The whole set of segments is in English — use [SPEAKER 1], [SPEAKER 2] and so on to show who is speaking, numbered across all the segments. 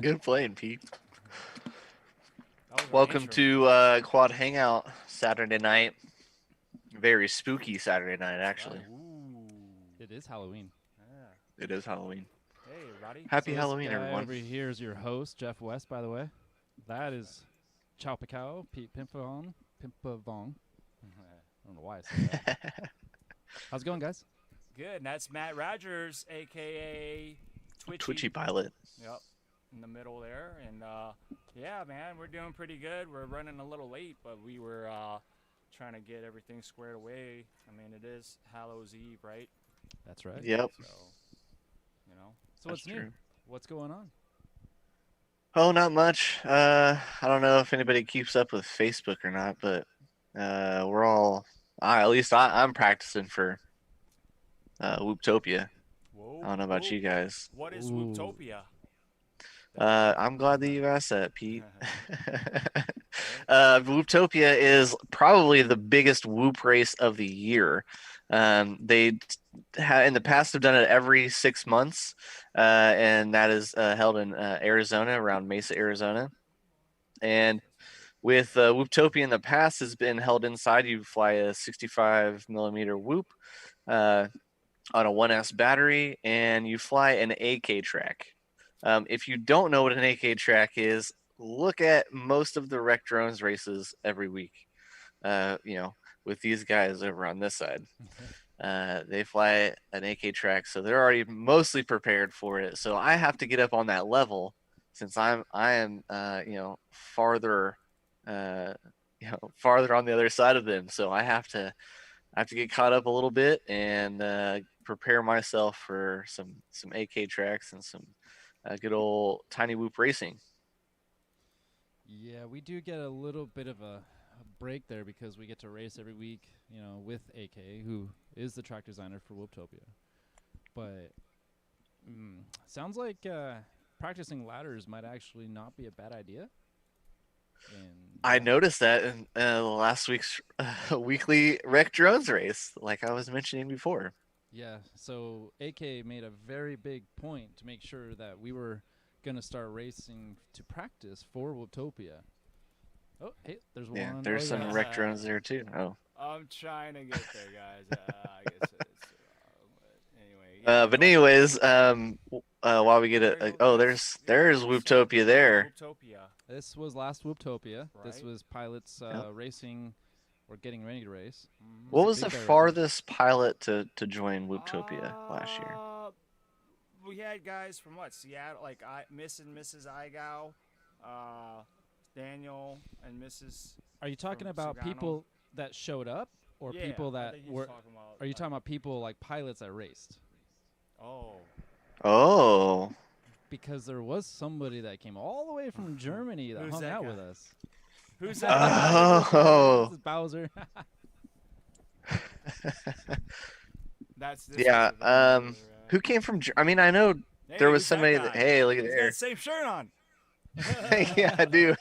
[SPEAKER 1] Good playing, Pete.
[SPEAKER 2] That was our
[SPEAKER 1] Welcome
[SPEAKER 2] intro.
[SPEAKER 1] to Quad Hangout Saturday night. Very spooky Saturday night,
[SPEAKER 2] That's right.
[SPEAKER 1] actually.
[SPEAKER 2] Ooh.
[SPEAKER 3] It is Halloween.
[SPEAKER 2] Yeah.
[SPEAKER 1] It is Halloween.
[SPEAKER 2] Hey, Roddy.
[SPEAKER 1] Happy
[SPEAKER 3] So this
[SPEAKER 1] Halloween,
[SPEAKER 3] guy
[SPEAKER 1] everyone.
[SPEAKER 3] over here is your host, Jeff West, by the way. That is Chow Picao, Pete Pimpavong. Pimpavong. I don't know why I said that. How's it going, guys?
[SPEAKER 2] Good. And that's Matt Rogers, aka Twitchy.
[SPEAKER 1] Twitchy pilot.
[SPEAKER 2] Yep. In the middle there. And yeah, man, we're doing pretty good. We're running a little late, but we were trying to get everything squared away. I mean, it is Hallows Eve, right?
[SPEAKER 3] That's right.
[SPEAKER 1] Yep,
[SPEAKER 2] So, you know.
[SPEAKER 3] So
[SPEAKER 1] that's
[SPEAKER 3] what's new?
[SPEAKER 1] true.
[SPEAKER 3] What's going on?
[SPEAKER 1] Oh, not much. I don't know if anybody keeps up with Facebook or not, but we're all. At least I'm practicing for Whooptopia. I
[SPEAKER 2] Whoa.
[SPEAKER 1] don't know about
[SPEAKER 2] Whoa.
[SPEAKER 1] you guys.
[SPEAKER 2] What is
[SPEAKER 3] Ooh.
[SPEAKER 2] Wooptopia?
[SPEAKER 1] I'm glad that you asked that, Pete.
[SPEAKER 2] Okay.
[SPEAKER 1] Whooptopia is probably the biggest whoop race of the year. They in the past have done it every 6 months, and that is held in Arizona, around Mesa, Arizona. And with Whooptopia in the past has been held inside. You fly a 65 millimeter whoop uh, on a 1S battery, and you fly an AK track. If you don't know what an AK track is, look at most of the Rec Drones races every week. You know, with these guys over on this side, they fly an AK track, so they're already mostly prepared for it. So I have to get up on that level since I am farther uh, farther on the other side of them. So I have to get caught up a little bit and prepare myself for some AK tracks and some good old tiny whoop racing.
[SPEAKER 3] Yeah, we do get a little bit of a break there because we get to race every week, with AK, who is the track designer for Whooptopia. But sounds like practicing ladders might actually not be a bad idea. And
[SPEAKER 1] I noticed that in last week's weekly Rec Drones race, like I was mentioning before.
[SPEAKER 3] yeah, so AK made a very big point to make sure that we were going to start racing to practice for Whooptopia. Oh, hey, there's
[SPEAKER 1] Yeah,
[SPEAKER 3] one. Oh,
[SPEAKER 1] there's some
[SPEAKER 3] yeah.
[SPEAKER 1] Rec Drones there too. Oh,
[SPEAKER 2] I'm trying to get there, guys. I guess it's. But anyway, yeah.
[SPEAKER 1] but
[SPEAKER 2] Go ahead.
[SPEAKER 1] anyways, while we get
[SPEAKER 2] There you
[SPEAKER 1] a
[SPEAKER 2] go.
[SPEAKER 1] oh, there's
[SPEAKER 2] There's some
[SPEAKER 1] Whooptopia there.
[SPEAKER 2] Wooptopia,
[SPEAKER 3] This was last Whooptopia. This
[SPEAKER 2] right?
[SPEAKER 3] was pilots
[SPEAKER 1] Yep.
[SPEAKER 3] racing or getting ready to race.
[SPEAKER 1] What
[SPEAKER 3] It's a
[SPEAKER 1] was
[SPEAKER 2] Mm-hmm.
[SPEAKER 1] the
[SPEAKER 3] big bear right there.
[SPEAKER 1] farthest pilot to join Whooptopia last year?
[SPEAKER 2] Uh, we had guys from what Seattle, like Miss and Mrs. Igao, uh, Daniel and Mrs.
[SPEAKER 3] Are you talking
[SPEAKER 2] from
[SPEAKER 3] about
[SPEAKER 2] Sagano.
[SPEAKER 3] people that showed up or
[SPEAKER 2] Yeah,
[SPEAKER 3] people
[SPEAKER 2] I
[SPEAKER 3] that
[SPEAKER 2] think he's
[SPEAKER 3] were?
[SPEAKER 2] talking about.
[SPEAKER 3] Are you talking about people like pilots that raced?
[SPEAKER 2] Oh,
[SPEAKER 1] Oh,
[SPEAKER 3] Because there was somebody that came all the way from Germany that
[SPEAKER 2] Who's
[SPEAKER 3] hung
[SPEAKER 2] that
[SPEAKER 3] out
[SPEAKER 2] guy?
[SPEAKER 3] with us.
[SPEAKER 2] Who's that guy?
[SPEAKER 1] oh,
[SPEAKER 3] This is Bowser.
[SPEAKER 2] That's this was
[SPEAKER 1] yeah.
[SPEAKER 2] the van that we were.
[SPEAKER 1] Who came from? I mean, I know there
[SPEAKER 2] Hey,
[SPEAKER 1] was
[SPEAKER 2] who's that
[SPEAKER 1] somebody that.
[SPEAKER 2] guy?
[SPEAKER 1] Hey, look at
[SPEAKER 2] He's got the
[SPEAKER 1] there.
[SPEAKER 2] same shirt on.
[SPEAKER 1] Yeah, I do.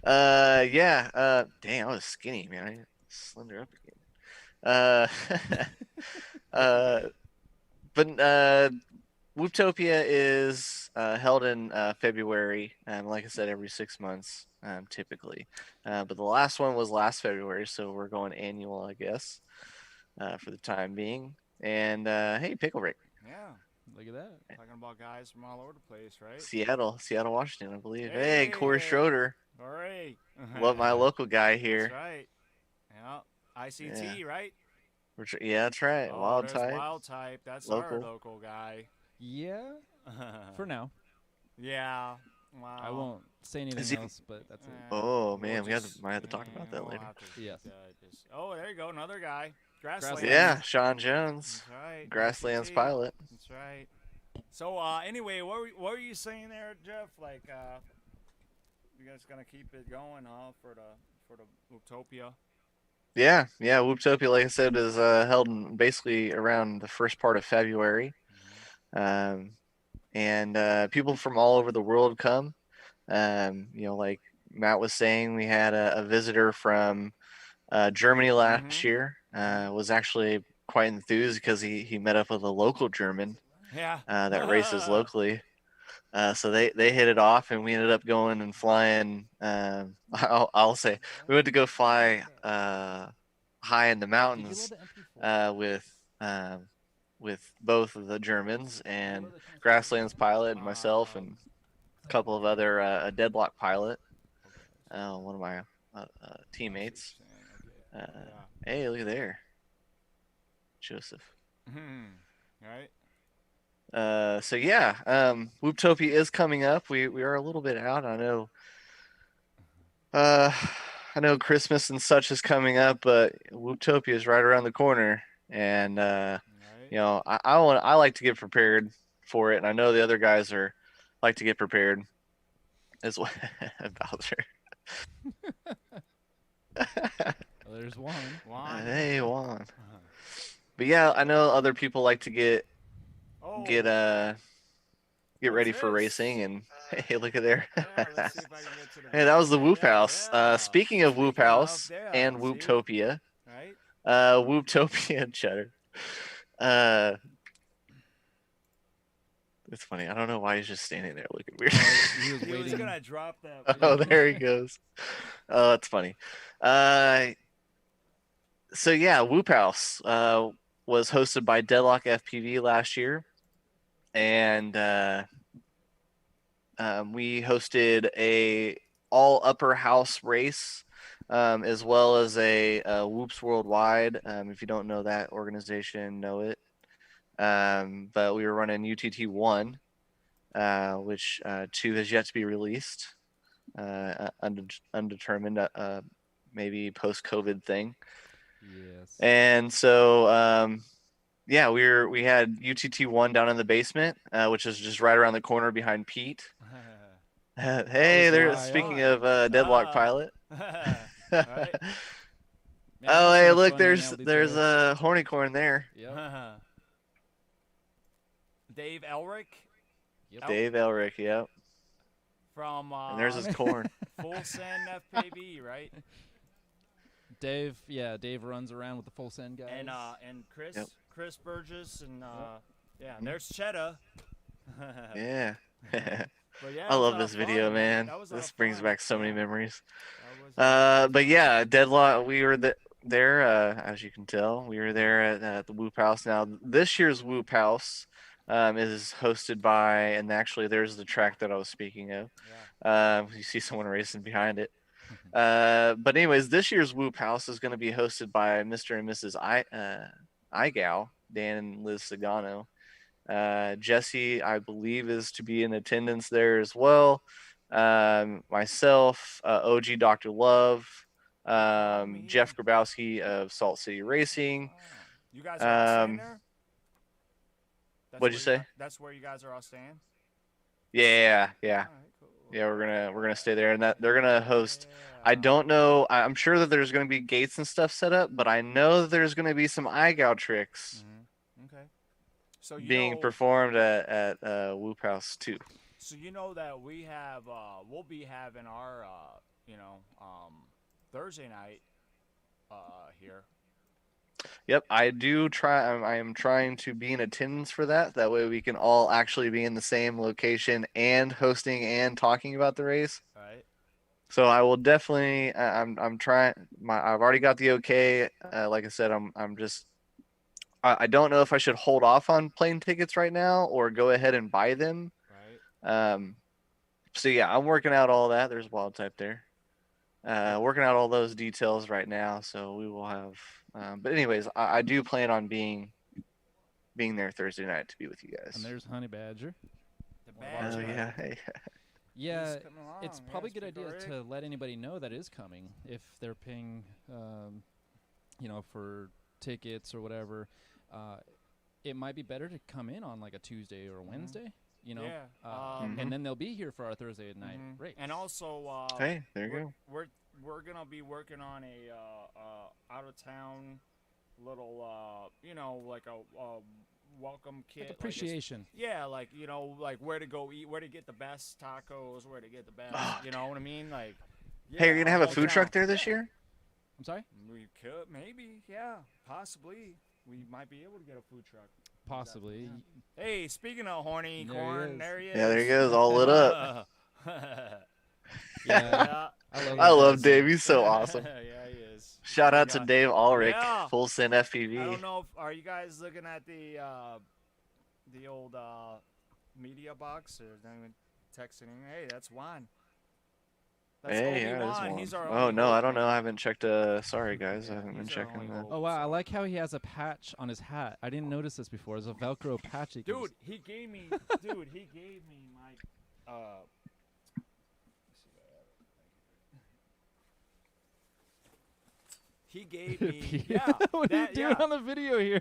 [SPEAKER 1] Yeah. Dang, I was skinny, man. I slender up again. Uh, uh, but Wooptopia is held in February, like I said, every 6 months, typically. But the last one was last February, so we're going annual, I guess, for the time being. And hey, Pickle Rick,
[SPEAKER 2] Yeah,
[SPEAKER 3] Look at that.
[SPEAKER 2] talking about guys from all over the place, right?
[SPEAKER 1] Seattle, Washington, I believe. Hey,
[SPEAKER 2] Hey,
[SPEAKER 1] Corey Schroeder,
[SPEAKER 2] all right.
[SPEAKER 1] my local guy
[SPEAKER 2] That's
[SPEAKER 1] here.
[SPEAKER 2] right. Yeah,
[SPEAKER 1] Yeah,
[SPEAKER 2] ICT, right?
[SPEAKER 1] yeah, that's right.
[SPEAKER 2] Oh,
[SPEAKER 1] Wild
[SPEAKER 2] there's
[SPEAKER 1] type,
[SPEAKER 2] Wild Type. That's our
[SPEAKER 1] local.
[SPEAKER 2] local guy.
[SPEAKER 3] Yeah, for now.
[SPEAKER 2] Yeah.
[SPEAKER 3] I
[SPEAKER 2] Wow.
[SPEAKER 3] won't say
[SPEAKER 1] Is
[SPEAKER 3] anything
[SPEAKER 1] he?
[SPEAKER 3] else, but that's it.
[SPEAKER 1] Oh
[SPEAKER 2] We'll
[SPEAKER 1] man,
[SPEAKER 2] just
[SPEAKER 1] might have to talk about that
[SPEAKER 2] we'll
[SPEAKER 1] later.
[SPEAKER 2] have to
[SPEAKER 3] Yes.
[SPEAKER 2] just. Oh, there you go, another guy. Grasslands.
[SPEAKER 1] Yeah,
[SPEAKER 3] Grasslands.
[SPEAKER 1] Sean Jones,
[SPEAKER 2] That's right.
[SPEAKER 1] Grasslands
[SPEAKER 2] ICT.
[SPEAKER 1] pilot.
[SPEAKER 2] That's right. So anyway, what were you saying there, Jeff? Like you guys gonna keep it going, huh? For the Utopia.
[SPEAKER 1] Yeah. Whooptopia, like I said, is held in basically around the first part of February,
[SPEAKER 2] Mm-hmm.
[SPEAKER 1] um, and people from all over the world come. Like Matt was saying, we had a visitor from Germany last
[SPEAKER 2] Mm-hmm.
[SPEAKER 1] year.
[SPEAKER 2] Mm-hmm.
[SPEAKER 1] Was actually quite enthused because he met up with a local German.
[SPEAKER 2] Yeah.
[SPEAKER 1] that races locally. So they hit it off, and we ended up going and flying. I'll say we went to go fly high in the
[SPEAKER 3] Did you load
[SPEAKER 1] mountains
[SPEAKER 3] the MP4?
[SPEAKER 1] uh, with um, with both of the Germans
[SPEAKER 3] Did you
[SPEAKER 1] and
[SPEAKER 3] load the transportation
[SPEAKER 1] Grasslands
[SPEAKER 3] file?
[SPEAKER 1] pilot and myself and a couple of other a deadlock pilot,
[SPEAKER 2] Okay.
[SPEAKER 1] one of my
[SPEAKER 2] I see what
[SPEAKER 1] teammates.
[SPEAKER 2] you're saying. Okay.
[SPEAKER 1] Uh,
[SPEAKER 2] Yeah.
[SPEAKER 1] hey, look at there, Joseph.
[SPEAKER 2] Right.
[SPEAKER 1] So yeah, Wooptopia is coming up. We are a little bit out. Uh, I know Christmas and such is coming up, but Wooptopia is right around the corner, and
[SPEAKER 2] Right.
[SPEAKER 1] I like to get prepared for it, and I know the other guys are like to get prepared as well. Bowser.
[SPEAKER 3] Well, there's one.
[SPEAKER 2] Juan.
[SPEAKER 1] Hey, Juan. But yeah, I know other people like to get
[SPEAKER 2] Oh,
[SPEAKER 1] uh get
[SPEAKER 2] what's
[SPEAKER 1] ready for
[SPEAKER 2] this?
[SPEAKER 1] racing, and hey, look at there.
[SPEAKER 2] Yeah, let's see if I can get to the
[SPEAKER 1] Hey, that
[SPEAKER 2] video.
[SPEAKER 1] was the
[SPEAKER 2] Yeah,
[SPEAKER 1] Whoop
[SPEAKER 2] yeah,
[SPEAKER 1] House.
[SPEAKER 2] yeah.
[SPEAKER 1] Speaking of Whoop
[SPEAKER 2] Speaking of,
[SPEAKER 1] House
[SPEAKER 2] yeah,
[SPEAKER 1] and
[SPEAKER 2] see,
[SPEAKER 1] Whooptopia,
[SPEAKER 2] right?
[SPEAKER 1] Whooptopia Cheddar. Uh, it's funny. I don't know why he's just standing there looking weird.
[SPEAKER 3] He was
[SPEAKER 2] He was
[SPEAKER 3] waiting.
[SPEAKER 2] gonna drop that.
[SPEAKER 1] Oh, there he goes. Oh, that's funny. Uh, so yeah, Whoop House was hosted by Deadlock FPV last year, and we hosted a all upper house race, as well as a Whoops Worldwide. If you don't know that organization, know it. But we were running UTT one, which two has yet to be released, undetermined, maybe post COVID thing.
[SPEAKER 3] Yes.
[SPEAKER 1] And so yeah, we had UTT one down in the basement, which is just right around the corner behind Pete. Hey,
[SPEAKER 3] was
[SPEAKER 1] there's
[SPEAKER 3] wild.
[SPEAKER 1] speaking of Deadlock Pilot.
[SPEAKER 2] Right.
[SPEAKER 3] Man, that
[SPEAKER 1] Oh,
[SPEAKER 3] was so
[SPEAKER 1] hey,
[SPEAKER 3] much
[SPEAKER 1] look,
[SPEAKER 3] fun hanging out
[SPEAKER 1] there's
[SPEAKER 3] with these
[SPEAKER 1] there's
[SPEAKER 3] guys.
[SPEAKER 1] a hornicorn there.
[SPEAKER 3] Yep.
[SPEAKER 2] Dave Elric.
[SPEAKER 3] Yep.
[SPEAKER 1] Dave Elric, yep.
[SPEAKER 2] From
[SPEAKER 1] And there's his corn.
[SPEAKER 2] Full Send FPV, right?
[SPEAKER 3] Dave, yeah, Dave runs around with the full send guys.
[SPEAKER 2] And Chris,
[SPEAKER 1] Yep.
[SPEAKER 2] Chris Burgess, and yeah, and there's Cheddar.
[SPEAKER 1] Yeah.
[SPEAKER 2] But yeah,
[SPEAKER 1] I
[SPEAKER 2] it was a
[SPEAKER 1] love
[SPEAKER 2] lot of
[SPEAKER 1] this
[SPEAKER 2] fun,
[SPEAKER 1] video, man.
[SPEAKER 2] That was a lot
[SPEAKER 1] This
[SPEAKER 2] of
[SPEAKER 1] brings
[SPEAKER 2] fun.
[SPEAKER 1] back so many
[SPEAKER 2] Yeah,
[SPEAKER 1] memories.
[SPEAKER 2] that was a lot of
[SPEAKER 1] But
[SPEAKER 2] fun.
[SPEAKER 1] yeah, Deadlock, we were there, as you can tell. We were there at the Whoop House. Now, this year's Whoop House is hosted by, and actually, there's the track that I was speaking of.
[SPEAKER 2] Yeah.
[SPEAKER 1] You see someone racing behind it. But anyways, this year's Whoop House is going to be hosted by Mr. and Mrs. Igow, Dan and Liz Sagano. Jesse, I believe, is to be in attendance there as well. Myself, OG Dr. Love, Jeff Grabowski of Salt City Racing.
[SPEAKER 2] Oh. You guys are all staying there?
[SPEAKER 1] What'd you say?
[SPEAKER 2] That's where you guys are all staying?
[SPEAKER 1] Yeah.
[SPEAKER 2] All right, cool.
[SPEAKER 1] Yeah, we're gonna stay there, and that they're gonna host. I
[SPEAKER 2] Yeah.
[SPEAKER 1] don't know. I'm sure that there's gonna be gates and stuff set up, but I know that there's gonna be some iGow tricks
[SPEAKER 2] Okay. So you
[SPEAKER 1] being
[SPEAKER 2] know,
[SPEAKER 1] performed at Whoop House too.
[SPEAKER 2] so you know that we have we'll be having our Thursday night here.
[SPEAKER 1] Yep, I do try. I am trying to be in attendance for that. That way, we can all actually be in the same location and hosting and talking about the race.
[SPEAKER 2] Right.
[SPEAKER 1] So I will definitely. I'm trying. I've already got the okay. Like I said, I'm just. I don't know if I should hold off on plane tickets right now or go ahead and buy them.
[SPEAKER 2] Right.
[SPEAKER 1] So yeah, I'm working out all that. There's wild type there. Working out all those details right now. So we will have. But anyways, I do plan on being there Thursday night to be with you guys.
[SPEAKER 3] And there's Honey Badger.
[SPEAKER 2] The
[SPEAKER 3] One of
[SPEAKER 1] Oh
[SPEAKER 3] our
[SPEAKER 2] badge.
[SPEAKER 1] yeah. Hey.
[SPEAKER 3] Yeah,
[SPEAKER 2] He's coming along.
[SPEAKER 3] it's
[SPEAKER 2] Yeah,
[SPEAKER 3] probably a good
[SPEAKER 2] speak
[SPEAKER 3] idea
[SPEAKER 2] already.
[SPEAKER 3] to let anybody know that is coming if they're paying, for tickets or whatever. It might be better to come in on like a Tuesday or a Wednesday,
[SPEAKER 2] Yeah.
[SPEAKER 3] and then they'll be here for our Thursday night race.
[SPEAKER 2] And also,
[SPEAKER 1] Hey, there you go.
[SPEAKER 2] we're gonna be working on a out of town little like a welcome kit,
[SPEAKER 3] Like appreciation.
[SPEAKER 2] like where to go eat, where to get the best tacos, where to get the best, you know what I mean? Like,
[SPEAKER 1] Hey, you're gonna have a food
[SPEAKER 2] hometown.
[SPEAKER 1] truck there this year?
[SPEAKER 3] I'm sorry?
[SPEAKER 2] We could maybe, yeah, possibly. We might be able to get a food truck.
[SPEAKER 3] Possibly.
[SPEAKER 2] Hey, speaking of horny
[SPEAKER 3] There he
[SPEAKER 2] corn,
[SPEAKER 3] is.
[SPEAKER 2] there he is.
[SPEAKER 1] Yeah, there he goes, all lit up.
[SPEAKER 3] Yeah.
[SPEAKER 2] yeah.
[SPEAKER 3] I love
[SPEAKER 1] I
[SPEAKER 3] that
[SPEAKER 1] love
[SPEAKER 3] guy, so-
[SPEAKER 1] Dave. He's so awesome.
[SPEAKER 2] Yeah, he is. He's a
[SPEAKER 1] Shout
[SPEAKER 2] good
[SPEAKER 1] out to
[SPEAKER 2] guy.
[SPEAKER 1] Dave Ulrich,
[SPEAKER 2] Yeah.
[SPEAKER 1] Full Send
[SPEAKER 2] I
[SPEAKER 1] FPV.
[SPEAKER 2] don't know if are you guys looking at the old media box or anyone texting? Hey, that's Juan. That's
[SPEAKER 1] Hey, yeah,
[SPEAKER 2] Obi
[SPEAKER 1] it is
[SPEAKER 2] Wan.
[SPEAKER 1] one.
[SPEAKER 2] He's our
[SPEAKER 1] Oh
[SPEAKER 2] only
[SPEAKER 1] no, I
[SPEAKER 2] hope,
[SPEAKER 1] don't know.
[SPEAKER 2] man.
[SPEAKER 1] I haven't checked. Sorry guys, I
[SPEAKER 2] Yeah,
[SPEAKER 1] haven't been
[SPEAKER 2] he's our
[SPEAKER 1] checking
[SPEAKER 2] only
[SPEAKER 1] that.
[SPEAKER 2] hope.
[SPEAKER 3] Oh wow, I
[SPEAKER 2] So-
[SPEAKER 3] like how he has a patch on his hat. I didn't notice this before. It's a Velcro patch. He can
[SPEAKER 2] Dude,
[SPEAKER 3] just-
[SPEAKER 2] he gave me my he gave me yeah
[SPEAKER 3] what are you
[SPEAKER 2] that,
[SPEAKER 3] doing
[SPEAKER 2] yeah.
[SPEAKER 3] on the video here?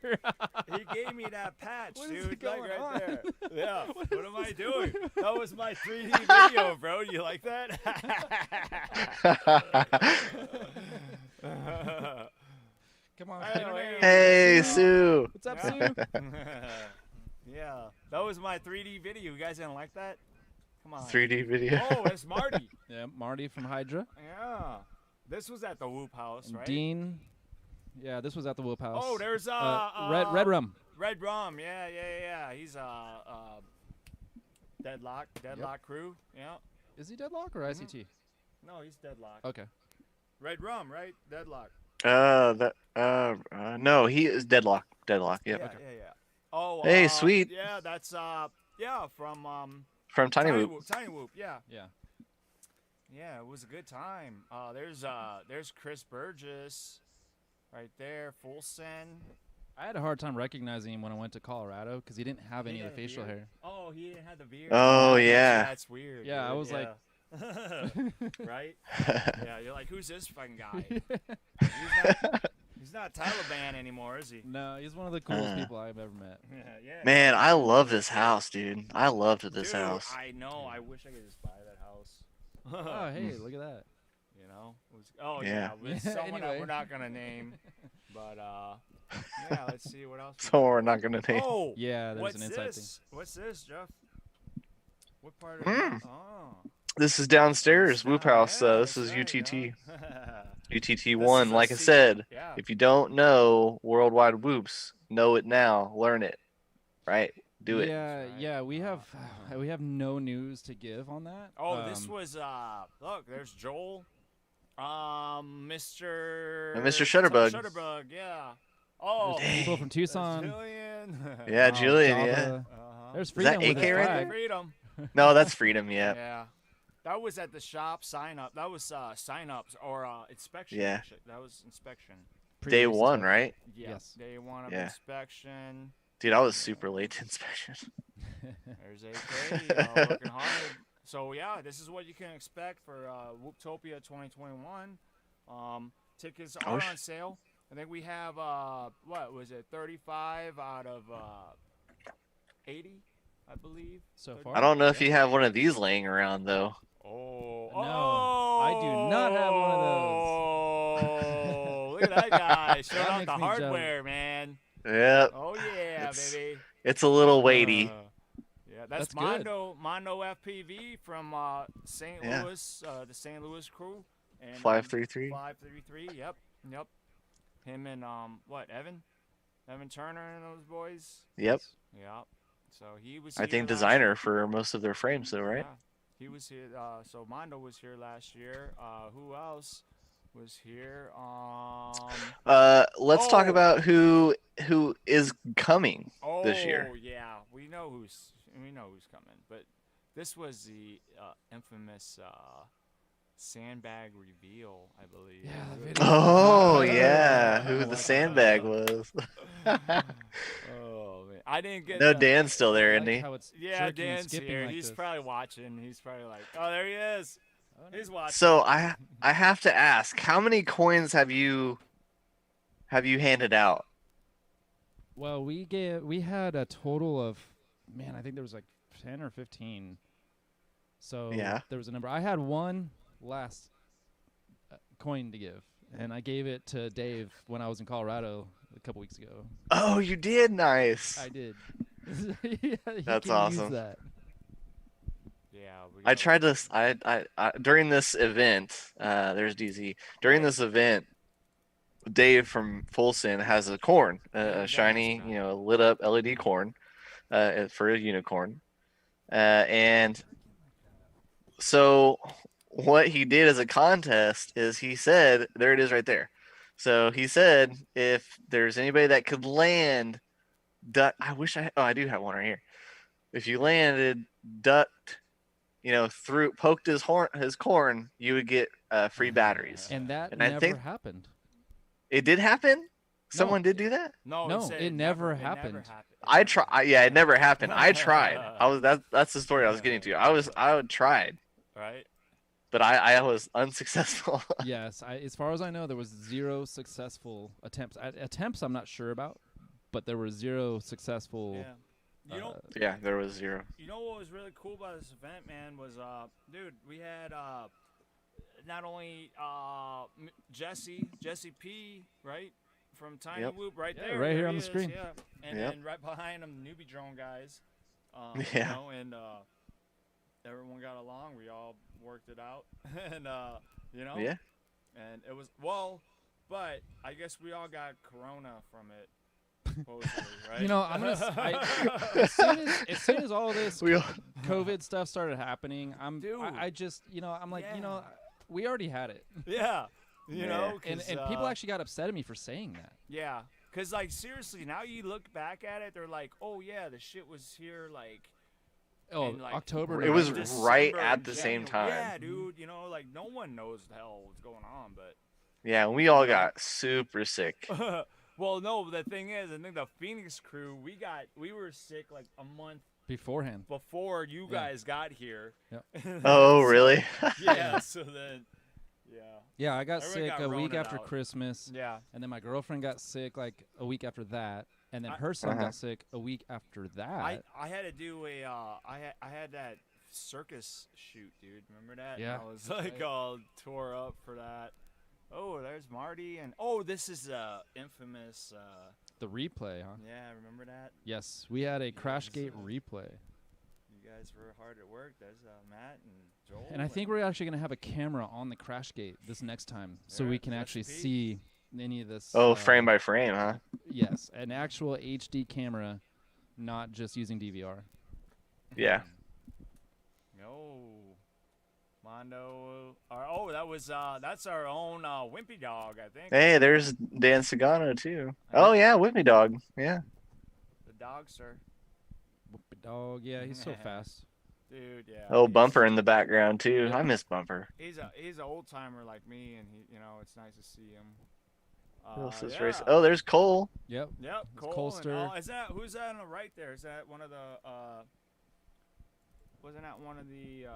[SPEAKER 2] He gave me that patch,
[SPEAKER 3] What is
[SPEAKER 2] dude,
[SPEAKER 3] going
[SPEAKER 2] like right
[SPEAKER 3] on?
[SPEAKER 2] there. Yeah. What am I doing? That was my 3D video, bro. You like that?
[SPEAKER 3] Come on.
[SPEAKER 2] Anyway,
[SPEAKER 1] Hey,
[SPEAKER 2] that's,
[SPEAKER 1] Sue.
[SPEAKER 3] What's up,
[SPEAKER 2] yeah.
[SPEAKER 3] Sue?
[SPEAKER 2] Yeah, that was my 3D video. You guys didn't like that? Come on.
[SPEAKER 1] 3D video.
[SPEAKER 2] Oh, it's Marty.
[SPEAKER 3] Yeah, Marty from Hydra.
[SPEAKER 2] Yeah. This was at the Whoop House,
[SPEAKER 3] And
[SPEAKER 2] right?
[SPEAKER 3] Dean. Yeah, this was at the Whoop House.
[SPEAKER 2] Oh, there's
[SPEAKER 3] Red Rum.
[SPEAKER 2] Red Rum. Yeah. He's Deadlock crew. Yeah.
[SPEAKER 3] Is he Deadlock or ICT?
[SPEAKER 2] No, he's Deadlock.
[SPEAKER 3] Okay.
[SPEAKER 2] Red Rum, right? Deadlock.
[SPEAKER 1] No, he is Deadlock. Deadlock. Yep.
[SPEAKER 2] Yeah. Oh.
[SPEAKER 1] Hey, sweet.
[SPEAKER 2] Yeah, that's from
[SPEAKER 1] From Tiny Whoop.
[SPEAKER 2] Tiny Whoop. Yeah.
[SPEAKER 3] Yeah.
[SPEAKER 2] Yeah, it was a good time. There's Chris Burgess, right there, full send.
[SPEAKER 3] I had a hard time recognizing him when I went to Colorado because he didn't have any of the facial hair.
[SPEAKER 2] Oh, he didn't have the beard.
[SPEAKER 1] Oh, yeah.
[SPEAKER 2] That's weird.
[SPEAKER 3] Yeah, I
[SPEAKER 2] dude.
[SPEAKER 3] was like-
[SPEAKER 2] right? Yeah, you're like, who's this fucking guy? He's not Taliban anymore, is he?
[SPEAKER 3] No, he's one of the coolest people I've ever met.
[SPEAKER 2] Yeah.
[SPEAKER 1] Man, I love this house, dude. I loved this
[SPEAKER 2] Dude,
[SPEAKER 1] house.
[SPEAKER 2] I know. I wish I could just buy that house.
[SPEAKER 3] Oh, hey, look at that.
[SPEAKER 2] You know? Oh,
[SPEAKER 1] Yeah.
[SPEAKER 2] yeah. With someone that
[SPEAKER 3] Anyway.
[SPEAKER 2] we're not going to name. But, yeah, let's see what else. we
[SPEAKER 1] So
[SPEAKER 2] got.
[SPEAKER 1] we're not gonna name.
[SPEAKER 2] Oh,
[SPEAKER 3] Yeah, there's
[SPEAKER 2] what's
[SPEAKER 3] an inside
[SPEAKER 2] this? What's this, Jeff? What part of
[SPEAKER 1] Mm.
[SPEAKER 2] it? Oh.
[SPEAKER 1] This is downstairs, Whoop House.
[SPEAKER 2] Yeah,
[SPEAKER 1] This
[SPEAKER 2] that's
[SPEAKER 1] is
[SPEAKER 2] right,
[SPEAKER 1] UTT.
[SPEAKER 2] yeah.
[SPEAKER 1] UTT
[SPEAKER 2] This
[SPEAKER 1] one.
[SPEAKER 2] is a
[SPEAKER 1] Like I
[SPEAKER 2] secret-
[SPEAKER 1] said,
[SPEAKER 2] yeah.
[SPEAKER 1] if you don't know Worldwide Whoops, know it now. Learn it. Right? Do it.
[SPEAKER 3] Yeah,
[SPEAKER 2] That's right.
[SPEAKER 3] yeah, we have no news to give on that.
[SPEAKER 2] Oh, this was look, there's Joel. Mr.
[SPEAKER 1] Mr. Shutterbug.
[SPEAKER 2] Shutterbug, yeah. Oh,
[SPEAKER 3] There's people from
[SPEAKER 2] there's
[SPEAKER 3] Tucson.
[SPEAKER 2] Jillian.
[SPEAKER 1] Yeah,
[SPEAKER 3] Oh,
[SPEAKER 1] Julian, yeah.
[SPEAKER 3] Java. There's
[SPEAKER 1] that
[SPEAKER 3] freedom with
[SPEAKER 1] AK
[SPEAKER 3] his
[SPEAKER 1] right
[SPEAKER 3] flag.
[SPEAKER 2] Freedom.
[SPEAKER 1] No, that's Freedom, yeah.
[SPEAKER 2] Yeah. That was at the shop sign up. That was sign ups or inspection.
[SPEAKER 1] Yeah.
[SPEAKER 2] actually. That was inspection.
[SPEAKER 1] Day
[SPEAKER 3] Previous
[SPEAKER 1] one,
[SPEAKER 3] inspection.
[SPEAKER 1] right?
[SPEAKER 2] Yeah.
[SPEAKER 3] Yes.
[SPEAKER 2] Day one of
[SPEAKER 1] Yeah.
[SPEAKER 2] inspection.
[SPEAKER 1] Dude, I was super late to inspection.
[SPEAKER 2] There's AK working hard. So yeah, this is what you can expect for Whooptopia 2021. Tickets
[SPEAKER 1] Oh,
[SPEAKER 2] are on sale. I think we have what was it, 35 out of 80, I believe.
[SPEAKER 3] So
[SPEAKER 2] 30.
[SPEAKER 3] far?
[SPEAKER 1] I don't know if you have one of these laying around though.
[SPEAKER 2] Oh,
[SPEAKER 3] No, I do not have one of those.
[SPEAKER 2] Oh, look at that guy showing
[SPEAKER 3] That
[SPEAKER 2] off
[SPEAKER 3] makes
[SPEAKER 2] the
[SPEAKER 3] me
[SPEAKER 2] hardware, man.
[SPEAKER 1] Yep.
[SPEAKER 2] Oh yeah,
[SPEAKER 1] It's
[SPEAKER 2] baby.
[SPEAKER 1] It's a little weighty.
[SPEAKER 2] Yeah, that's
[SPEAKER 3] That's good.
[SPEAKER 2] Mondo FPV from St.
[SPEAKER 1] Yeah.
[SPEAKER 2] Louis, the St. Louis crew. And
[SPEAKER 1] 533.
[SPEAKER 2] 533. Yep. Him and Evan Turner and those boys.
[SPEAKER 1] Yep.
[SPEAKER 2] Yep. So he was.
[SPEAKER 1] I
[SPEAKER 2] here
[SPEAKER 1] think
[SPEAKER 2] last
[SPEAKER 1] designer
[SPEAKER 2] year.
[SPEAKER 1] for most of their frames though, right?
[SPEAKER 2] Yeah, he was here. So Mondo was here last year. Who else was here?
[SPEAKER 1] Let's talk
[SPEAKER 2] Oh.
[SPEAKER 1] about who is coming this year.
[SPEAKER 2] Oh yeah, we know who's coming. But this was the infamous sandbag reveal, I believe.
[SPEAKER 3] Yeah, the
[SPEAKER 2] Good.
[SPEAKER 3] video.
[SPEAKER 1] Oh
[SPEAKER 3] Yeah.
[SPEAKER 1] yeah, who
[SPEAKER 3] Oh,
[SPEAKER 1] the
[SPEAKER 3] my
[SPEAKER 1] sandbag was.
[SPEAKER 2] Oh man, I didn't get.
[SPEAKER 1] No,
[SPEAKER 2] the-
[SPEAKER 1] Dan's still there,
[SPEAKER 3] I
[SPEAKER 1] isn't
[SPEAKER 3] like
[SPEAKER 1] he?
[SPEAKER 3] how it's
[SPEAKER 2] Yeah,
[SPEAKER 3] jerking and
[SPEAKER 2] Dan's
[SPEAKER 3] skipping
[SPEAKER 2] here.
[SPEAKER 3] like
[SPEAKER 2] He's
[SPEAKER 3] this.
[SPEAKER 2] probably watching. He's probably like, oh, there he is.
[SPEAKER 3] Oh, no.
[SPEAKER 2] He's watching.
[SPEAKER 1] So I have to ask, how many coins have you handed out?
[SPEAKER 3] Well, we had a total of, man, I think there was like 10 or 15. So
[SPEAKER 1] Yeah.
[SPEAKER 3] there was a number. I had one last coin to give, and I gave it to Dave when I was in Colorado a couple weeks ago.
[SPEAKER 1] Oh, you did, nice.
[SPEAKER 3] I did. Yeah, he
[SPEAKER 1] That's
[SPEAKER 3] can use
[SPEAKER 1] awesome.
[SPEAKER 3] that.
[SPEAKER 2] Yeah.
[SPEAKER 1] I tried to. I during this event. There's DZ. During this event, Dave from Folsom has a corn,
[SPEAKER 2] Yeah,
[SPEAKER 1] a
[SPEAKER 2] he's a nice
[SPEAKER 1] shiny,
[SPEAKER 2] guy.
[SPEAKER 1] lit up LED corn, for a unicorn. And so what he did as a contest is he said, there it is right there. So he said, if there's anybody that could land duck, I do have one right here. If you landed ducked, through poked his corn, you would get free batteries.
[SPEAKER 3] And that
[SPEAKER 1] And I
[SPEAKER 3] never
[SPEAKER 1] think
[SPEAKER 3] happened.
[SPEAKER 1] it did happen.
[SPEAKER 3] No,
[SPEAKER 1] Someone did do that.
[SPEAKER 2] No,
[SPEAKER 3] No,
[SPEAKER 2] said
[SPEAKER 3] it never
[SPEAKER 2] It never
[SPEAKER 3] happened.
[SPEAKER 2] happened.
[SPEAKER 1] I try. Yeah, it never happened. I tried. That's the story I was getting to. I tried,
[SPEAKER 2] Right?
[SPEAKER 1] but I was unsuccessful.
[SPEAKER 3] Yes, as far as I know, there was 0 successful attempts. Attempts, I'm not sure about, but there were 0 successful.
[SPEAKER 2] Yeah. You know,
[SPEAKER 1] Yeah, there was 0.
[SPEAKER 2] you know what was really cool about this event, man, was dude, we had not only Jesse P, right? From Tiny
[SPEAKER 1] Yep.
[SPEAKER 2] Whoop right
[SPEAKER 3] Yeah,
[SPEAKER 2] there.
[SPEAKER 3] right here
[SPEAKER 2] there
[SPEAKER 3] on
[SPEAKER 2] he
[SPEAKER 3] the screen.
[SPEAKER 2] Yeah. And
[SPEAKER 1] Yep.
[SPEAKER 2] then right behind him, the newbie drone guys.
[SPEAKER 1] Yeah.
[SPEAKER 2] And everyone got along. We all worked it out. And
[SPEAKER 1] Yeah.
[SPEAKER 2] and it was but I guess we all got corona from it. Supposedly, right?
[SPEAKER 3] I'm gonna. As soon as all of this
[SPEAKER 1] We all,
[SPEAKER 3] COVID stuff started happening,
[SPEAKER 2] Dude.
[SPEAKER 3] I just, I'm like,
[SPEAKER 2] Yeah.
[SPEAKER 3] we already had it,
[SPEAKER 2] Yeah. You
[SPEAKER 1] Yeah.
[SPEAKER 2] know,
[SPEAKER 3] and
[SPEAKER 2] 'cause,
[SPEAKER 3] people actually got upset at me for saying that.
[SPEAKER 2] Yeah, because, like, seriously, now you look back at it, they're like, oh, yeah, the shit was here, like,
[SPEAKER 3] Oh,
[SPEAKER 2] in, like,
[SPEAKER 3] October.
[SPEAKER 1] It was
[SPEAKER 3] November.
[SPEAKER 1] right
[SPEAKER 2] December,
[SPEAKER 1] at the same
[SPEAKER 2] January.
[SPEAKER 1] time.
[SPEAKER 2] Yeah, dude, like, no one knows the hell what's going on, but.
[SPEAKER 1] yeah, we all got super sick.
[SPEAKER 2] Well, no, the thing is, I think the Phoenix crew, we were sick, like, a month
[SPEAKER 3] beforehand.
[SPEAKER 2] before you
[SPEAKER 3] Yeah.
[SPEAKER 2] guys got here.
[SPEAKER 3] Yep.
[SPEAKER 1] Oh, really?
[SPEAKER 2] Yeah, so then, yeah.
[SPEAKER 3] Yeah, I got
[SPEAKER 2] Everyone
[SPEAKER 3] sick
[SPEAKER 2] got
[SPEAKER 3] a week
[SPEAKER 2] Rona'd
[SPEAKER 3] after
[SPEAKER 2] out.
[SPEAKER 3] Christmas,
[SPEAKER 2] Yeah.
[SPEAKER 3] and then my girlfriend got sick like a week after that, and then
[SPEAKER 2] I-
[SPEAKER 3] her son
[SPEAKER 1] Uh-huh.
[SPEAKER 3] got sick a week after that.
[SPEAKER 2] I had to do I had that circus shoot, dude. Remember that?
[SPEAKER 3] Yeah.
[SPEAKER 2] I was like all tore up for that. Oh, there's Marty, and this is infamous.
[SPEAKER 3] The replay, huh?
[SPEAKER 2] Yeah, remember that?
[SPEAKER 3] Yes, we had a Crashgate
[SPEAKER 2] so-
[SPEAKER 3] replay,
[SPEAKER 2] You guys were hard at work. There's Matt and Joel.
[SPEAKER 3] and I think we're actually gonna have a camera on the Crashgate this next time, so
[SPEAKER 2] Yeah,
[SPEAKER 3] we can actually
[SPEAKER 2] recipe.
[SPEAKER 3] see any of this.
[SPEAKER 1] Oh, frame by frame, huh?
[SPEAKER 3] Yes, an actual HD camera, not just using DVR.
[SPEAKER 1] Yeah.
[SPEAKER 2] No. Mondo. That was that's our own Wimpy dog, I think.
[SPEAKER 1] Hey, there's Dan Sagano too. Oh yeah, Whitney Dog. Yeah.
[SPEAKER 2] The dogster.
[SPEAKER 3] Whoopie dog, yeah, he's so fast.
[SPEAKER 2] Dude, yeah.
[SPEAKER 1] Oh,
[SPEAKER 2] he's-
[SPEAKER 1] Bumper in the background too. I miss Bumper.
[SPEAKER 2] He's an old timer like me, and it's nice to see him.
[SPEAKER 1] Who else is
[SPEAKER 2] Yeah.
[SPEAKER 1] racing? Oh, there's Cole.
[SPEAKER 3] Yep.
[SPEAKER 2] Yep,
[SPEAKER 3] It's
[SPEAKER 2] Cole.
[SPEAKER 3] Colster.
[SPEAKER 2] Who's that on the right there? Is that one of the? Wasn't that one of the?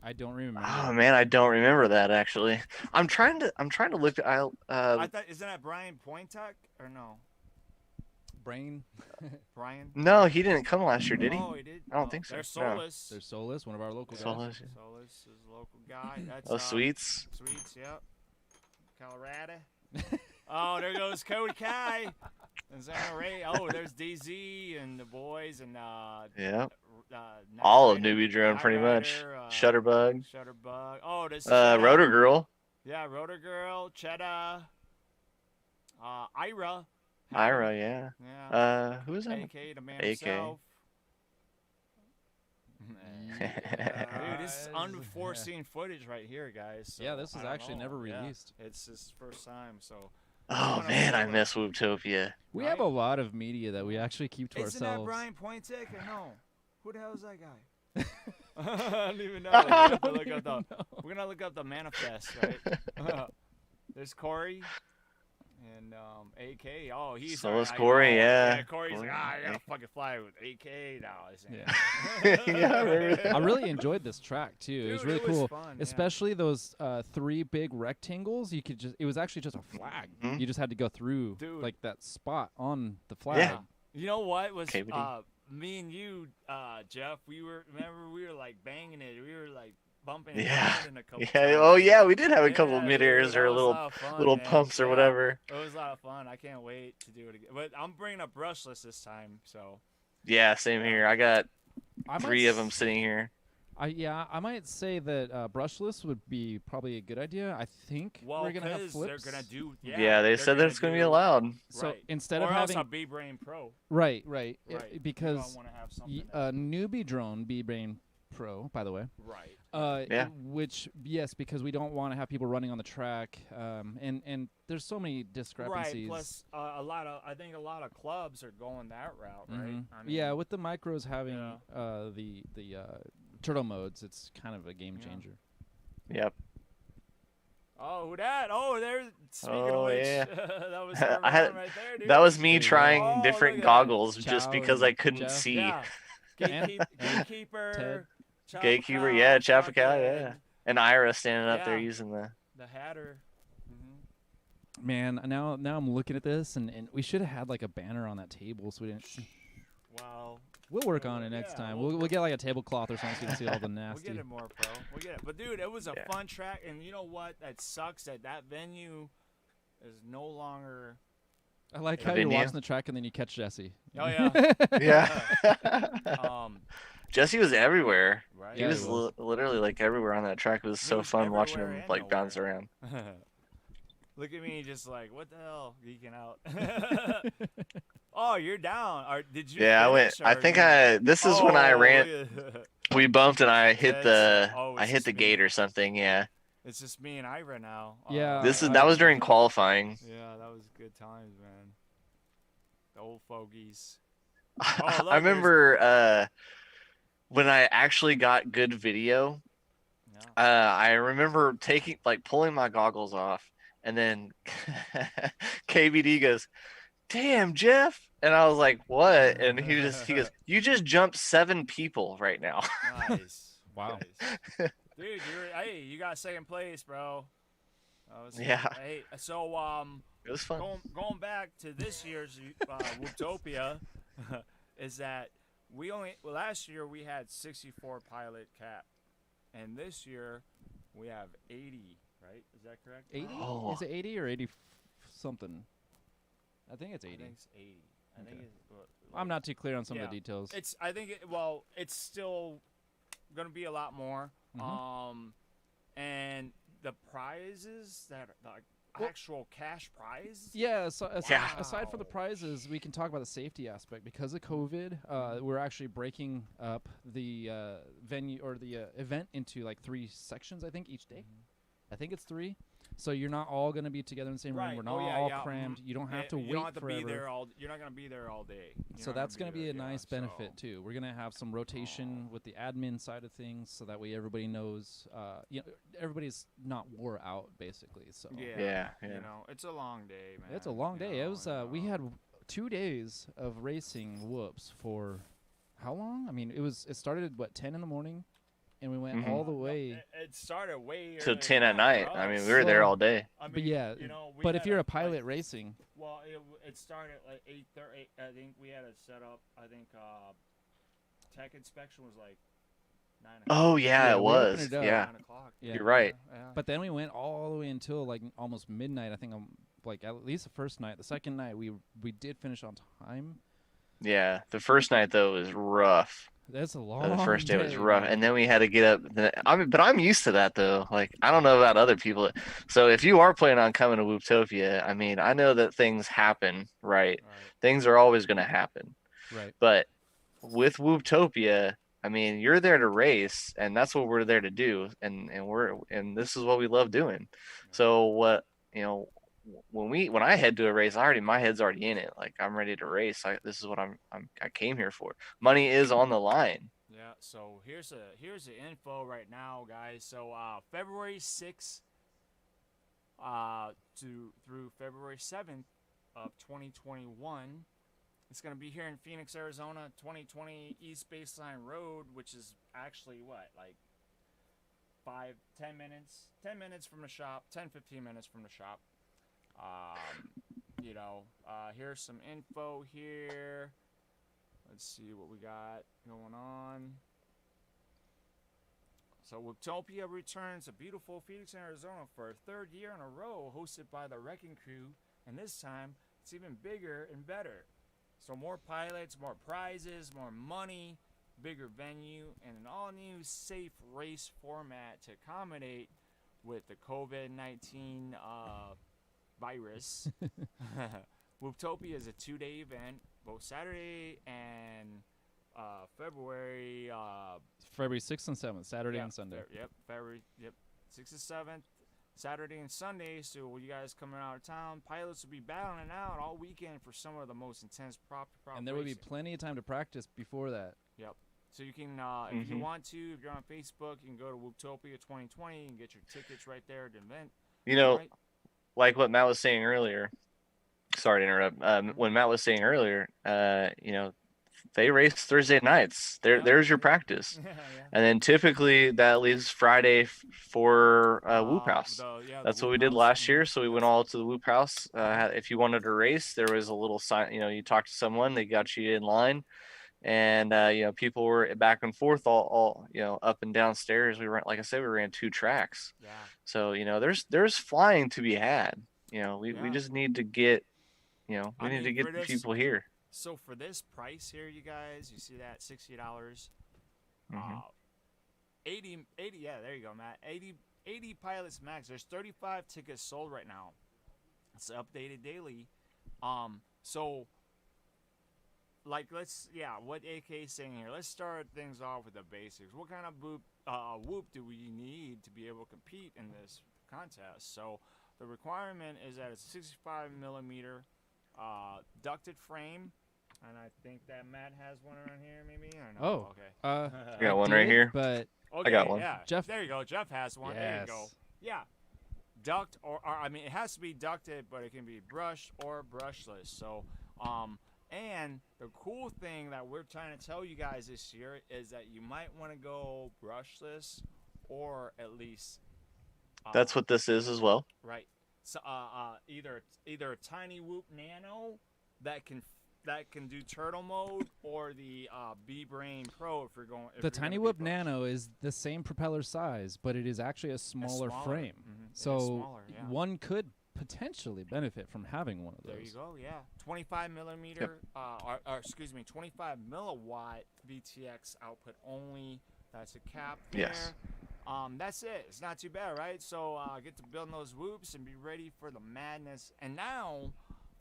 [SPEAKER 3] I don't remember.
[SPEAKER 1] Oh man, I don't remember that actually. I'm trying to look at
[SPEAKER 2] I thought isn't that Brian Pointuck or no?
[SPEAKER 3] Brain.
[SPEAKER 2] Brian.
[SPEAKER 1] no, he didn't come last year, did he?
[SPEAKER 2] Oh, he did.
[SPEAKER 1] I don't think so.
[SPEAKER 2] There's
[SPEAKER 1] No.
[SPEAKER 2] Solus.
[SPEAKER 3] There's Solus, one of our local guys.
[SPEAKER 1] Solus.
[SPEAKER 2] Solus is a local guy. That's
[SPEAKER 1] Oh, Sweets.
[SPEAKER 2] Sweets, yep. Colorado. Oh, there goes Cody Kai. And Santa Ray. Oh, there's DZ and the boys and
[SPEAKER 1] Yeah.
[SPEAKER 2] Knight
[SPEAKER 1] All of
[SPEAKER 2] Rider-
[SPEAKER 1] Newbie Drone,
[SPEAKER 2] Knight
[SPEAKER 1] pretty much.
[SPEAKER 2] Rider,
[SPEAKER 1] Shutterbug.
[SPEAKER 2] Shutterbug. Oh, there's
[SPEAKER 1] Rotor Girl.
[SPEAKER 2] Yeah, Rotor Girl, Cheddar, Ira.
[SPEAKER 1] Ira, yeah.
[SPEAKER 2] Yeah.
[SPEAKER 1] Who is that?
[SPEAKER 2] AK, the man
[SPEAKER 1] AK.
[SPEAKER 2] himself. Dude,
[SPEAKER 3] Yeah.
[SPEAKER 2] this is unforeseen footage right here, guys. So
[SPEAKER 3] Yeah, this
[SPEAKER 2] I
[SPEAKER 3] is
[SPEAKER 2] don't
[SPEAKER 3] actually
[SPEAKER 2] know.
[SPEAKER 3] never
[SPEAKER 2] Yeah,
[SPEAKER 3] released.
[SPEAKER 2] it's his first time, so.
[SPEAKER 1] Oh man, I miss Wooptopia.
[SPEAKER 3] We
[SPEAKER 2] Right?
[SPEAKER 3] have a lot of media that we actually keep to
[SPEAKER 2] Isn't that
[SPEAKER 3] ourselves.
[SPEAKER 2] Brian Pointick or no? Who the hell is that guy? I don't even know. We're gonna look up the manifest, right? There's Corey and AK. Oh, he's
[SPEAKER 1] So is
[SPEAKER 2] I
[SPEAKER 1] Corey,
[SPEAKER 2] know.
[SPEAKER 1] yeah.
[SPEAKER 2] Corey's
[SPEAKER 1] Corey,
[SPEAKER 2] like, I gotta
[SPEAKER 1] yeah.
[SPEAKER 2] fucking fly with AK now.
[SPEAKER 3] Yeah.
[SPEAKER 1] Yeah, I remember that.
[SPEAKER 3] I really enjoyed this track too. It was
[SPEAKER 2] Dude,
[SPEAKER 3] really
[SPEAKER 2] it was
[SPEAKER 3] cool,
[SPEAKER 2] fun, yeah.
[SPEAKER 3] especially those 3 big rectangles. You could it was actually just a flag.
[SPEAKER 1] Mhm.
[SPEAKER 3] You just had to go through
[SPEAKER 2] Dude.
[SPEAKER 3] like that spot on the flag.
[SPEAKER 1] Yeah.
[SPEAKER 2] You know what was
[SPEAKER 1] KBD.
[SPEAKER 2] me and you, Jeff? We were like banging it. We were like bumping it
[SPEAKER 1] Yeah.
[SPEAKER 2] around in a couple
[SPEAKER 1] Yeah.
[SPEAKER 2] times.
[SPEAKER 1] Oh yeah, we did have a couple
[SPEAKER 2] Yeah,
[SPEAKER 1] of
[SPEAKER 2] dude,
[SPEAKER 1] mid airs
[SPEAKER 2] that
[SPEAKER 1] or
[SPEAKER 2] was a
[SPEAKER 1] little
[SPEAKER 2] lot of fun,
[SPEAKER 1] little
[SPEAKER 2] man.
[SPEAKER 1] pumps or
[SPEAKER 2] Yeah.
[SPEAKER 1] whatever.
[SPEAKER 2] It was a lot of fun. I can't wait to do it again. But I'm bringing up brushless this time, so.
[SPEAKER 1] Yeah, same here. I got
[SPEAKER 3] I might
[SPEAKER 1] 3 of
[SPEAKER 3] s-
[SPEAKER 1] them sitting here.
[SPEAKER 3] I might say that brushless would be probably a good idea. I think
[SPEAKER 2] Well,
[SPEAKER 3] we're gonna have
[SPEAKER 2] because
[SPEAKER 3] flips.
[SPEAKER 2] they're gonna do.
[SPEAKER 1] Yeah, they
[SPEAKER 2] they're
[SPEAKER 1] said that it's going to be
[SPEAKER 2] do-
[SPEAKER 1] allowed.
[SPEAKER 3] So
[SPEAKER 2] Right.
[SPEAKER 3] instead
[SPEAKER 2] or
[SPEAKER 3] of
[SPEAKER 2] else
[SPEAKER 3] having
[SPEAKER 2] a B-Brain Pro.
[SPEAKER 3] right,
[SPEAKER 2] Right.
[SPEAKER 3] because
[SPEAKER 2] want to have something.
[SPEAKER 3] newbie drone B-Brain Pro, by the way.
[SPEAKER 2] Right.
[SPEAKER 1] Yeah.
[SPEAKER 3] Which yes, because we don't want to have people running on the track, and there's so many discrepancies.
[SPEAKER 2] Right. Plus, I think a lot of clubs are going that route, right?
[SPEAKER 3] Mhm.
[SPEAKER 2] I mean,
[SPEAKER 3] Yeah, with the micros having
[SPEAKER 2] Yeah.
[SPEAKER 3] the turtle modes, it's kind of a game
[SPEAKER 2] Yeah.
[SPEAKER 3] changer.
[SPEAKER 1] Yep.
[SPEAKER 2] Oh, who that? Oh, there's. Speaking
[SPEAKER 1] Oh,
[SPEAKER 2] of which,
[SPEAKER 1] yeah.
[SPEAKER 2] that was our
[SPEAKER 1] I had-
[SPEAKER 2] man right there, dude.
[SPEAKER 1] That was me
[SPEAKER 3] There you go.
[SPEAKER 1] trying
[SPEAKER 2] Oh,
[SPEAKER 1] different
[SPEAKER 2] look at that.
[SPEAKER 1] goggles just
[SPEAKER 3] Chow
[SPEAKER 1] because
[SPEAKER 3] and
[SPEAKER 1] I couldn't
[SPEAKER 3] Jeff.
[SPEAKER 1] see.
[SPEAKER 2] Yeah.
[SPEAKER 3] And-
[SPEAKER 2] Gatekeeper.
[SPEAKER 3] Ted.
[SPEAKER 1] Gatekeeper,
[SPEAKER 2] Chapacal,
[SPEAKER 1] yeah, Chapacal, yeah.
[SPEAKER 2] fucking
[SPEAKER 1] And Ira standing up there
[SPEAKER 2] Yeah.
[SPEAKER 1] using the.
[SPEAKER 2] The Hatter.
[SPEAKER 3] Man, now I'm looking at this, and we should have had like a banner on that table so we didn't.
[SPEAKER 2] Wow.
[SPEAKER 3] We'll work on it next
[SPEAKER 2] Yeah,
[SPEAKER 3] time.
[SPEAKER 2] we'll-
[SPEAKER 3] We'll get like a tablecloth or something so you can see all the
[SPEAKER 2] We'll
[SPEAKER 3] nasty.
[SPEAKER 2] get it more, bro. We'll get it. But dude, it was a
[SPEAKER 1] Yeah.
[SPEAKER 2] fun track, and you know what? That sucks that venue is no longer.
[SPEAKER 3] I like
[SPEAKER 1] The
[SPEAKER 3] how you're
[SPEAKER 1] venue?
[SPEAKER 3] watching the track and then you catch Jesse.
[SPEAKER 2] Oh yeah.
[SPEAKER 1] Yeah. Jesse was everywhere.
[SPEAKER 2] Right.
[SPEAKER 1] He
[SPEAKER 3] Yeah,
[SPEAKER 1] was
[SPEAKER 3] he was.
[SPEAKER 1] literally like everywhere on that track. It was
[SPEAKER 2] He
[SPEAKER 1] so
[SPEAKER 2] was
[SPEAKER 1] fun watching
[SPEAKER 2] everywhere
[SPEAKER 1] him
[SPEAKER 2] and
[SPEAKER 1] like bounce
[SPEAKER 2] nowhere.
[SPEAKER 1] around.
[SPEAKER 2] Look at me, just like, what the hell, geeking out. Oh, you're down. Did you?
[SPEAKER 1] Yeah, I went.
[SPEAKER 2] finish,
[SPEAKER 1] I
[SPEAKER 2] or
[SPEAKER 1] think
[SPEAKER 2] you-
[SPEAKER 1] This is when I
[SPEAKER 2] Oh,
[SPEAKER 1] ran.
[SPEAKER 2] yeah.
[SPEAKER 1] We bumped and I hit
[SPEAKER 2] That's-
[SPEAKER 1] the.
[SPEAKER 2] oh,
[SPEAKER 1] I
[SPEAKER 2] it's
[SPEAKER 1] hit the
[SPEAKER 2] just
[SPEAKER 1] gate
[SPEAKER 2] me.
[SPEAKER 1] or something. Yeah.
[SPEAKER 2] It's just me and Ira now.
[SPEAKER 3] Yeah.
[SPEAKER 1] That was during qualifying.
[SPEAKER 2] Yeah, that was good times, man. The old fogies.
[SPEAKER 1] I
[SPEAKER 2] look,
[SPEAKER 1] remember when I actually got good video.
[SPEAKER 2] Yeah.
[SPEAKER 1] I remember pulling my goggles off, and then KBD goes, "Damn, Jeff," and I was like, "What?" And he goes, "You just jumped 7 people right now."
[SPEAKER 2] Nice.
[SPEAKER 3] Wow.
[SPEAKER 2] Nice. Dude, you got second place, bro.
[SPEAKER 1] Yeah.
[SPEAKER 2] Hey, so
[SPEAKER 1] It was fun.
[SPEAKER 2] going back to this year's Wooptopia, is that last year we had 64 pilot cap, and this year we have 80. Right? Is that correct?
[SPEAKER 3] 80?
[SPEAKER 1] Oh.
[SPEAKER 3] Is it 80 or 80 something? I think it's 80.
[SPEAKER 2] I think it's 80. I think
[SPEAKER 3] Okay.
[SPEAKER 2] it's.
[SPEAKER 3] I'm not too clear on some of
[SPEAKER 2] Yeah.
[SPEAKER 3] the details.
[SPEAKER 2] I think it's still gonna be a lot more.
[SPEAKER 3] Mhm.
[SPEAKER 2] And the prizes that the
[SPEAKER 3] Well-
[SPEAKER 2] actual cash prize.
[SPEAKER 3] Yeah, so aside from the
[SPEAKER 2] Wow.
[SPEAKER 3] prizes, we can talk about the safety aspect. Because of COVID, we're actually breaking up the venue or the event into like 3 sections, I think, each day. I think it's 3. So you're not all going to be together in the same room.
[SPEAKER 2] Right.
[SPEAKER 3] We're not
[SPEAKER 2] Oh, yeah,
[SPEAKER 3] all
[SPEAKER 2] yeah.
[SPEAKER 3] crammed. You don't have to
[SPEAKER 2] You
[SPEAKER 3] wait
[SPEAKER 2] don't have to
[SPEAKER 3] forever.
[SPEAKER 2] be there all. You're not gonna be there all day.
[SPEAKER 3] So that's going to be a nice benefit too. We're going to have some rotation with the admin side of things, so that way everybody knows. Everybody's not wore out basically. So
[SPEAKER 1] Yeah.
[SPEAKER 2] You know, it's a long day, man.
[SPEAKER 3] it's a long
[SPEAKER 2] you
[SPEAKER 3] day. It
[SPEAKER 2] know,
[SPEAKER 3] was.
[SPEAKER 2] and,
[SPEAKER 3] We had 2 days of racing whoops for how long? I mean, it started at what 10 in the morning, and we went
[SPEAKER 1] Mhm.
[SPEAKER 3] all the way.
[SPEAKER 2] It started way
[SPEAKER 1] Till
[SPEAKER 2] earlier
[SPEAKER 1] 10
[SPEAKER 2] than
[SPEAKER 1] at
[SPEAKER 2] that
[SPEAKER 1] night.
[SPEAKER 2] for
[SPEAKER 1] I mean,
[SPEAKER 2] us.
[SPEAKER 1] we were there
[SPEAKER 3] Well,
[SPEAKER 1] all day.
[SPEAKER 2] I
[SPEAKER 3] But
[SPEAKER 2] mean,
[SPEAKER 3] yeah,
[SPEAKER 2] you know, we
[SPEAKER 3] but if
[SPEAKER 2] had
[SPEAKER 3] you're a
[SPEAKER 2] like-
[SPEAKER 3] pilot racing,
[SPEAKER 2] Well, it started at like 8:30. I think we had it set up. I think tech inspection was like 9 o'clock.
[SPEAKER 1] Oh yeah,
[SPEAKER 3] Yeah,
[SPEAKER 1] it
[SPEAKER 3] we
[SPEAKER 1] was.
[SPEAKER 3] opened it up.
[SPEAKER 1] Yeah.
[SPEAKER 2] 9 o'clock.
[SPEAKER 3] Yeah.
[SPEAKER 1] You're right.
[SPEAKER 2] Yeah.
[SPEAKER 3] but then we went all the way until like almost midnight. I think like at least the first night. The second night we did finish on time.
[SPEAKER 1] Yeah. The first night though was rough.
[SPEAKER 3] That's a long.
[SPEAKER 1] The first day was rough,
[SPEAKER 3] man.
[SPEAKER 1] and then we had to get up. But I'm used to that though. Like I don't know about other people. So if you are planning on coming to Wooptopia, I mean, I know that things happen, right?
[SPEAKER 2] Right.
[SPEAKER 1] Things are always going to happen.
[SPEAKER 3] Right.
[SPEAKER 1] But with Wooptopia, I mean, you're there to race, and that's what we're there to do, and this is what we love doing. So what when I head to a race, my head's already in it. Like I'm ready to race. This is what I came here for. Money is on the line.
[SPEAKER 2] Yeah. So here's the info right now, guys. So February 6th through February 7th of 2021. It's going to be here in Phoenix, Arizona, 2020 East Baseline Road, which is actually what, like 10 minutes from the shop, 15 minutes from the shop. Here's some info here. Let's see what we got going on. So Wooptopia returns to beautiful Phoenix, Arizona for a 3rd year in a row, hosted by the Wrecking Crew, and this time it's even bigger and better. So more pilots, more prizes, more money, bigger venue, and an all-new safe race format to accommodate with the COVID-19 virus. Wooptopia is a 2-day event, both Saturday and February.
[SPEAKER 3] February 6th and 7th, Saturday and Sunday.
[SPEAKER 2] February 6th and 7th, Saturday and Sunday. So you guys coming out of town, pilots will be battling it out all weekend for some of the most intense prop
[SPEAKER 3] and there will be plenty of time to practice before that.
[SPEAKER 2] Yep. So you can, if you want to, if you're on Facebook, you can go to Wooptopia 2020 and get your tickets right there at the event.
[SPEAKER 1] You know,
[SPEAKER 2] right?
[SPEAKER 1] like what Matt was saying earlier. Sorry to interrupt. When Matt was saying earlier, you know, they race Thursday nights. There's your practice, and then typically that leaves Friday for Whoop House. That's what we did last year. So we went all to the Whoop House. If you wanted to race, there was a little sign. You know, you talked to someone, they got you in line, and you know, people were back and forth, all you know, up and downstairs. We ran, like I said, we ran 2 tracks.
[SPEAKER 2] Yeah.
[SPEAKER 1] So you know, there's flying to be had. You know, we just need to get, you know, we need to get the people here.
[SPEAKER 2] So for this price here, you guys, you see that $60, 80, yeah, there you go, Matt. 80 pilots max. There's 35 tickets sold right now. It's updated daily. So like what AK is saying here. Let's start things off with the basics. What kind of whoop do we need to be able to compete in this contest? So the requirement is that it's a 65 millimeter ducted frame. And I think that Matt has one around here, maybe. I don't know.
[SPEAKER 3] Okay.
[SPEAKER 1] I got one right here.
[SPEAKER 3] But
[SPEAKER 2] okay,
[SPEAKER 1] I got one.
[SPEAKER 2] Yeah.
[SPEAKER 3] Jeff,
[SPEAKER 2] there you go. Jeff has one.
[SPEAKER 3] Yes.
[SPEAKER 2] There you go. Yeah. Duct or I mean, it has to be ducted, but it can be brushed or brushless. So, and the cool thing that we're trying to tell you guys this year is that you might want to go brushless, or at least.
[SPEAKER 1] That's what this is as well.
[SPEAKER 2] Right. So, either a tiny Whoop Nano that can do turtle mode, or the B-Brain Pro if you're going.
[SPEAKER 3] The Tiny Whoop Nano is the same propeller size, but it is actually a smaller frame. So
[SPEAKER 2] smaller,
[SPEAKER 3] one could potentially benefit from having one of those.
[SPEAKER 2] There you go. Yeah, 25 millimeter, or excuse me, 25 milliwatt VTX output only. That's a cap there.
[SPEAKER 1] Yes.
[SPEAKER 2] That's it. It's not too bad, right? So get to building those whoops and be ready for the madness. And now,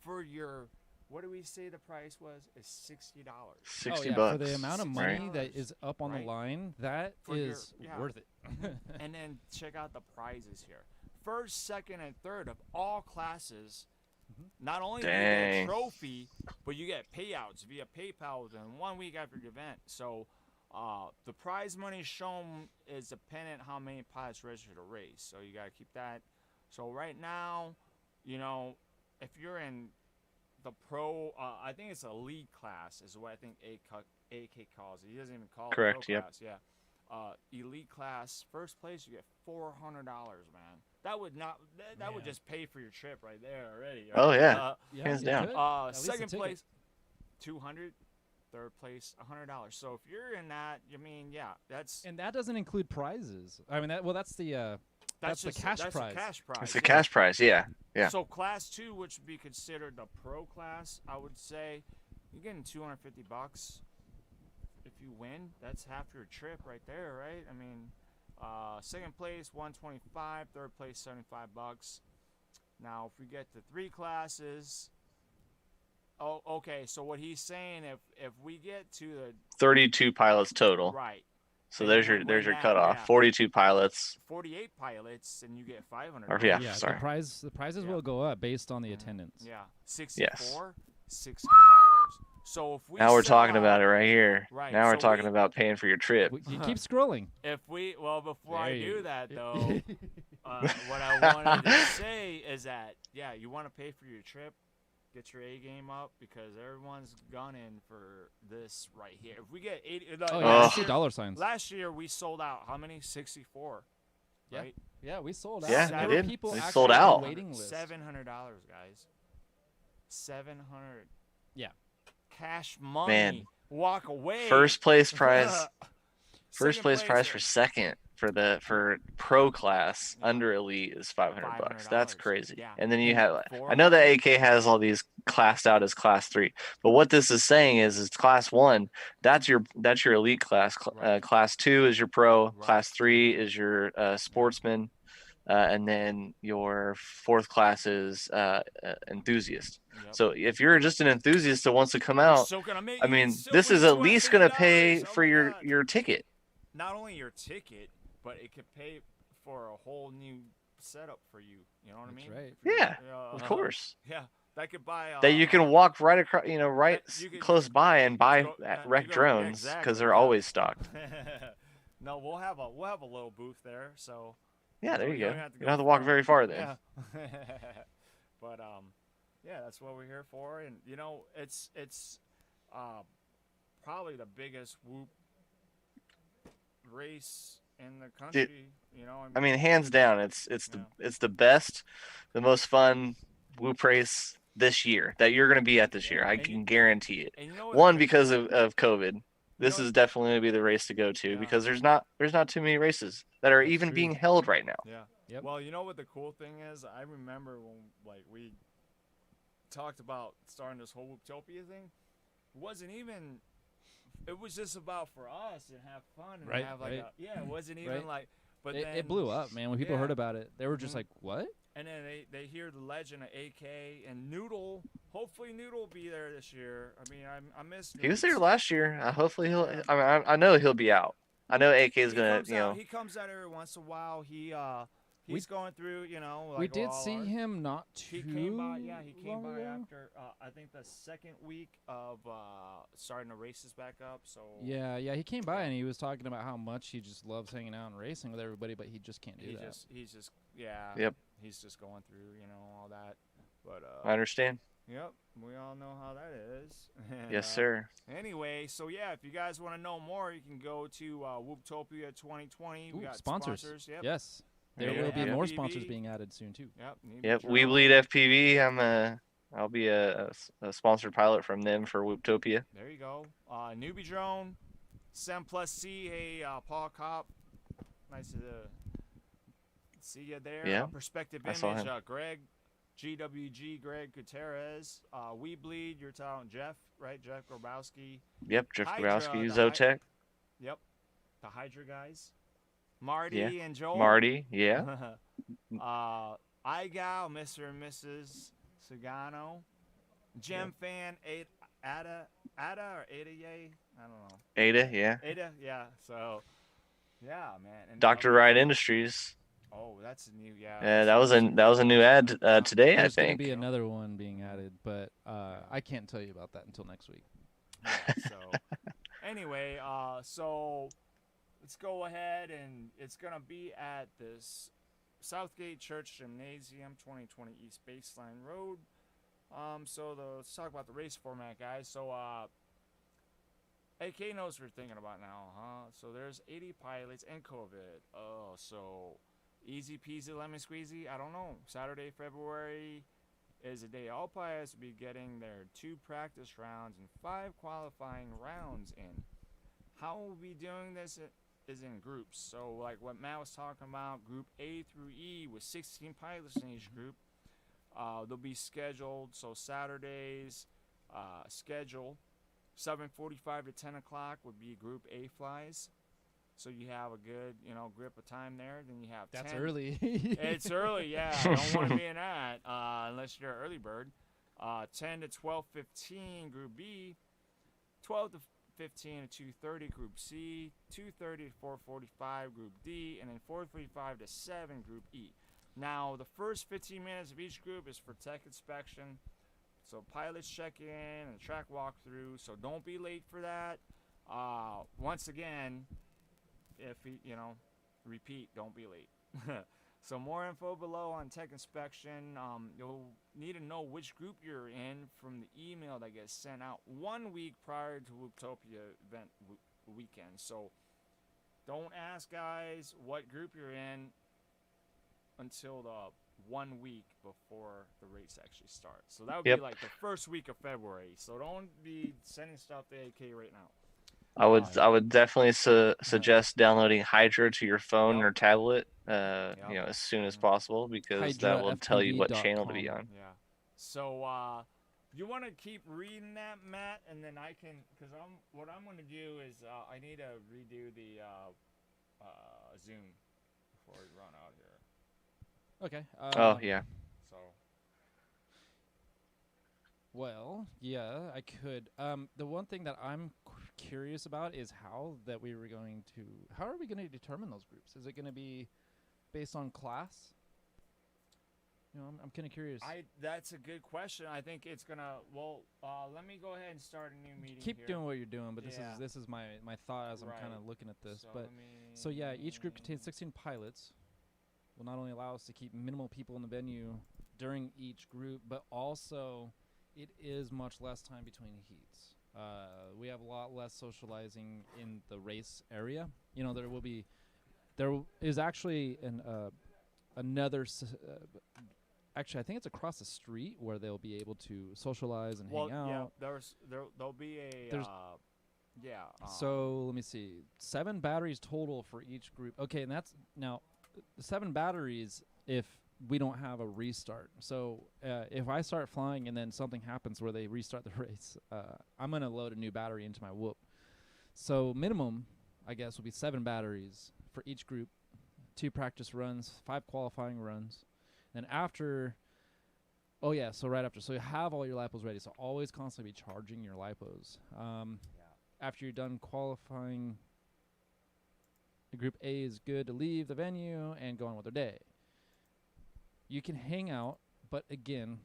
[SPEAKER 2] for your, what do we say the price was? Is $60.
[SPEAKER 1] $60
[SPEAKER 3] for the amount of money
[SPEAKER 2] right?
[SPEAKER 3] that is up on the line, that
[SPEAKER 2] for
[SPEAKER 3] is worth it.
[SPEAKER 2] And then check out the prizes here. First, second, and third of all classes. Not only do you get a trophy, but you get payouts via PayPal within 1 week after the event. So the prize money shown is dependent how many pilots register to race. So you got to keep that. So right now, you know, if you're in the pro, I think it's a league class is what I think AK calls it. He doesn't even call it pro class. Yeah. Elite class, first place, you get $400, man. That would not. That would just pay for your trip right there already. Right?
[SPEAKER 1] Oh yeah, hands down.
[SPEAKER 2] Second place, $200. Third place, $100. So if you're in that, I mean, yeah, that's.
[SPEAKER 3] And that doesn't include prizes. I mean, that's the cash prize.
[SPEAKER 1] It's the cash prize. Yeah.
[SPEAKER 2] So class 2, which would be considered the pro class, I would say, you're getting $250. If you win, that's half your trip right there, right? I mean, second place, $125. Third place, $75. Now, if we get to 3 classes, oh, okay. So what he's saying, if we get to the
[SPEAKER 1] 32 pilots total,
[SPEAKER 2] right?
[SPEAKER 1] So there's your cutoff. Yeah. 42 pilots.
[SPEAKER 2] 48 pilots, and you get $500.
[SPEAKER 1] Or, sorry.
[SPEAKER 3] The prizes will go up based on the attendance.
[SPEAKER 2] Yeah, 64, $600. So if we
[SPEAKER 1] now we're talking about it right here.
[SPEAKER 2] Right.
[SPEAKER 1] Now we're talking about paying for your trip.
[SPEAKER 3] You keep scrolling.
[SPEAKER 2] Before I do that though, what I wanted to say is that you want to pay for your trip, get your A game up, because everyone's gunning for this right here. If we get 80,
[SPEAKER 3] I see dollar signs.
[SPEAKER 2] Last year we sold out. How many? 64.
[SPEAKER 3] Yeah.
[SPEAKER 2] Right?
[SPEAKER 3] Yeah, we sold out.
[SPEAKER 1] Yeah,
[SPEAKER 3] we did. People
[SPEAKER 1] we sold out.
[SPEAKER 3] Waiting list.
[SPEAKER 2] $700, guys. $700.
[SPEAKER 3] Yeah.
[SPEAKER 2] Cash money.
[SPEAKER 1] Man.
[SPEAKER 2] Walk away.
[SPEAKER 1] First place prize. First place prize for second. for pro class
[SPEAKER 2] Yeah.
[SPEAKER 1] under elite is $500. That's
[SPEAKER 2] $500.
[SPEAKER 1] crazy.
[SPEAKER 2] Yeah.
[SPEAKER 1] And then you
[SPEAKER 2] And
[SPEAKER 1] have,
[SPEAKER 2] four
[SPEAKER 1] I know that
[SPEAKER 2] miles.
[SPEAKER 1] AK has all these classed out as class 3, but what this is saying is class 1, that's your elite class.
[SPEAKER 2] Right.
[SPEAKER 1] Class 2 is your pro,
[SPEAKER 2] Right.
[SPEAKER 1] class 3 is your
[SPEAKER 2] Yeah.
[SPEAKER 1] sportsman, and then your fourth class is enthusiast.
[SPEAKER 2] Yep.
[SPEAKER 1] So if you're just an enthusiast that wants to come
[SPEAKER 2] You're
[SPEAKER 1] out,
[SPEAKER 2] still gonna make
[SPEAKER 1] I
[SPEAKER 2] you can
[SPEAKER 1] mean,
[SPEAKER 2] still
[SPEAKER 1] this
[SPEAKER 2] win
[SPEAKER 1] is at least going to
[SPEAKER 2] $250.
[SPEAKER 1] pay
[SPEAKER 2] Oh
[SPEAKER 1] for
[SPEAKER 2] my
[SPEAKER 1] your
[SPEAKER 2] God.
[SPEAKER 1] your ticket.
[SPEAKER 2] Not only your ticket, but it could pay for a whole new setup for you. You know what I
[SPEAKER 3] That's
[SPEAKER 2] mean?
[SPEAKER 3] right.
[SPEAKER 2] If you're,
[SPEAKER 1] Yeah, of course.
[SPEAKER 2] yeah, that could buy
[SPEAKER 1] That you can walk right across, right
[SPEAKER 2] that you could
[SPEAKER 1] close by and buy
[SPEAKER 2] go you
[SPEAKER 1] wreck
[SPEAKER 2] go yeah,
[SPEAKER 1] drones because
[SPEAKER 2] exactly
[SPEAKER 1] they're
[SPEAKER 2] yeah.
[SPEAKER 1] always stocked.
[SPEAKER 2] No, we'll have a little booth there, so
[SPEAKER 1] Yeah, there you
[SPEAKER 2] you
[SPEAKER 1] go.
[SPEAKER 2] don't
[SPEAKER 1] You
[SPEAKER 2] even have to
[SPEAKER 1] don't
[SPEAKER 2] go
[SPEAKER 1] have to walk
[SPEAKER 2] far.
[SPEAKER 1] very far then.
[SPEAKER 2] Yeah. But yeah, that's what we're here for, and it's uh, probably the biggest whoop race in the
[SPEAKER 1] Dude,
[SPEAKER 2] country.
[SPEAKER 1] I mean, hands down, it's the best, the most fun whoop race this year that you're going to be at this
[SPEAKER 2] Yeah,
[SPEAKER 1] year. I
[SPEAKER 2] and
[SPEAKER 1] can guarantee it.
[SPEAKER 2] and you know what
[SPEAKER 1] One, because of COVID.
[SPEAKER 2] you
[SPEAKER 1] This
[SPEAKER 2] know
[SPEAKER 1] is definitely going to be the race to go to
[SPEAKER 2] yeah.
[SPEAKER 1] because there's not too many races that are
[SPEAKER 3] That's
[SPEAKER 1] even
[SPEAKER 3] true.
[SPEAKER 1] being held right now.
[SPEAKER 2] Yeah.
[SPEAKER 3] Yep.
[SPEAKER 2] Well, you know what the cool thing is? I remember when we talked about starting this whole Utopia thing. It wasn't even. It was just about for us and have fun and
[SPEAKER 3] Right,
[SPEAKER 2] have like
[SPEAKER 3] right.
[SPEAKER 2] it wasn't even
[SPEAKER 3] Right.
[SPEAKER 2] like. But
[SPEAKER 3] It,
[SPEAKER 2] then
[SPEAKER 3] it blew up, man. When people
[SPEAKER 2] yeah.
[SPEAKER 3] heard about it, they were just
[SPEAKER 2] Mhm.
[SPEAKER 3] like, "What?"
[SPEAKER 2] And then they hear the legend of AK and Noodle. Hopefully Noodle will be there this year. I mean, I miss.
[SPEAKER 1] He was there
[SPEAKER 2] Noods.
[SPEAKER 1] last year. Hopefully he'll.
[SPEAKER 2] Yeah.
[SPEAKER 1] I mean, I know he'll be out. I know AK is
[SPEAKER 2] He
[SPEAKER 1] gonna.
[SPEAKER 2] comes out. He comes out every once in a while.
[SPEAKER 3] We
[SPEAKER 2] He's going through. Like
[SPEAKER 3] we did
[SPEAKER 2] all
[SPEAKER 3] see
[SPEAKER 2] ours.
[SPEAKER 3] him not too.
[SPEAKER 2] He came by. Yeah, he came
[SPEAKER 3] long
[SPEAKER 2] by
[SPEAKER 3] ago.
[SPEAKER 2] after I think the second week of starting the races back up. So
[SPEAKER 3] Yeah, he came by and he was talking about how much he just loves hanging out and racing with everybody, but he just can't do that.
[SPEAKER 2] he's just yeah.
[SPEAKER 1] Yep.
[SPEAKER 2] He's just going through all that. But
[SPEAKER 1] I understand.
[SPEAKER 2] yep, we all know how that is. And,
[SPEAKER 1] Yes, sir.
[SPEAKER 2] Anyway, so yeah, if you guys want to know more, you can go to Whooptopia 2020.
[SPEAKER 3] Ooh,
[SPEAKER 2] We got
[SPEAKER 3] sponsors.
[SPEAKER 2] Yep.
[SPEAKER 3] Yes, there
[SPEAKER 2] Yeah,
[SPEAKER 3] will be
[SPEAKER 2] yeah.
[SPEAKER 3] more
[SPEAKER 2] FPV.
[SPEAKER 3] sponsors being added soon too.
[SPEAKER 2] Yep.
[SPEAKER 1] Yep. We bleed FPV. I'll be a sponsored pilot from them for Whooptopia.
[SPEAKER 2] There you go. Newbie drone, Sem Plus C. Hey, Paul Kopp. Nice to see you there.
[SPEAKER 1] Yeah,
[SPEAKER 2] Perspective
[SPEAKER 1] I saw
[SPEAKER 2] Image.
[SPEAKER 1] him.
[SPEAKER 2] Greg, GWG, Greg Gutierrez. We Bleed, your talent, Jeff, right? Jeff Grabowski.
[SPEAKER 1] Yep. Jeff
[SPEAKER 2] Hydra,
[SPEAKER 1] Grabowski,
[SPEAKER 2] the
[SPEAKER 1] Zotec.
[SPEAKER 2] Yep. The Hydra guys. Marty
[SPEAKER 1] Yeah.
[SPEAKER 2] and Joel.
[SPEAKER 1] Marty. Yeah.
[SPEAKER 2] iGal, Mr. and Mrs. Sagano. Gem Fan, Ada or Ada Yay? I don't know.
[SPEAKER 1] Ada. Yeah.
[SPEAKER 2] Ada, yeah. So, yeah, man. And
[SPEAKER 1] Dr. Wright Industries.
[SPEAKER 2] Oh, that's new. Yeah.
[SPEAKER 1] That was a new ad today. I
[SPEAKER 3] There's going to
[SPEAKER 1] think.
[SPEAKER 3] be another one being added, but I can't tell you about that until next week.
[SPEAKER 2] Yeah, so anyway, so let's go ahead and it's gonna be at this Southgate Church Gymnasium, 2020 East Baseline Road. So let's talk about the race format, guys. So AK knows what we're thinking about now, huh? So there's 80 pilots and COVID. Oh, so easy peasy lemon squeezy. I don't know. Saturday, February is a day all pilots will be getting their 2 practice rounds and 5 qualifying rounds in. How we'll be doing this is in groups. So like what Matt was talking about, group A through E with 16 pilots in each group. They'll be scheduled. So Saturdays schedule 7:45 to 10 o'clock would be group A flies. So you have a good, grip of time there. Then you have
[SPEAKER 3] That's
[SPEAKER 2] 10.
[SPEAKER 3] early.
[SPEAKER 2] It's early, yeah. Don't want to be in that unless you're an early bird. 10 to 12:15 Group B, 12 to 15 to 2:30 Group C, 2:30 to 4:45 Group D, and then 4:45 to 7 Group E. Now, the first 15 minutes of each group is for tech inspection. So pilots check in and track walkthrough. So don't be late for that. Once again, if repeat, don't be late. So more info below on tech inspection. You'll need to know which group you're in from the email that gets sent out 1 week prior to Whooptopia event weekend. So don't ask guys what group you're in until the 1 week before the race actually starts. So that would be like the first week of February. So don't be sending stuff to AK right now.
[SPEAKER 1] I would definitely suggest downloading Hydra to your phone
[SPEAKER 2] Yep.
[SPEAKER 1] or tablet,
[SPEAKER 2] Yep.
[SPEAKER 1] as soon as
[SPEAKER 2] Mhm.
[SPEAKER 1] possible because that will tell you what channel to be
[SPEAKER 3] HydraFPV.com.
[SPEAKER 1] on.
[SPEAKER 2] Yeah. So, you want to keep reading that, Matt, and then I can, cause what I'm gonna do is I need to redo the Zoom before we run out here.
[SPEAKER 3] Okay.
[SPEAKER 1] Oh yeah.
[SPEAKER 2] So.
[SPEAKER 3] Well, yeah, I could. The one thing that I'm curious about is how are we going to determine those groups? Is it going to be based on class? I'm kind of curious.
[SPEAKER 2] That's a good question. I think it's gonna. Well, let me go ahead and start a new meeting
[SPEAKER 3] Keep
[SPEAKER 2] here.
[SPEAKER 3] doing what you're doing, but
[SPEAKER 2] Yeah.
[SPEAKER 3] this is my thought as I'm kind of looking at this. So yeah, each group contains 16 pilots. Will not only allow us to keep minimal people in the venue during each group, but also it is much less time between heats. We have a lot less socializing in the race area. There is actually another. Actually, I think it's across the street where they'll be able to socialize and hang out.
[SPEAKER 2] Yeah, there'll be a yeah.
[SPEAKER 3] So let me see, 7 batteries total for each group. Okay, and that's now 7 batteries if we don't have a restart. So if I start flying and then something happens where they restart the race, I'm gonna load a new battery into my whoop. So minimum, I guess, will be 7 batteries for each group, 2 practice runs, 5 qualifying runs. Then after, so right after, so you have all your lipos ready. So always constantly be charging your lipos. After you're done qualifying, the group A is good to leave the venue and go on with their day. You can hang out, but again,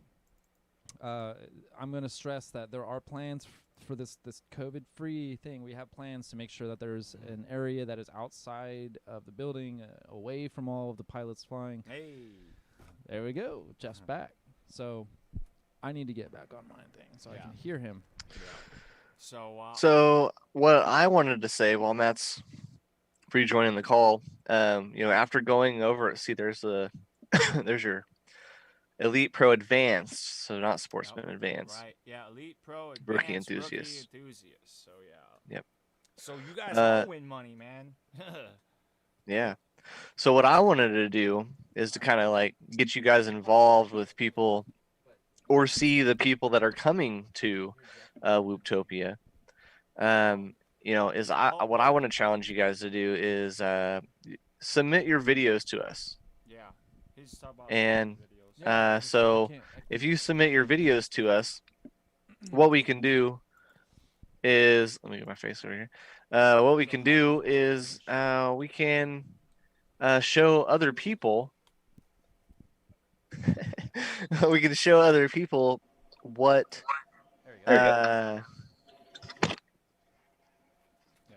[SPEAKER 3] I'm going to stress that there are plans for this COVID-free thing. We have plans to make sure that there's an area that is outside of the building, away from all of the pilots flying.
[SPEAKER 2] Hey.
[SPEAKER 3] There we go. Jeff's back. So I need to get back on my thing so I can hear him.
[SPEAKER 2] Yeah. So.
[SPEAKER 1] So what I wanted to say while Matt's rejoining the call, after going over, see, there's there's your Elite Pro Advanced, so not Sportsman Advanced.
[SPEAKER 2] Right. Yeah. Elite Pro Advanced.
[SPEAKER 1] Rookie Enthusiast.
[SPEAKER 2] So yeah.
[SPEAKER 1] Yep.
[SPEAKER 2] So you guys all win money, man.
[SPEAKER 1] Yeah. So what I wanted to do is to kind of like get you guys involved with people or see the people that are coming to Whooptopia. What I want to challenge you guys to do is submit your videos to us.
[SPEAKER 2] Yeah. He's talking about
[SPEAKER 1] And
[SPEAKER 2] videos.
[SPEAKER 1] so if you submit your videos to us, what we can do is, let me get my face over here. What we can do is we can show other people. We can show other people what.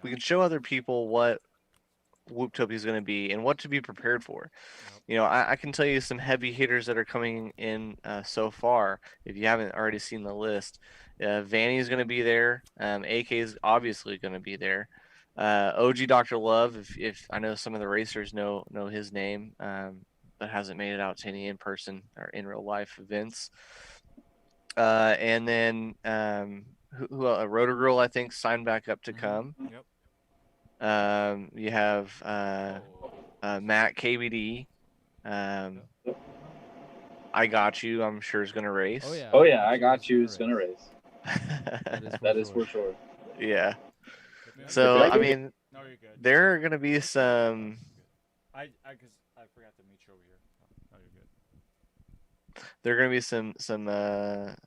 [SPEAKER 1] We can show other people what Whooptopia is going to be and what to be prepared for. I can tell you some heavy hitters that are coming in so far. If you haven't already seen the list, Vanny is going to be there. AK is obviously going to be there. OG Dr. Love, if I know some of the racers know his name, but hasn't made it out to any in-person or in real life events. And then Rotor Girl, I think, signed back up to come.
[SPEAKER 2] Yep.
[SPEAKER 1] You have Matt KBD. I got you. I'm sure is going to race.
[SPEAKER 4] Oh yeah, I got you. It's gonna race.
[SPEAKER 3] That is
[SPEAKER 4] for sure.
[SPEAKER 1] Yeah. So I mean,
[SPEAKER 2] no, you're good.
[SPEAKER 1] there are going to be some.
[SPEAKER 2] I forgot to meet you over here. No, you're good.
[SPEAKER 1] There are going to be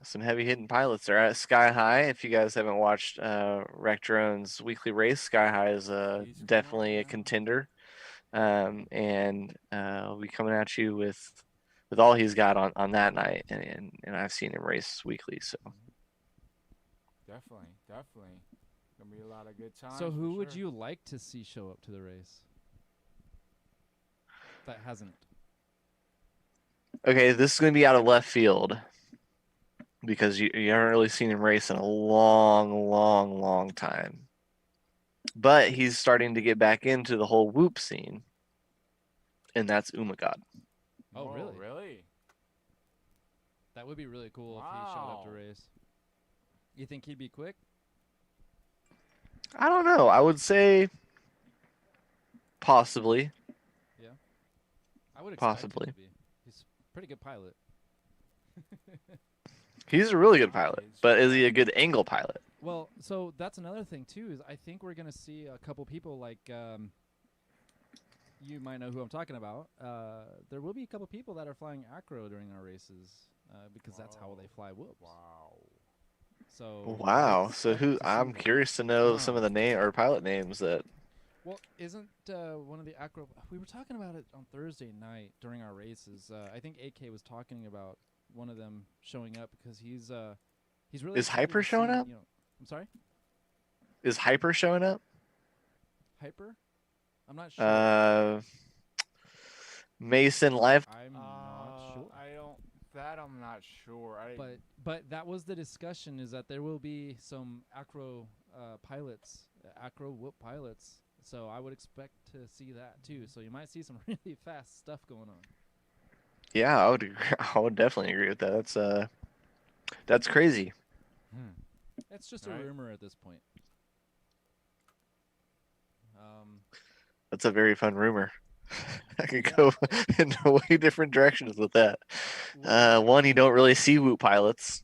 [SPEAKER 1] some heavy hitting pilots. They're at Sky High. If you guys haven't watched Wreck Drone's weekly race, Sky High is definitely a contender. And we'll be coming at you with all he's got on that night, and I've seen him race weekly. So
[SPEAKER 2] definitely gonna be a lot of good times.
[SPEAKER 3] So who would you like to see show up to the race that hasn't?
[SPEAKER 1] Okay, this is gonna be out of left field because you haven't really seen him race in a long time. But he's starting to get back into the whole whoop scene, and that's Umagod.
[SPEAKER 3] Oh, really?
[SPEAKER 2] Really?
[SPEAKER 3] That would be really cool if he showed up to race. You think he'd be quick?
[SPEAKER 1] I don't know. I would say possibly,
[SPEAKER 3] Yeah, I would expect him to
[SPEAKER 1] possibly.
[SPEAKER 3] be. He's a pretty good pilot.
[SPEAKER 1] He's a really good pilot,
[SPEAKER 2] Nice.
[SPEAKER 1] but is he a good angle pilot?
[SPEAKER 3] Well, so that's another thing too. Is I think we're gonna see a couple people like you might know who I'm talking about. There will be a couple people that are flying acro during our races because that's how they fly whoops.
[SPEAKER 2] Wow.
[SPEAKER 3] So I would
[SPEAKER 1] Wow. So
[SPEAKER 3] expect
[SPEAKER 1] who?
[SPEAKER 3] to see
[SPEAKER 1] I'm
[SPEAKER 3] them.
[SPEAKER 1] curious to know some of the name or pilot names that.
[SPEAKER 3] Well, isn't one of the acro? We were talking about it on Thursday night during our races. I think AK was talking about one of them showing up because he's really
[SPEAKER 1] Is
[SPEAKER 3] excited
[SPEAKER 1] Hyper
[SPEAKER 3] to see.
[SPEAKER 1] showing up?
[SPEAKER 3] I'm sorry,
[SPEAKER 1] Is Hyper showing up?
[SPEAKER 3] Hyper. I'm not sure.
[SPEAKER 1] Uh, Mason Live.
[SPEAKER 3] I'm not sure.
[SPEAKER 2] I don't. That I'm not sure.
[SPEAKER 3] But that was the discussion is that there will be some acro pilots, acro whoop pilots. So I would expect to see that too. So you might see some really fast stuff going on.
[SPEAKER 1] Yeah, I would. Agree. I would definitely agree with that. That's crazy.
[SPEAKER 3] It's just a
[SPEAKER 2] Right.
[SPEAKER 3] rumor at this point. Um,
[SPEAKER 1] That's a very fun rumor. I could
[SPEAKER 3] Yeah.
[SPEAKER 1] go in way different directions with that.
[SPEAKER 3] well,
[SPEAKER 1] One, you don't really see Woot pilots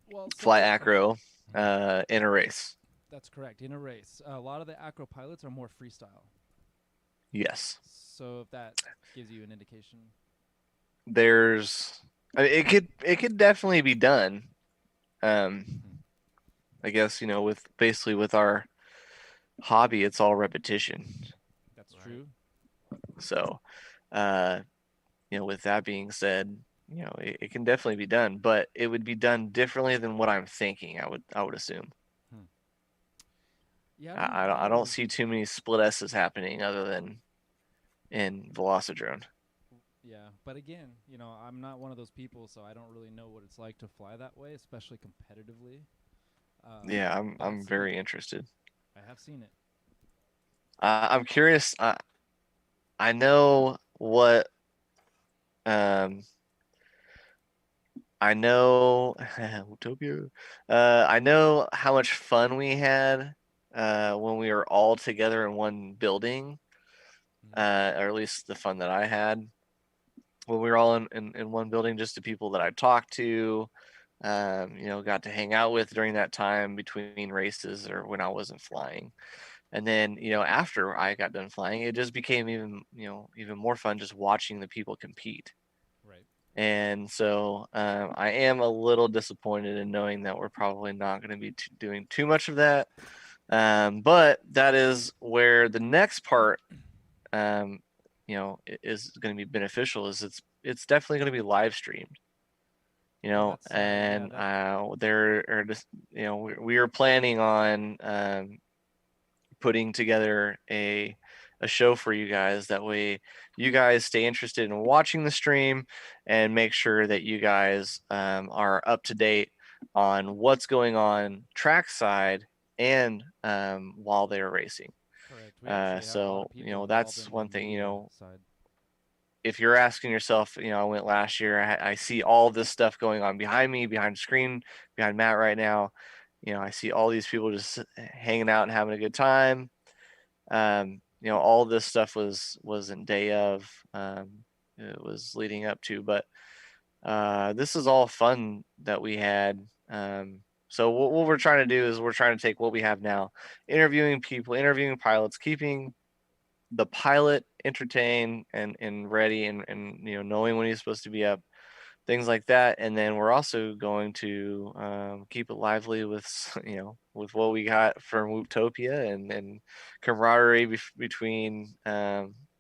[SPEAKER 3] well,
[SPEAKER 1] fly
[SPEAKER 3] so
[SPEAKER 1] acro in a race.
[SPEAKER 3] that's correct. In a race, a lot of the acro pilots are more freestyle.
[SPEAKER 1] Yes,
[SPEAKER 3] So if that gives you an indication,
[SPEAKER 1] there's. I mean, it could definitely be done. Um, I guess with basically with our hobby, it's all repetition.
[SPEAKER 3] that's
[SPEAKER 2] Right.
[SPEAKER 3] true.
[SPEAKER 1] So, uh, with that being said, it can definitely be done, but it would be done differently than what I'm thinking. I would assume.
[SPEAKER 3] Hmm. Yeah, I don't
[SPEAKER 1] I don't
[SPEAKER 3] know.
[SPEAKER 1] see too many split S's happening other than in Velocidrone.
[SPEAKER 3] Yeah, but again, I'm not one of those people, so I don't really know what it's like to fly that way, especially competitively.
[SPEAKER 1] Yeah, I'm
[SPEAKER 3] But I've
[SPEAKER 1] I'm
[SPEAKER 3] seen it.
[SPEAKER 1] very interested.
[SPEAKER 3] I have seen it.
[SPEAKER 1] I'm curious. I know what um I know Utopia. I know how much fun we had when we were all together in one building,
[SPEAKER 3] Mhm.
[SPEAKER 1] or at least the fun that I had when we were all in one building. Just the people that I talked to, got to hang out with during that time between races or when I wasn't flying. And then, after I got done flying, it just became even more fun just watching the people compete.
[SPEAKER 3] Right.
[SPEAKER 1] And so I am a little disappointed in knowing that we're probably not going to be doing too much of that. But that is where the next part, um, is going to be beneficial. Is it's definitely going to be live streamed.
[SPEAKER 3] Well, that's yeah,
[SPEAKER 1] And
[SPEAKER 3] that
[SPEAKER 1] there are just we are planning on putting together a show for you guys. That way, you guys stay interested in watching the stream and make sure that you guys are up to date on what's going on trackside and while they're racing.
[SPEAKER 3] correct. We actually have a lot
[SPEAKER 1] So
[SPEAKER 3] of people involved
[SPEAKER 1] that's
[SPEAKER 3] in the
[SPEAKER 1] one thing.
[SPEAKER 3] media side.
[SPEAKER 1] If you're asking yourself, I went last year. I see all this stuff going on behind me, behind the screen, behind Matt right now. I see all these people just hanging out and having a good time. All this stuff wasn't day of. It was leading up to, but this is all fun that we had. So what we're trying to do is we're trying to take what we have now, interviewing people, interviewing pilots, keeping the pilot entertained and ready and knowing when he's supposed to be up, things like that. And then we're also going to keep it lively with with what we got from Wooptopia and camaraderie between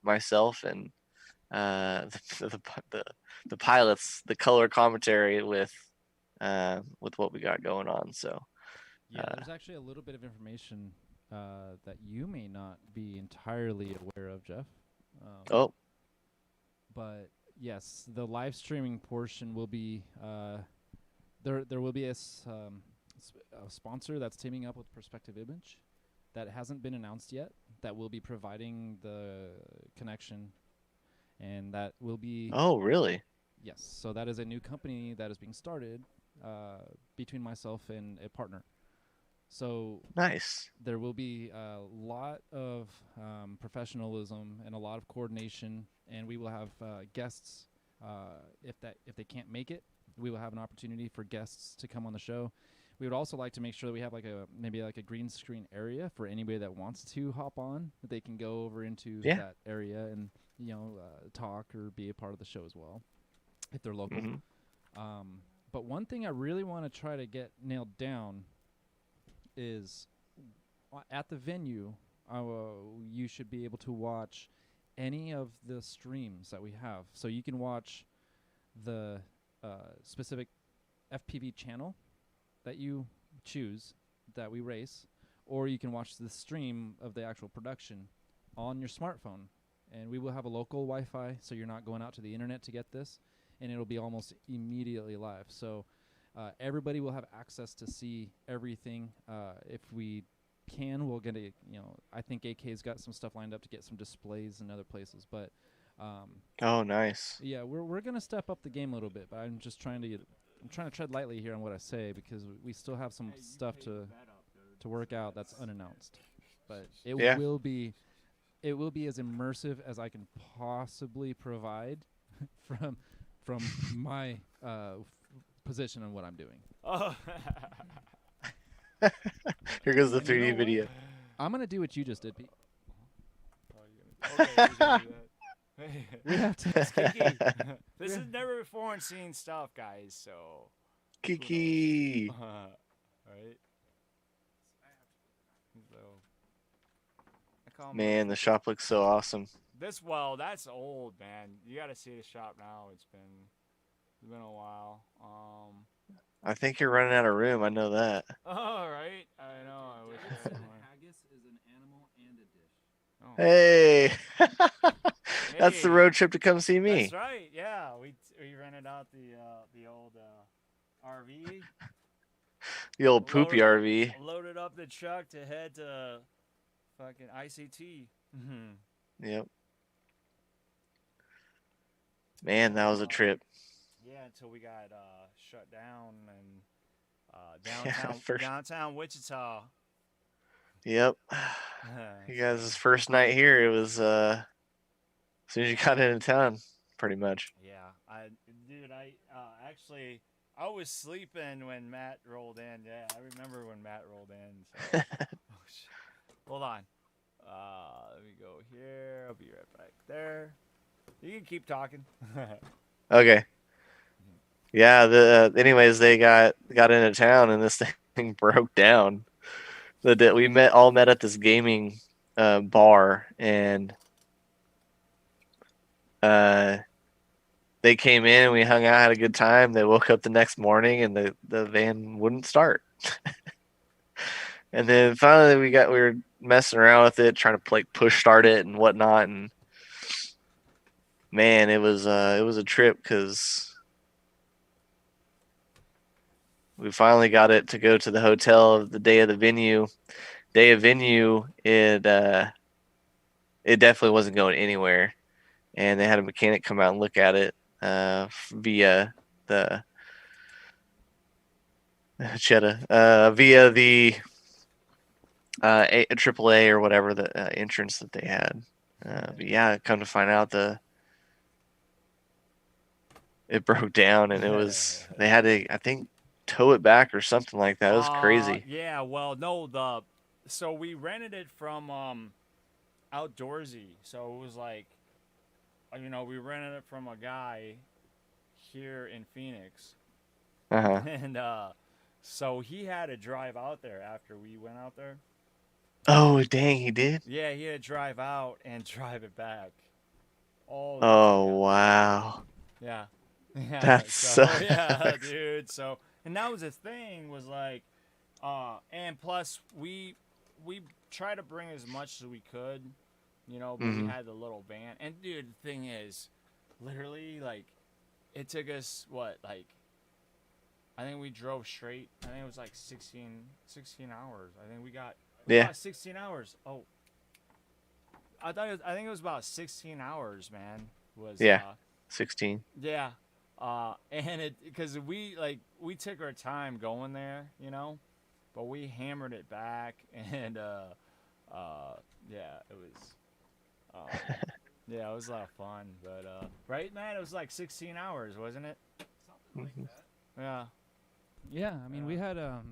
[SPEAKER 1] myself and the the pilots, the color commentary with what we got going on. So
[SPEAKER 3] Yeah,
[SPEAKER 1] uh,
[SPEAKER 3] there's actually a little bit of information that you may not be entirely aware of, Jeff. Um,
[SPEAKER 1] oh
[SPEAKER 3] but yes, the live streaming portion will be there. There will be a sponsor that's teaming up with Perspective Image that hasn't been announced yet. That will be providing the connection, and that will be
[SPEAKER 1] oh really?
[SPEAKER 3] yes. So that is a new company that is being started between myself and a partner. So
[SPEAKER 1] Nice.
[SPEAKER 3] there will be a lot of professionalism and a lot of coordination, and we will have guests. If they can't make it, we will have an opportunity for guests to come on the show. We would also like to make sure that we have maybe like a green screen area for anybody that wants to hop on. That they can go over into
[SPEAKER 1] Yeah.
[SPEAKER 3] that area and talk or be a part of the show as well, if they're local.
[SPEAKER 1] Hmm.
[SPEAKER 3] But one thing I really want to try to get nailed down is at the venue, you should be able to watch any of the streams that we have. So you can watch the specific FPV channel that you choose that we race, or you can watch the stream of the actual production on your smartphone. And we will have a local Wi-Fi, so you're not going out to the internet to get this, and it'll be almost immediately live. So everybody will have access to see everything. If we can, we'll get I think AK's got some stuff lined up to get some displays in other places, but
[SPEAKER 1] Oh, nice.
[SPEAKER 3] yeah, we're gonna step up the game a little bit. But I'm just trying to tread lightly here on what I say, because we still have some stuff to work out that's unannounced. But it
[SPEAKER 1] Yeah.
[SPEAKER 3] will be as immersive as I can possibly provide from my position on what I'm doing.
[SPEAKER 2] Oh.
[SPEAKER 1] Here goes the
[SPEAKER 2] And you
[SPEAKER 1] 3D
[SPEAKER 2] know what?
[SPEAKER 1] video.
[SPEAKER 3] I'm gonna do what you just did, Pete.
[SPEAKER 2] Okay, you're gonna do that.
[SPEAKER 3] We have to.
[SPEAKER 2] It's Kiki. This is never before seen stuff, guys. So.
[SPEAKER 1] Kiki.
[SPEAKER 2] Right. So. I call him
[SPEAKER 1] Man, the shop looks so awesome.
[SPEAKER 2] that's old, man. You got to see the shop now. It's been a while.
[SPEAKER 1] I think you're running out of room. I know that.
[SPEAKER 2] All right. I know. I wish I had more.
[SPEAKER 3] Haggis is an animal and a dish.
[SPEAKER 2] Oh.
[SPEAKER 1] Hey. That's the
[SPEAKER 2] Hey.
[SPEAKER 1] road trip to come see me.
[SPEAKER 2] That's right. Yeah, we rented out the old RV.
[SPEAKER 1] The old poopy RV.
[SPEAKER 2] Loaded up the truck to head to fucking ICT.
[SPEAKER 1] Yep. Man, that was a trip.
[SPEAKER 2] Yeah, until we got shut down and
[SPEAKER 1] Yeah,
[SPEAKER 2] downtown Wichita.
[SPEAKER 1] Yep. You guys' first night here, it was as soon as you got into town, pretty much.
[SPEAKER 2] Yeah, I actually I was sleeping when Matt rolled in. Yeah, I remember when Matt rolled in. So. Oh, shit. Hold on. Let me go here. I'll be right back there. You can keep talking.
[SPEAKER 1] Okay. Yeah. Anyways, they got into town and this thing broke down. We all met at this gaming bar, and they came in. We hung out, had a good time. They woke up the next morning, and the van wouldn't start. And then finally, we were messing around with it, trying to push start it and whatnot. And man, it was a trip because we finally got it to go to the hotel the day of the venue. Day of venue, it definitely wasn't going anywhere, and they had a mechanic come out and look at it via the via the AAA or whatever the entrance that they had. But yeah, come to find out it broke down, and they had to, I think, tow it back or something like that. It was crazy.
[SPEAKER 2] Yeah, well, no, so we rented it from Outdoorsy. So it was like, we rented it from a guy here in Phoenix.
[SPEAKER 1] Uh-huh.
[SPEAKER 2] And so he had to drive out there after we went out there.
[SPEAKER 1] Oh, dang, he did?
[SPEAKER 2] Yeah, he had to drive out and drive it back.
[SPEAKER 1] Oh, wow.
[SPEAKER 2] Yeah. Yeah.
[SPEAKER 1] That sucks.
[SPEAKER 2] Yeah, dude. So, and that was the thing, was like, and plus we tried to bring as much as we could, but we had the little van. And dude, the thing is, literally, like, it took us I think we drove straight. I think it was like 16 hours. I think we got 16 hours. Oh, I think it was about 16 hours, man.
[SPEAKER 1] 16.
[SPEAKER 2] Yeah. And because we took our time going there, but we hammered it back, and yeah, it was. Yeah, it was a lot of fun, but right, man, it was like 16 hours, wasn't it?
[SPEAKER 3] Something like
[SPEAKER 1] Mhm.
[SPEAKER 3] that.
[SPEAKER 2] Yeah.
[SPEAKER 3] Yeah, I mean, we had a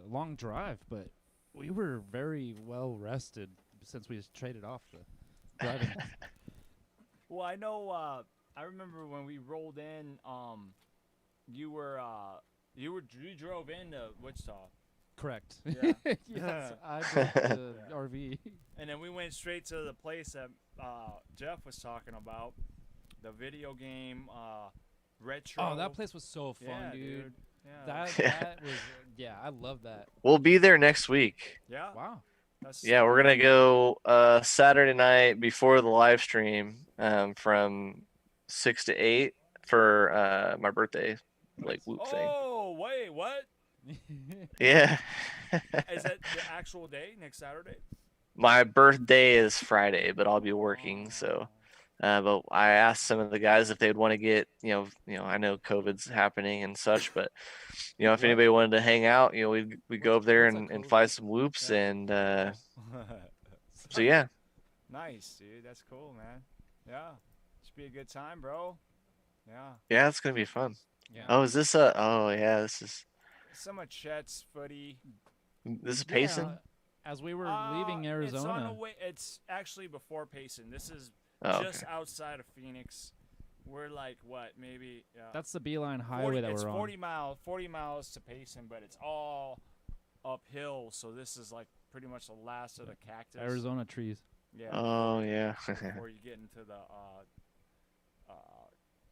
[SPEAKER 3] long drive, but we were very well rested since we just traded off the driving.
[SPEAKER 2] Well, I know. I remember when we rolled in. You were you drove into Wichita,
[SPEAKER 3] Correct.
[SPEAKER 2] Yeah.
[SPEAKER 3] Yes, I drove the RV.
[SPEAKER 2] and then we went straight to the place that Jeff was talking about, the video game retro.
[SPEAKER 3] Oh, that place was so fun,
[SPEAKER 2] yeah,
[SPEAKER 3] dude.
[SPEAKER 2] Yeah.
[SPEAKER 3] That was I love that.
[SPEAKER 1] We'll be there next week.
[SPEAKER 2] Yeah.
[SPEAKER 3] Wow.
[SPEAKER 2] That's,
[SPEAKER 1] Yeah, we're gonna go Saturday night before the live stream from 6 to 8 for my birthday, like whoop thing.
[SPEAKER 2] Oh wait, what?
[SPEAKER 1] Yeah.
[SPEAKER 2] Is that the actual day next Saturday?
[SPEAKER 1] My birthday is Friday, but I'll be working. So, but I asked some of the guys if they'd want to get, I know COVID's happening and such, but if
[SPEAKER 3] What?
[SPEAKER 1] anybody wanted to hang out, we'd go over there
[SPEAKER 3] what's a
[SPEAKER 1] and
[SPEAKER 3] COVID?
[SPEAKER 1] fly some whoops,
[SPEAKER 2] Yeah.
[SPEAKER 1] and so yeah.
[SPEAKER 2] Nice, dude. That's cool, man. Yeah. Should be a good time, bro. Yeah.
[SPEAKER 1] Yeah, it's gonna be fun.
[SPEAKER 3] Yeah.
[SPEAKER 1] Oh, is this a? Oh, yeah,
[SPEAKER 2] Some of Chet's footy.
[SPEAKER 1] this is
[SPEAKER 3] Yeah,
[SPEAKER 1] Payson.
[SPEAKER 3] as we were leaving
[SPEAKER 2] It's on the
[SPEAKER 3] Arizona.
[SPEAKER 2] way. It's actually before Payson. This is
[SPEAKER 1] Oh,
[SPEAKER 2] just
[SPEAKER 1] okay.
[SPEAKER 2] outside of Phoenix. We're like what, maybe?
[SPEAKER 3] That's the Beeline
[SPEAKER 2] 40,
[SPEAKER 3] Highway that
[SPEAKER 2] it's
[SPEAKER 3] we're on.
[SPEAKER 2] 40 miles to Payson, but it's all uphill. So this is like pretty much the last of the cactus.
[SPEAKER 3] Arizona trees.
[SPEAKER 2] Yeah.
[SPEAKER 1] Oh, yeah.
[SPEAKER 2] Before you get into the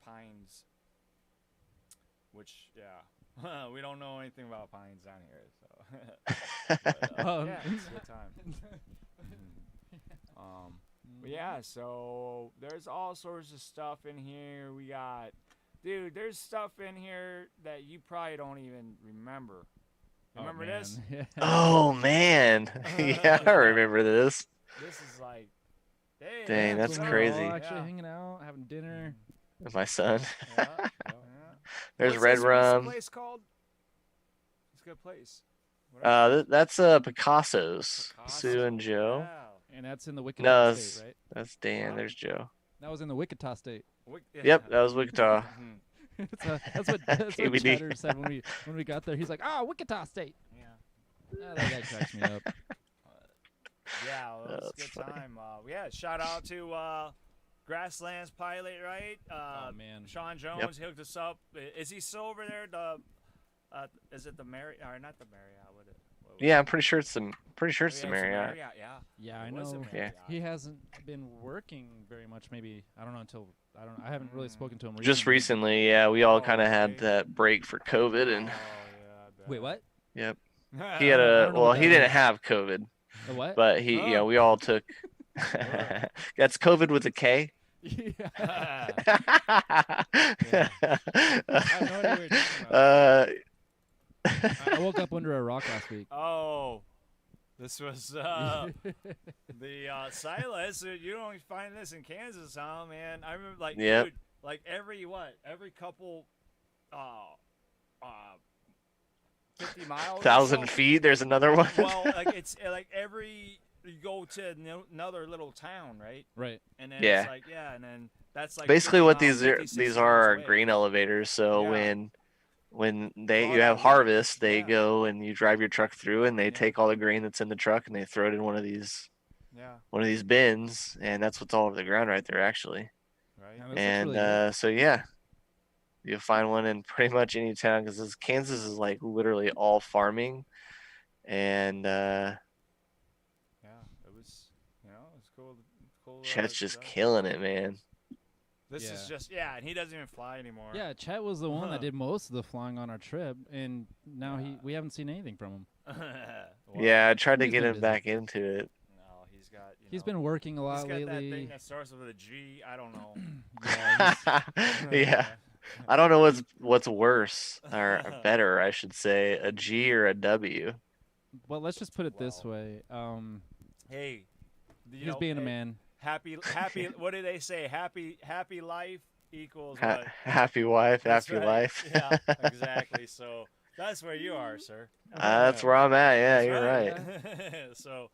[SPEAKER 2] pines, which we don't know anything about pines down here, so. But, yeah, it's a good time. But yeah, so there's all sorts of stuff in here. We got, dude, there's stuff in here that you probably don't even remember. Remember this?
[SPEAKER 3] Yeah.
[SPEAKER 1] Oh man. Yeah, I remember this.
[SPEAKER 2] This is like, hey,
[SPEAKER 1] Dang, that's
[SPEAKER 3] when we
[SPEAKER 1] crazy.
[SPEAKER 3] were all actually
[SPEAKER 2] Yeah.
[SPEAKER 3] hanging out, having dinner.
[SPEAKER 1] With my son.
[SPEAKER 2] Yeah.
[SPEAKER 1] There's
[SPEAKER 2] What's
[SPEAKER 1] Red
[SPEAKER 2] this
[SPEAKER 1] Rum.
[SPEAKER 2] place called? It's a good place. What
[SPEAKER 1] That's Picasso's. Sue and
[SPEAKER 2] Picasso.
[SPEAKER 1] Joe.
[SPEAKER 2] Yeah.
[SPEAKER 3] And that's in the Wichita
[SPEAKER 1] No, it's-
[SPEAKER 3] State, right?
[SPEAKER 1] That's Dan.
[SPEAKER 2] Wow.
[SPEAKER 1] There's Joe.
[SPEAKER 3] That was in the Wichita State.
[SPEAKER 1] Yep, that was Wichita.
[SPEAKER 2] Mhm.
[SPEAKER 3] That's what
[SPEAKER 1] KBD.
[SPEAKER 3] Cheddar said when we got there. He's like, Wichita State.
[SPEAKER 2] Yeah.
[SPEAKER 3] That guy cracks me up.
[SPEAKER 2] Yeah, well, it was a
[SPEAKER 1] That's
[SPEAKER 2] good
[SPEAKER 1] funny.
[SPEAKER 2] time. Yeah, shout out to Grasslands Pilot, right?
[SPEAKER 3] Oh man.
[SPEAKER 2] Sean Jones hooked us up. Is he still over there? Is it the Marriott? Or not the Marriott?
[SPEAKER 1] Yeah, I'm pretty sure it's the
[SPEAKER 2] Yeah,
[SPEAKER 1] Marriott.
[SPEAKER 2] Yeah.
[SPEAKER 3] Yeah, I
[SPEAKER 2] It was a
[SPEAKER 3] know.
[SPEAKER 2] Marriott.
[SPEAKER 3] He hasn't been working very much. Maybe I don't know I haven't really spoken to him.
[SPEAKER 1] Just recently, yeah, we all
[SPEAKER 2] Oh,
[SPEAKER 1] kind of had
[SPEAKER 2] okay.
[SPEAKER 1] that break for COVID,
[SPEAKER 2] Oh,
[SPEAKER 1] and
[SPEAKER 2] yeah, I bet.
[SPEAKER 3] Wait, what?
[SPEAKER 1] yep,
[SPEAKER 2] Yeah.
[SPEAKER 1] he had
[SPEAKER 3] I
[SPEAKER 1] a
[SPEAKER 3] don't know
[SPEAKER 1] well,
[SPEAKER 3] what
[SPEAKER 1] he
[SPEAKER 3] that
[SPEAKER 1] didn't
[SPEAKER 3] is.
[SPEAKER 1] have COVID,
[SPEAKER 3] The what?
[SPEAKER 1] but he,
[SPEAKER 2] Oh.
[SPEAKER 1] we all took. That's COVID with a K.
[SPEAKER 3] Yeah.
[SPEAKER 1] I
[SPEAKER 3] have no idea what you're talking about. I woke up under a rock last week.
[SPEAKER 2] Oh, this was the Silas. You don't find this in Kansas, huh, man? I remember, like,
[SPEAKER 1] Yep.
[SPEAKER 2] dude, like every couple, 50 miles, or
[SPEAKER 1] 1,000
[SPEAKER 2] so.
[SPEAKER 1] feet. There's another one.
[SPEAKER 2] Well, like it's like every you go to another little town, right?
[SPEAKER 3] Right.
[SPEAKER 2] And then
[SPEAKER 1] Yeah.
[SPEAKER 2] it's like and then that's like
[SPEAKER 1] Basically,
[SPEAKER 2] 50
[SPEAKER 1] what
[SPEAKER 2] miles,
[SPEAKER 1] these are
[SPEAKER 2] 50, 60
[SPEAKER 1] these
[SPEAKER 2] miles
[SPEAKER 1] are
[SPEAKER 2] away.
[SPEAKER 1] grain elevators. So
[SPEAKER 2] Yeah.
[SPEAKER 1] when
[SPEAKER 2] All
[SPEAKER 1] you
[SPEAKER 2] that
[SPEAKER 1] have
[SPEAKER 2] wheat.
[SPEAKER 1] harvest, they
[SPEAKER 2] Yeah.
[SPEAKER 1] go and you drive your truck through, and they
[SPEAKER 2] Yeah.
[SPEAKER 1] take all the grain that's in the truck and they throw it in one of these bins, and that's what's all over the ground right there, actually.
[SPEAKER 2] Right.
[SPEAKER 3] Yeah, that looks
[SPEAKER 1] And
[SPEAKER 3] really good.
[SPEAKER 1] so yeah, you'll find one in pretty much any town because Kansas is like literally all farming, and
[SPEAKER 2] Yeah, it was it's cool. Cool.
[SPEAKER 1] Chet's just
[SPEAKER 2] stuff.
[SPEAKER 1] killing it, man.
[SPEAKER 2] This is
[SPEAKER 3] Yeah.
[SPEAKER 2] just and he doesn't even fly anymore.
[SPEAKER 3] Yeah, Chet was the one
[SPEAKER 2] Huh.
[SPEAKER 3] that did most of the flying on our trip, and now
[SPEAKER 2] Yeah.
[SPEAKER 3] we haven't seen anything from him.
[SPEAKER 2] Well,
[SPEAKER 1] Yeah, I tried to
[SPEAKER 3] He's
[SPEAKER 1] get
[SPEAKER 3] been
[SPEAKER 1] him
[SPEAKER 3] busy.
[SPEAKER 1] back into it.
[SPEAKER 2] No, he's got.
[SPEAKER 3] He's been working a
[SPEAKER 2] He's
[SPEAKER 3] lot
[SPEAKER 2] got that thing
[SPEAKER 3] lately.
[SPEAKER 2] that starts with a G. I don't know.
[SPEAKER 1] Yeah, I don't know what's worse or better, I should say, a G or a W.
[SPEAKER 3] Well, let's just put it this
[SPEAKER 2] Wow.
[SPEAKER 3] way.
[SPEAKER 2] Hey,
[SPEAKER 3] He's being a man.
[SPEAKER 2] Happy. What do they say? Happy life equals
[SPEAKER 1] Ha-
[SPEAKER 2] what?
[SPEAKER 1] happy wife,
[SPEAKER 2] That's
[SPEAKER 1] happy
[SPEAKER 2] right.
[SPEAKER 1] life.
[SPEAKER 2] Yeah, exactly. So That's where you are, sir.
[SPEAKER 1] That's where I'm at. Yeah,
[SPEAKER 2] That's
[SPEAKER 1] you're right.
[SPEAKER 2] So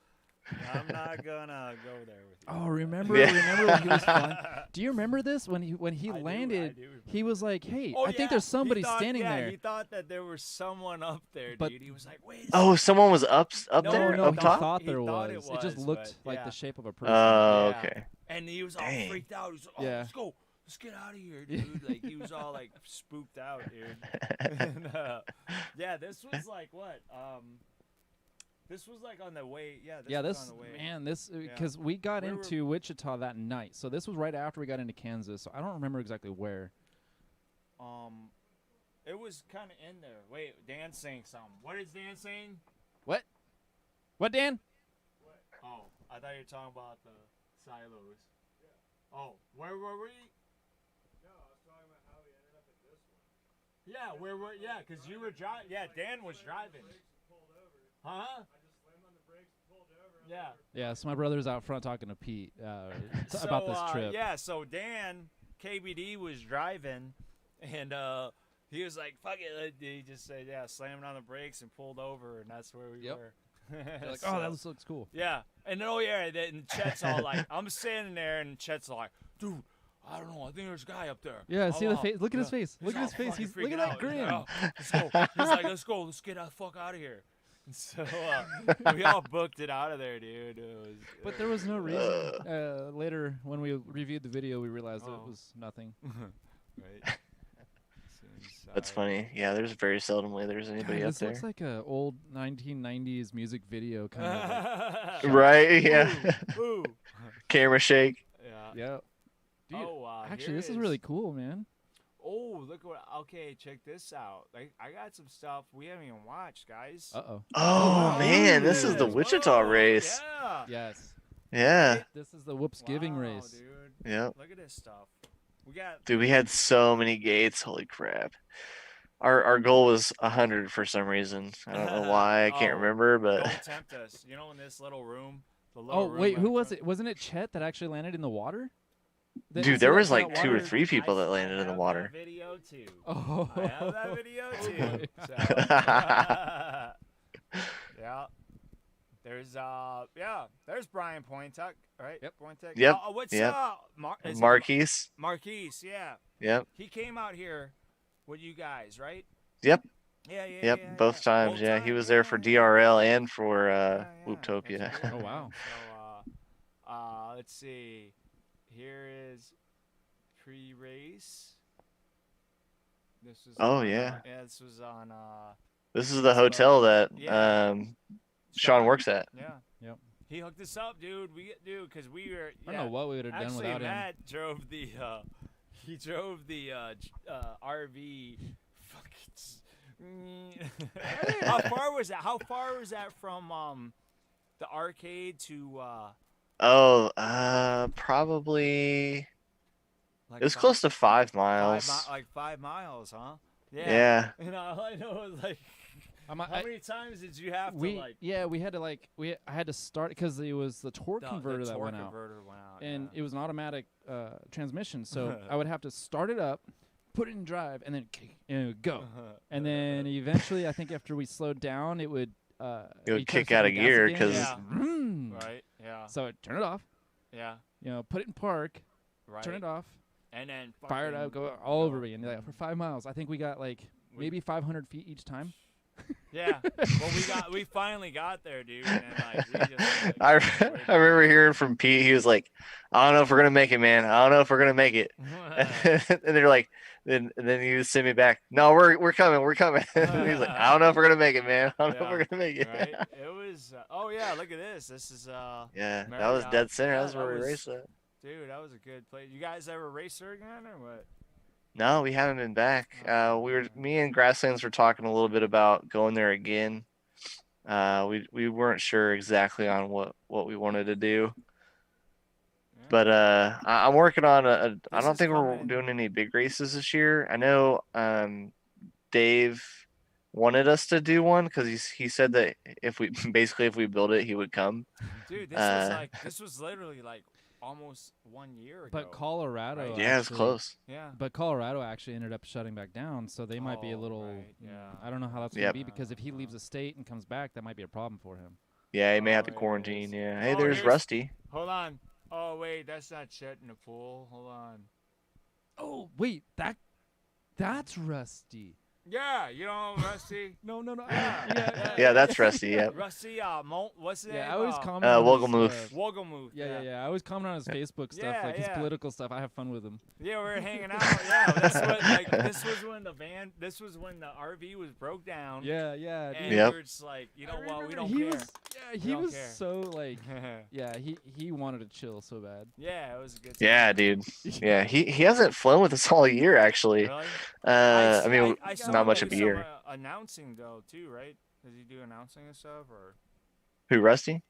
[SPEAKER 2] I'm not gonna go there with you.
[SPEAKER 3] Oh, remember
[SPEAKER 1] Yeah.
[SPEAKER 3] when he was flying? Do you remember this when he
[SPEAKER 2] I
[SPEAKER 3] landed?
[SPEAKER 2] do remember.
[SPEAKER 3] He was like, "Hey,
[SPEAKER 2] Oh,
[SPEAKER 3] I think
[SPEAKER 2] yeah.
[SPEAKER 3] there's somebody
[SPEAKER 2] He thought,
[SPEAKER 3] standing there."
[SPEAKER 2] He thought that there was someone up there,
[SPEAKER 3] But-
[SPEAKER 2] dude. He was like, wait.
[SPEAKER 1] Oh, someone was up
[SPEAKER 2] No,
[SPEAKER 1] there,
[SPEAKER 3] No,
[SPEAKER 1] up
[SPEAKER 3] he
[SPEAKER 1] top.
[SPEAKER 3] thought
[SPEAKER 2] He
[SPEAKER 3] there
[SPEAKER 2] thought
[SPEAKER 3] was.
[SPEAKER 2] it
[SPEAKER 3] It just
[SPEAKER 2] was,
[SPEAKER 3] looked
[SPEAKER 2] but
[SPEAKER 3] like
[SPEAKER 2] yeah.
[SPEAKER 3] the shape of a person.
[SPEAKER 1] Oh,
[SPEAKER 2] Yeah.
[SPEAKER 1] okay.
[SPEAKER 2] And he was all
[SPEAKER 1] Dang.
[SPEAKER 2] freaked out. He's like, oh,
[SPEAKER 3] Yeah.
[SPEAKER 2] let's go. Let's get out of here, dude. Like, he was all, like, spooked out, dude. And, yeah, this was, like, what? This was, like, on the way. Yeah, this
[SPEAKER 3] Yeah,
[SPEAKER 2] was
[SPEAKER 3] this
[SPEAKER 2] on the way.
[SPEAKER 3] man, this
[SPEAKER 2] Yeah.
[SPEAKER 3] because we got
[SPEAKER 2] We were-
[SPEAKER 3] into Wichita that night, so this was right after we got into Kansas. So I don't remember exactly where.
[SPEAKER 2] It was kind of in there. Wait, Dan's saying something. What is Dan saying?
[SPEAKER 3] What, Dan?
[SPEAKER 2] Oh, I thought you were talking about the silos. Oh, where were we?
[SPEAKER 5] No, I was talking about how we ended up at this one.
[SPEAKER 2] Yeah, where were? Yeah, because you were driving. Yeah, Dan was driving.
[SPEAKER 5] Pulled over.
[SPEAKER 2] Huh?
[SPEAKER 5] I just slammed on the brakes, pulled over.
[SPEAKER 2] Yeah.
[SPEAKER 3] Yeah, so my brother's out front talking to Pete about this trip.
[SPEAKER 2] Yeah, so Dan, KBD was driving, and he was like, "Fuck it." He just said, "Yeah," slammed on the brakes and pulled over, and that's where we
[SPEAKER 3] Yep.
[SPEAKER 2] were.
[SPEAKER 3] They're like,
[SPEAKER 2] So-
[SPEAKER 3] "Oh, that looks cool."
[SPEAKER 2] Yeah, and and Chet's all like, I'm standing there, and Chet's like, dude, I don't know, I think there's a guy up there.
[SPEAKER 3] Yeah, see the
[SPEAKER 2] Oh,
[SPEAKER 3] face. Look at his
[SPEAKER 2] yeah.
[SPEAKER 3] face. Look at his
[SPEAKER 2] all
[SPEAKER 3] face.
[SPEAKER 2] fucking
[SPEAKER 3] He's look at
[SPEAKER 2] freaking
[SPEAKER 3] that
[SPEAKER 2] out.
[SPEAKER 3] grin.
[SPEAKER 2] He's like, "Oh, let's go." He's like, let's go. Let's get the fuck out of here. And so we all booked it out of there, dude. It was,
[SPEAKER 3] But there was no reason. Later, when we reviewed the video, we realized that
[SPEAKER 2] Oh.
[SPEAKER 3] it was nothing.
[SPEAKER 2] right.
[SPEAKER 1] That's funny. Yeah, there's very seldomly there's anybody
[SPEAKER 3] God,
[SPEAKER 1] up
[SPEAKER 3] this
[SPEAKER 1] there.
[SPEAKER 3] looks like a old 1990s music video kind of.
[SPEAKER 1] Right? Yeah.
[SPEAKER 2] Ooh.
[SPEAKER 1] Camera shake.
[SPEAKER 2] Yeah.
[SPEAKER 3] Yeah. Dude,
[SPEAKER 2] Oh, wow.
[SPEAKER 3] actually, this is really cool, man.
[SPEAKER 2] Oh, look what. Okay, check this out. Like, I got some stuff we haven't even watched, guys.
[SPEAKER 3] Uh oh.
[SPEAKER 1] Oh man, this is the
[SPEAKER 2] Yes.
[SPEAKER 1] Wichita
[SPEAKER 2] Oh,
[SPEAKER 1] race.
[SPEAKER 2] Yeah.
[SPEAKER 3] Yes.
[SPEAKER 1] Yeah.
[SPEAKER 3] This is the Whoops Giving
[SPEAKER 2] Wow,
[SPEAKER 3] race.
[SPEAKER 2] Dude.
[SPEAKER 1] Yep.
[SPEAKER 2] Look at this stuff. We got.
[SPEAKER 1] Dude, we had so many gates. Holy crap. Our goal was 100 for some reason. I don't know why. I can't
[SPEAKER 2] Oh,
[SPEAKER 1] remember, but
[SPEAKER 2] Don't tempt us. You know, in this little room. The little
[SPEAKER 3] Oh
[SPEAKER 2] room
[SPEAKER 3] wait,
[SPEAKER 2] out
[SPEAKER 3] who was
[SPEAKER 2] front?
[SPEAKER 3] it? Wasn't it Chet that actually landed in the water? That-
[SPEAKER 1] dude,
[SPEAKER 3] see
[SPEAKER 1] there
[SPEAKER 3] that-
[SPEAKER 1] was
[SPEAKER 3] that
[SPEAKER 1] like two or
[SPEAKER 3] water-
[SPEAKER 1] three people that
[SPEAKER 2] I
[SPEAKER 1] landed in the
[SPEAKER 2] have
[SPEAKER 1] water.
[SPEAKER 2] That video too.
[SPEAKER 3] Oh.
[SPEAKER 2] I have that video too. So, yeah. There's there's Brian Pointuck, right?
[SPEAKER 3] Yep.
[SPEAKER 2] Pointuck.
[SPEAKER 1] Yep,
[SPEAKER 2] What's
[SPEAKER 1] yep.
[SPEAKER 2] is it
[SPEAKER 1] Marquise.
[SPEAKER 2] Marquise, yeah.
[SPEAKER 1] Yep.
[SPEAKER 2] He came out here with you guys, right?
[SPEAKER 1] Yep.
[SPEAKER 2] Yeah.
[SPEAKER 1] Yep. Both times.
[SPEAKER 2] Both
[SPEAKER 1] Yeah. He
[SPEAKER 2] times,
[SPEAKER 1] was there for
[SPEAKER 2] yeah.
[SPEAKER 1] DRL and for
[SPEAKER 2] Yeah.
[SPEAKER 1] Wooptopia.
[SPEAKER 2] That's cool,
[SPEAKER 3] Oh,
[SPEAKER 2] man.
[SPEAKER 3] wow.
[SPEAKER 2] So, let's see. Here is pre-race. This was.
[SPEAKER 1] Oh,
[SPEAKER 2] on,
[SPEAKER 1] yeah.
[SPEAKER 2] Yeah, this was on.
[SPEAKER 1] This is the hotel that
[SPEAKER 2] Yeah.
[SPEAKER 1] Sean works at.
[SPEAKER 2] Yeah.
[SPEAKER 3] Yep.
[SPEAKER 2] He hooked us up, dude. Because we were.
[SPEAKER 3] I
[SPEAKER 2] Yeah.
[SPEAKER 3] don't know what we would have done
[SPEAKER 2] Actually,
[SPEAKER 3] without him.
[SPEAKER 2] Matt drove the. He drove the RV. How far was that? How far was that from the arcade to?
[SPEAKER 1] Probably.
[SPEAKER 2] Like
[SPEAKER 1] It was close to 5 miles.
[SPEAKER 2] like 5 miles, huh?
[SPEAKER 1] Yeah.
[SPEAKER 2] You know, all I know is like,
[SPEAKER 3] I'm-
[SPEAKER 2] how many times did you have to
[SPEAKER 3] we
[SPEAKER 2] like?
[SPEAKER 3] we had to I had to start because it was the torque converter that
[SPEAKER 2] torque
[SPEAKER 3] went out,
[SPEAKER 2] converter went out,
[SPEAKER 3] and
[SPEAKER 2] yeah.
[SPEAKER 3] it was an automatic transmission. So I would have to start it up, put it in drive, and then go. And then eventually, I think after we slowed down, it would
[SPEAKER 1] It would
[SPEAKER 3] you turn
[SPEAKER 1] kick out of
[SPEAKER 3] something gas
[SPEAKER 1] gear
[SPEAKER 3] again,
[SPEAKER 1] 'cause-
[SPEAKER 3] and
[SPEAKER 2] Yeah.
[SPEAKER 3] vroom.
[SPEAKER 2] Right. Yeah.
[SPEAKER 3] So I'd turn it off,
[SPEAKER 2] Yeah.
[SPEAKER 3] put it in park,
[SPEAKER 2] Right.
[SPEAKER 3] turn it off,
[SPEAKER 2] And then
[SPEAKER 3] fire it up,
[SPEAKER 2] fucking
[SPEAKER 3] go all over again. Like, for 5 miles. I think we got like maybe 500 feet each time.
[SPEAKER 2] Yeah. Well, we finally got there, dude. And like, we just, like,
[SPEAKER 1] I
[SPEAKER 2] way
[SPEAKER 1] I remember hearing from Pete. He was like, "I don't know if we're gonna make it, man. I don't know if we're gonna make it."
[SPEAKER 2] back.
[SPEAKER 1] And they're like, and then you send me back. No, we're coming. We're coming. And he's like, "I don't know if we're gonna make it, man. I don't know if
[SPEAKER 2] Yeah.
[SPEAKER 1] we're gonna make it."
[SPEAKER 2] Right. It was. Oh yeah. Look at this. This is
[SPEAKER 1] Yeah, that was
[SPEAKER 2] Marriott.
[SPEAKER 1] dead center.
[SPEAKER 2] Yeah,
[SPEAKER 1] That's where
[SPEAKER 2] that
[SPEAKER 1] we
[SPEAKER 2] was-
[SPEAKER 1] raced at.
[SPEAKER 2] dude. That was a good play. You guys ever race her again or what?
[SPEAKER 1] No, we haven't been back.
[SPEAKER 2] Oh,
[SPEAKER 1] Me and Grasslands were talking a little bit about going there again. We weren't sure exactly on what we wanted to do,
[SPEAKER 2] Yeah.
[SPEAKER 1] but I'm working on I
[SPEAKER 2] This
[SPEAKER 1] don't
[SPEAKER 2] is
[SPEAKER 1] think we're
[SPEAKER 2] coming-
[SPEAKER 1] doing any big races this year. I know Dave wanted us to do one because he said that if we if we build it, he would come.
[SPEAKER 2] Dude,
[SPEAKER 1] Uh,
[SPEAKER 2] this was literally like almost 1 year ago.
[SPEAKER 3] But Colorado
[SPEAKER 2] right?
[SPEAKER 1] yeah, it's
[SPEAKER 3] actually,
[SPEAKER 1] close.
[SPEAKER 2] Yeah.
[SPEAKER 3] but Colorado actually ended up shutting back down, so they might be a
[SPEAKER 2] Oh,
[SPEAKER 3] little.
[SPEAKER 2] right, yeah.
[SPEAKER 3] I don't know how that's
[SPEAKER 1] Yep.
[SPEAKER 3] gonna be because if he leaves the state and comes back, that might be a problem for him.
[SPEAKER 1] Yeah, he may have
[SPEAKER 2] Oh,
[SPEAKER 1] to
[SPEAKER 2] it
[SPEAKER 1] quarantine.
[SPEAKER 2] is.
[SPEAKER 1] Yeah. Hey,
[SPEAKER 2] Oh,
[SPEAKER 1] there's
[SPEAKER 2] here's-
[SPEAKER 1] Rusty.
[SPEAKER 2] Hold on. Oh wait, that's not Chet in the pool. Hold on.
[SPEAKER 3] Oh wait, that's Rusty.
[SPEAKER 2] Yeah, you know Rusty.
[SPEAKER 3] No.
[SPEAKER 2] Yeah.
[SPEAKER 1] Yeah, that's Rusty. Yep.
[SPEAKER 2] Rusty. What's his name?
[SPEAKER 3] Yeah, I always comment on
[SPEAKER 1] Wogelmuth.
[SPEAKER 3] his,
[SPEAKER 2] Wogelmuth.
[SPEAKER 3] Yeah. I always comment on his Facebook stuff,
[SPEAKER 2] Yeah,
[SPEAKER 3] like his
[SPEAKER 2] yeah.
[SPEAKER 3] political stuff. I have fun with him.
[SPEAKER 2] Yeah, we were hanging out. Yeah, that's what. Like, this was when the RV was broke down.
[SPEAKER 3] Yeah,
[SPEAKER 2] And
[SPEAKER 3] dude.
[SPEAKER 1] Yep.
[SPEAKER 2] we were just like, you
[SPEAKER 3] I
[SPEAKER 2] know what? We
[SPEAKER 3] remember
[SPEAKER 2] don't
[SPEAKER 3] he
[SPEAKER 2] care.
[SPEAKER 3] was, yeah, he
[SPEAKER 2] don't
[SPEAKER 3] was
[SPEAKER 2] care.
[SPEAKER 3] so like, yeah, he wanted to chill so bad.
[SPEAKER 2] Yeah, it was a good.
[SPEAKER 1] Yeah,
[SPEAKER 2] time.
[SPEAKER 1] dude. Yeah, he hasn't flown with us all year actually.
[SPEAKER 2] Really?
[SPEAKER 1] I mean,
[SPEAKER 2] I saw
[SPEAKER 1] not
[SPEAKER 2] him
[SPEAKER 1] much
[SPEAKER 2] do
[SPEAKER 1] of a
[SPEAKER 2] some,
[SPEAKER 1] year.
[SPEAKER 2] announcing though too, right? Does he do announcing and stuff or?
[SPEAKER 1] Who, Rusty?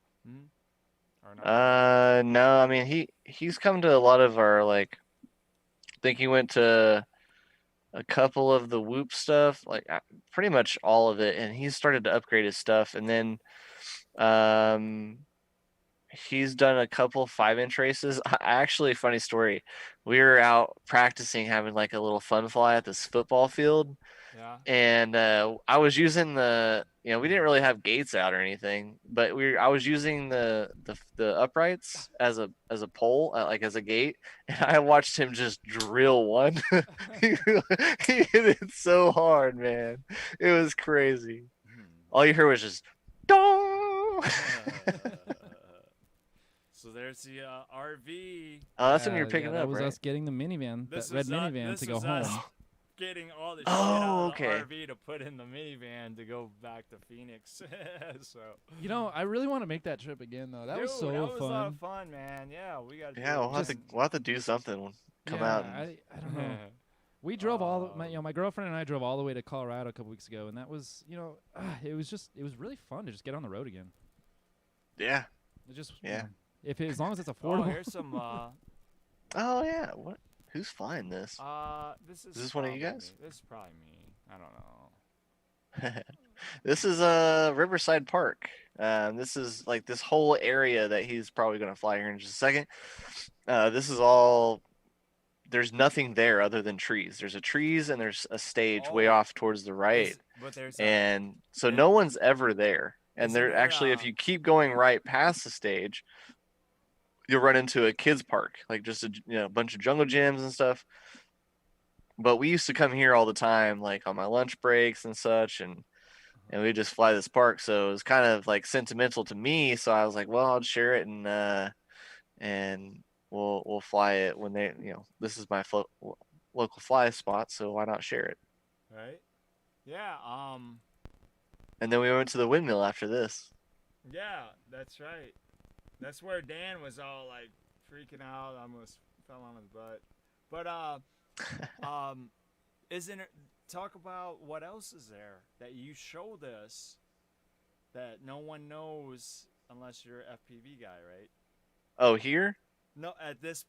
[SPEAKER 2] Or not?
[SPEAKER 1] No. I mean, he's come to a lot of our like. I think he went to a couple of the Whoop stuff, like pretty much all of it, and he's started to upgrade his stuff. And then, he's done a couple 5-inch races. Actually, funny story. We were out practicing, having like a little fun fly at this football field,
[SPEAKER 2] Yeah.
[SPEAKER 1] and I was using we didn't really have gates out or anything, but I was using the uprights as a pole, like as a gate, and I watched him just drill one. he hit it so hard, man. It was crazy. All you heard was just dong.
[SPEAKER 2] So there's the RV.
[SPEAKER 1] Oh, that's when you're picking
[SPEAKER 3] that
[SPEAKER 1] up,
[SPEAKER 3] was
[SPEAKER 1] right?
[SPEAKER 3] us getting the minivan,
[SPEAKER 2] This
[SPEAKER 3] that red
[SPEAKER 2] was
[SPEAKER 3] minivan
[SPEAKER 2] this
[SPEAKER 3] to go
[SPEAKER 2] was
[SPEAKER 3] home.
[SPEAKER 2] us getting all the shit
[SPEAKER 1] Oh,
[SPEAKER 2] out of
[SPEAKER 1] okay.
[SPEAKER 2] the RV to put in the minivan to go back to Phoenix. So.
[SPEAKER 3] You know, I really want to make that trip again though. That was so
[SPEAKER 2] that was
[SPEAKER 3] fun.
[SPEAKER 2] a lot of fun, man. Yeah, we got.
[SPEAKER 1] Yeah, we'll have to do something. When come
[SPEAKER 3] yeah,
[SPEAKER 1] out. And,
[SPEAKER 3] I don't know. We drove my girlfriend and I drove all the way to Colorado a couple weeks ago, and that was, it was really fun to just get on the road again.
[SPEAKER 1] yeah.
[SPEAKER 3] It just,
[SPEAKER 1] Yeah.
[SPEAKER 3] As long as it's
[SPEAKER 2] Oh,
[SPEAKER 3] affordable.
[SPEAKER 2] here's some.
[SPEAKER 1] Oh yeah. What? Who's flying this?
[SPEAKER 2] This is.
[SPEAKER 1] this one of you
[SPEAKER 2] probably
[SPEAKER 1] guys?
[SPEAKER 2] me. This is probably me. I don't know.
[SPEAKER 1] This is Riverside Park. This is like this whole area that he's probably gonna fly here in just a second. This is all. There's nothing there other than trees. There's a trees and there's a stage way
[SPEAKER 2] Oh.
[SPEAKER 1] off towards the right,
[SPEAKER 2] But there's.
[SPEAKER 1] and so
[SPEAKER 2] there-
[SPEAKER 1] no one's ever there. And
[SPEAKER 2] Isn't
[SPEAKER 1] there
[SPEAKER 2] there,
[SPEAKER 1] actually, if you keep going right past the stage, you'll run into a kids park, like just a bunch of jungle gyms and stuff. But we used to come here all the time, like on my lunch breaks and such, and we just fly this park. So it was kind of like sentimental to me. So I was like, well, I'll share it and we'll fly it when they, this is my local fly spot, so why not share it?
[SPEAKER 2] Right. Yeah.
[SPEAKER 1] And then we went to the windmill after this.
[SPEAKER 2] Yeah, that's right. That's where Dan was all like freaking out, almost fell on his butt. But isn't it? Talk about what else is there that you showed us that no one knows unless you're an FPV guy, right?
[SPEAKER 1] Oh, here?
[SPEAKER 2] No, at this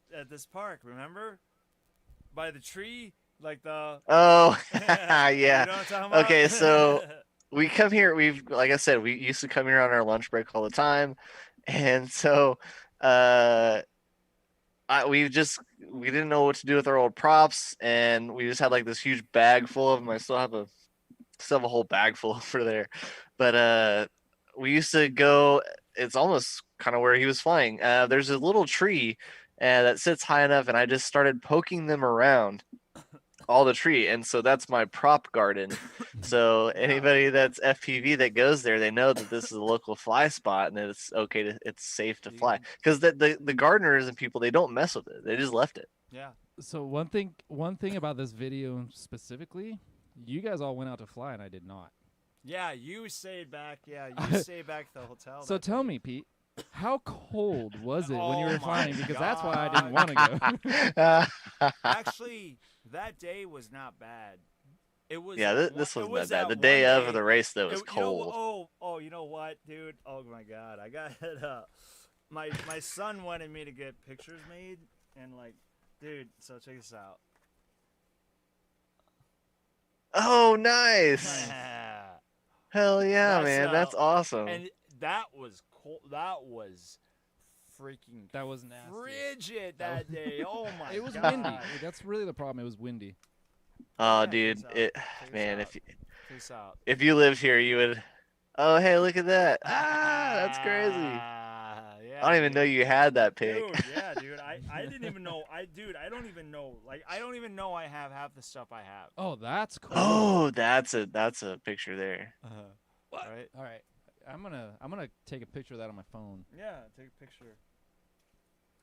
[SPEAKER 2] park, remember? By the tree, like the.
[SPEAKER 1] Oh,
[SPEAKER 2] You
[SPEAKER 1] yeah.
[SPEAKER 2] know what I'm talking about?
[SPEAKER 1] Okay, so we come here. Like I said, we used to come here on our lunch break all the time, and so we didn't know what to do with our old props, and we just had like this huge bag full of them. I still have a whole bag full over there, but we used to go. It's almost kind of where he was flying. There's a little tree that sits high enough, and I just started poking them around all the tree, and so that's my prop garden. So anybody that's FPV that goes there, they know that this is a local fly spot and that it's safe to fly, because the gardeners and people, they don't mess with it, they just left it.
[SPEAKER 2] Yeah.
[SPEAKER 3] So one thing about this video specifically, you guys all went out to fly and I did not.
[SPEAKER 2] Yeah, you stayed back. Yeah, you stayed back at the hotel.
[SPEAKER 3] So
[SPEAKER 2] that
[SPEAKER 3] tell
[SPEAKER 2] day.
[SPEAKER 3] me, Pete, how cold was it when you
[SPEAKER 2] Oh
[SPEAKER 3] were
[SPEAKER 2] my
[SPEAKER 3] flying? Because that's why I
[SPEAKER 2] God.
[SPEAKER 3] didn't want to go.
[SPEAKER 2] Actually, that day was not bad. It was.
[SPEAKER 1] Yeah,
[SPEAKER 2] that
[SPEAKER 1] this
[SPEAKER 2] one- it
[SPEAKER 1] wasn't that bad.
[SPEAKER 2] that
[SPEAKER 1] The day
[SPEAKER 2] one
[SPEAKER 1] of the race, though, was
[SPEAKER 2] It- you know what-
[SPEAKER 1] cold.
[SPEAKER 2] you know what, dude? Oh my God, I got my son wanted me to get pictures made, and like, dude. So check this out.
[SPEAKER 1] Oh, nice. Hell yeah,
[SPEAKER 2] That's
[SPEAKER 1] man. That's awesome.
[SPEAKER 2] and that was cold. That was freaking
[SPEAKER 3] That was nasty.
[SPEAKER 2] frigid
[SPEAKER 3] That
[SPEAKER 2] that day. Oh my
[SPEAKER 3] It was
[SPEAKER 2] god.
[SPEAKER 3] windy. That's really the problem. It was windy.
[SPEAKER 1] Oh,
[SPEAKER 2] Yeah,
[SPEAKER 1] dude,
[SPEAKER 2] check this
[SPEAKER 1] man,
[SPEAKER 2] out. Check this out.
[SPEAKER 1] if you lived here, you would. Oh, hey, look at that. Ah, that's crazy.
[SPEAKER 2] Yeah,
[SPEAKER 1] I don't even know
[SPEAKER 2] dude.
[SPEAKER 1] you had that pic.
[SPEAKER 2] Dude, yeah, dude. I didn't even know. I don't even know. Like, I don't even know I have half the stuff I have.
[SPEAKER 3] Oh, that's cool.
[SPEAKER 1] Oh, that's a picture there.
[SPEAKER 3] What?
[SPEAKER 2] Right?
[SPEAKER 3] All right. I'm gonna take a picture of that on my phone.
[SPEAKER 2] Yeah, take a picture.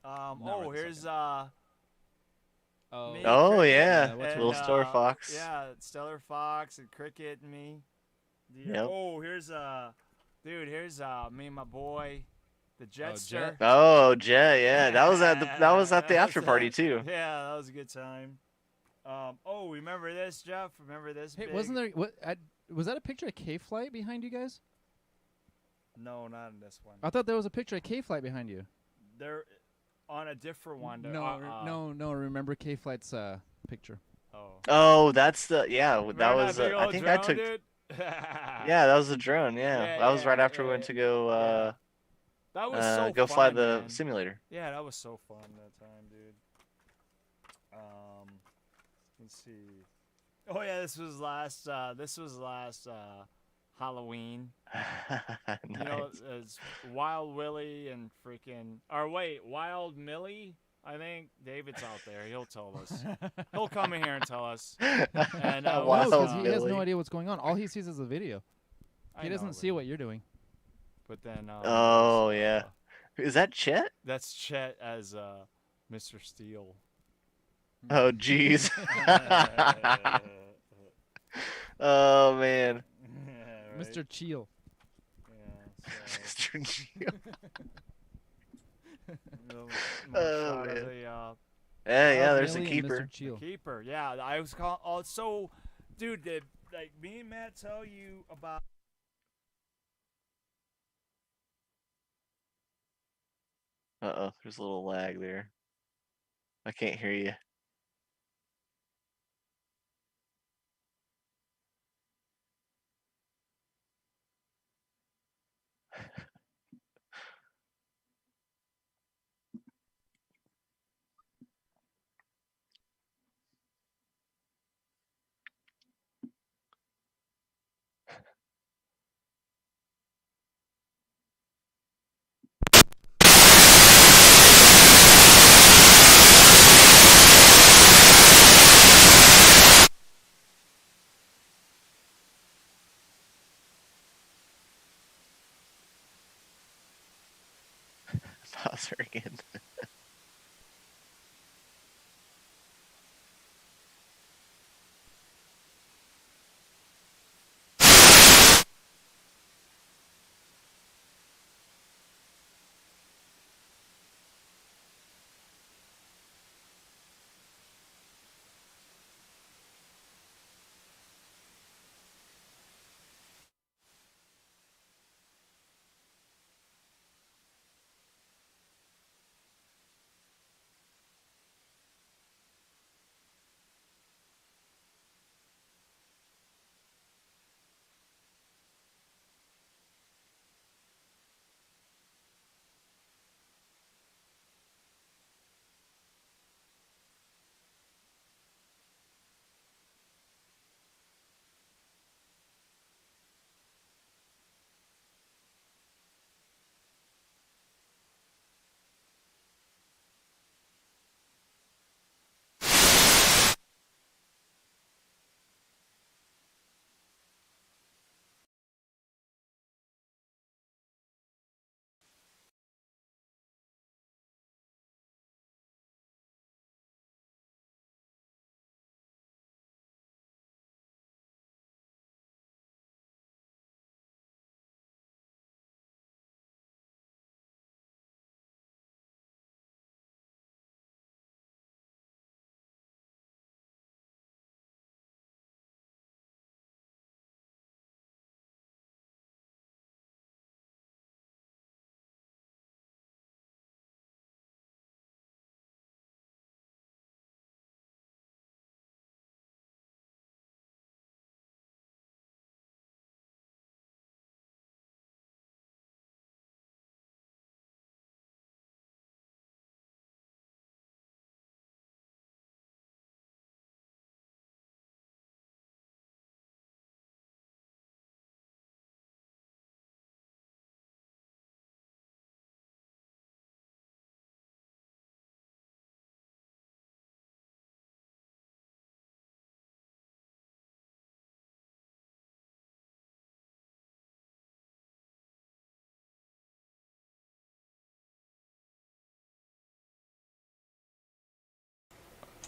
[SPEAKER 3] Not
[SPEAKER 2] Oh,
[SPEAKER 3] right this
[SPEAKER 2] here's
[SPEAKER 3] Oh.
[SPEAKER 2] me,
[SPEAKER 1] Oh,
[SPEAKER 2] Cricket,
[SPEAKER 1] yeah.
[SPEAKER 3] what's her
[SPEAKER 1] Little
[SPEAKER 3] name?
[SPEAKER 1] Star Fox.
[SPEAKER 2] Yeah, Stellar Fox and Cricket and me. Yeah.
[SPEAKER 1] Yep.
[SPEAKER 2] Oh, here's dude, here's me and my boy, the Jetster.
[SPEAKER 3] Jet?
[SPEAKER 1] Oh, Jet, yeah. That was at the after party too.
[SPEAKER 2] Yeah, that was a good time. Oh, remember this, Jeff? Remember this?
[SPEAKER 3] Hey,
[SPEAKER 2] big...
[SPEAKER 3] wasn't there was that a picture of K-Flight behind you guys?
[SPEAKER 2] No, not in this one.
[SPEAKER 3] I thought there was a picture of K-Flight behind you.
[SPEAKER 2] They're on a different one.
[SPEAKER 3] No. Remember K-Flight's picture?
[SPEAKER 2] Oh.
[SPEAKER 1] Oh, that's the that
[SPEAKER 2] Remember
[SPEAKER 1] was
[SPEAKER 2] that big
[SPEAKER 1] I
[SPEAKER 2] old
[SPEAKER 1] think
[SPEAKER 2] drone,
[SPEAKER 1] I took
[SPEAKER 2] dude?
[SPEAKER 1] yeah, that was a drone. Yeah, that was right after we went to go
[SPEAKER 2] That was so
[SPEAKER 1] go
[SPEAKER 2] fun,
[SPEAKER 1] fly the
[SPEAKER 2] man.
[SPEAKER 1] simulator.
[SPEAKER 2] Yeah, that was so fun that time, dude. Let's see. Oh yeah, this was last Halloween.
[SPEAKER 1] Nice.
[SPEAKER 2] You know, it's Wild Willie and freaking. Or wait, Wild Millie. I think David's out there. He'll tell us. He'll come in here and tell us. And
[SPEAKER 3] No,
[SPEAKER 1] Wild
[SPEAKER 3] because he has
[SPEAKER 1] Billy.
[SPEAKER 3] no idea what's going on. All he sees is the video. He doesn't see what you're doing.
[SPEAKER 2] But then.
[SPEAKER 1] Oh yeah, is that Chet?
[SPEAKER 2] That's Chet as Mr. Steele.
[SPEAKER 1] Oh jeez. Oh man.
[SPEAKER 2] Yeah, right?
[SPEAKER 3] Mr. Cheel.
[SPEAKER 2] Yeah, so,
[SPEAKER 1] Mr. Geo.
[SPEAKER 2] little
[SPEAKER 1] Oh,
[SPEAKER 2] shot of
[SPEAKER 1] man.
[SPEAKER 2] the,
[SPEAKER 1] Yeah, there's a
[SPEAKER 3] Millie and
[SPEAKER 1] keeper.
[SPEAKER 3] Mr. Cheel.
[SPEAKER 2] keeper. Yeah, I was calling. Oh, so, dude, did like me and Matt tell you about?
[SPEAKER 1] Uh-oh, there's a little lag there. I can't hear you. Pause her again.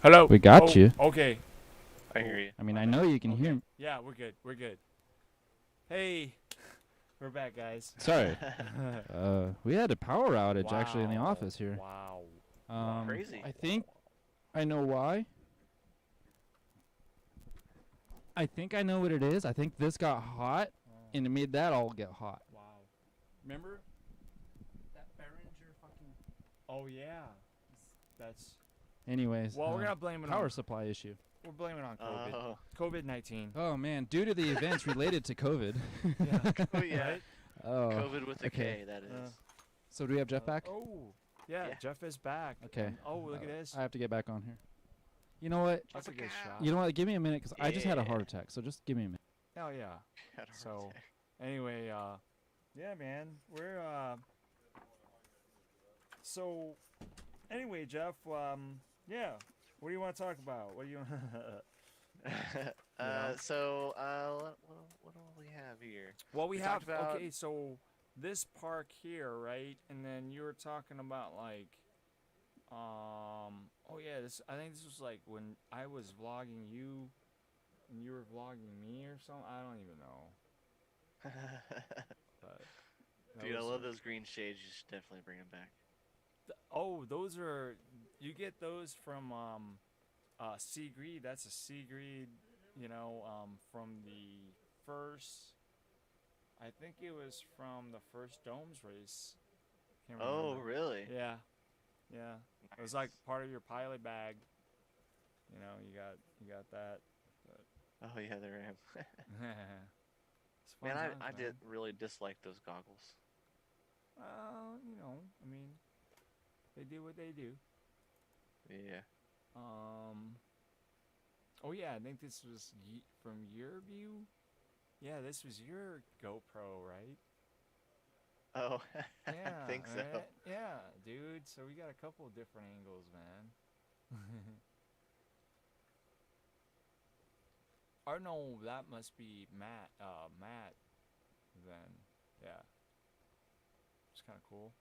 [SPEAKER 2] Hello.
[SPEAKER 3] We got you.
[SPEAKER 2] Okay.
[SPEAKER 1] I hear you.
[SPEAKER 3] I mean, I know you can hear me.
[SPEAKER 2] Yeah, we're good. We're good. Hey, we're back, guys.
[SPEAKER 3] Sorry. We had a power outage actually in the
[SPEAKER 2] Wow.
[SPEAKER 3] office here.
[SPEAKER 2] Wow.
[SPEAKER 1] Crazy.
[SPEAKER 3] I think I know why. I think I know what it is. I think this got hot, and it made that all get hot.
[SPEAKER 2] Wow.
[SPEAKER 3] Remember that Behringer fucking.
[SPEAKER 2] Oh yeah. That's.
[SPEAKER 3] Anyways,
[SPEAKER 2] Well, we're gonna blame it
[SPEAKER 3] power
[SPEAKER 2] on.
[SPEAKER 3] supply issue.
[SPEAKER 2] We're blaming it on COVID.
[SPEAKER 1] Oh,
[SPEAKER 2] COVID-19.
[SPEAKER 3] Oh man, due to the events related to COVID.
[SPEAKER 2] Yeah.
[SPEAKER 1] oh yeah.
[SPEAKER 2] Right?
[SPEAKER 3] Oh.
[SPEAKER 1] COVID with a
[SPEAKER 3] okay.
[SPEAKER 1] K, that is.
[SPEAKER 3] So do we have Jeff back?
[SPEAKER 2] Oh. Yeah,
[SPEAKER 1] Yeah.
[SPEAKER 2] Jeff is back.
[SPEAKER 3] Okay.
[SPEAKER 2] And- oh, look at this.
[SPEAKER 3] I have to get back on here. You know what?
[SPEAKER 2] That's a good shot.
[SPEAKER 3] You know what? Give me a minute because I just had a heart
[SPEAKER 1] Yeah.
[SPEAKER 3] attack. So just give me a minute.
[SPEAKER 2] Oh yeah.
[SPEAKER 1] Had a heart
[SPEAKER 2] So,
[SPEAKER 1] attack.
[SPEAKER 2] anyway, yeah, man, we're So, anyway, Jeff, yeah, what do you want to talk about? What do you?
[SPEAKER 1] So, what do we have here?
[SPEAKER 2] Well, we
[SPEAKER 1] We
[SPEAKER 2] have
[SPEAKER 1] talked about-
[SPEAKER 2] okay. So this park here, right? And then you were talking about like, oh yeah, this. I think this was like when I was vlogging you, and you were vlogging me or something. I don't even know. But that
[SPEAKER 1] Dude, I
[SPEAKER 2] was
[SPEAKER 1] love
[SPEAKER 2] a-
[SPEAKER 1] those green shades. You should definitely bring them back.
[SPEAKER 2] Oh, those are you get those from Seagreed. That's a Seagreed, from the first. I think it was from the first Domes race. Can't
[SPEAKER 1] Oh,
[SPEAKER 2] remember.
[SPEAKER 1] really?
[SPEAKER 2] Yeah, yeah. It was like part of your pilot bag. You got that.
[SPEAKER 1] Oh yeah, they're him.
[SPEAKER 2] It's fun
[SPEAKER 1] Man,
[SPEAKER 2] times,
[SPEAKER 1] I
[SPEAKER 2] man.
[SPEAKER 1] did really dislike those goggles.
[SPEAKER 2] I mean, they do what they do.
[SPEAKER 1] Yeah.
[SPEAKER 2] Oh yeah, I think this was from your view. Yeah, this was your GoPro, right?
[SPEAKER 1] Oh,
[SPEAKER 2] Yeah,
[SPEAKER 1] I think so.
[SPEAKER 2] right? Yeah, dude. So we got a couple of different angles, man. Or no, that must be Matt. Matt. Then, yeah. It's kind of cool.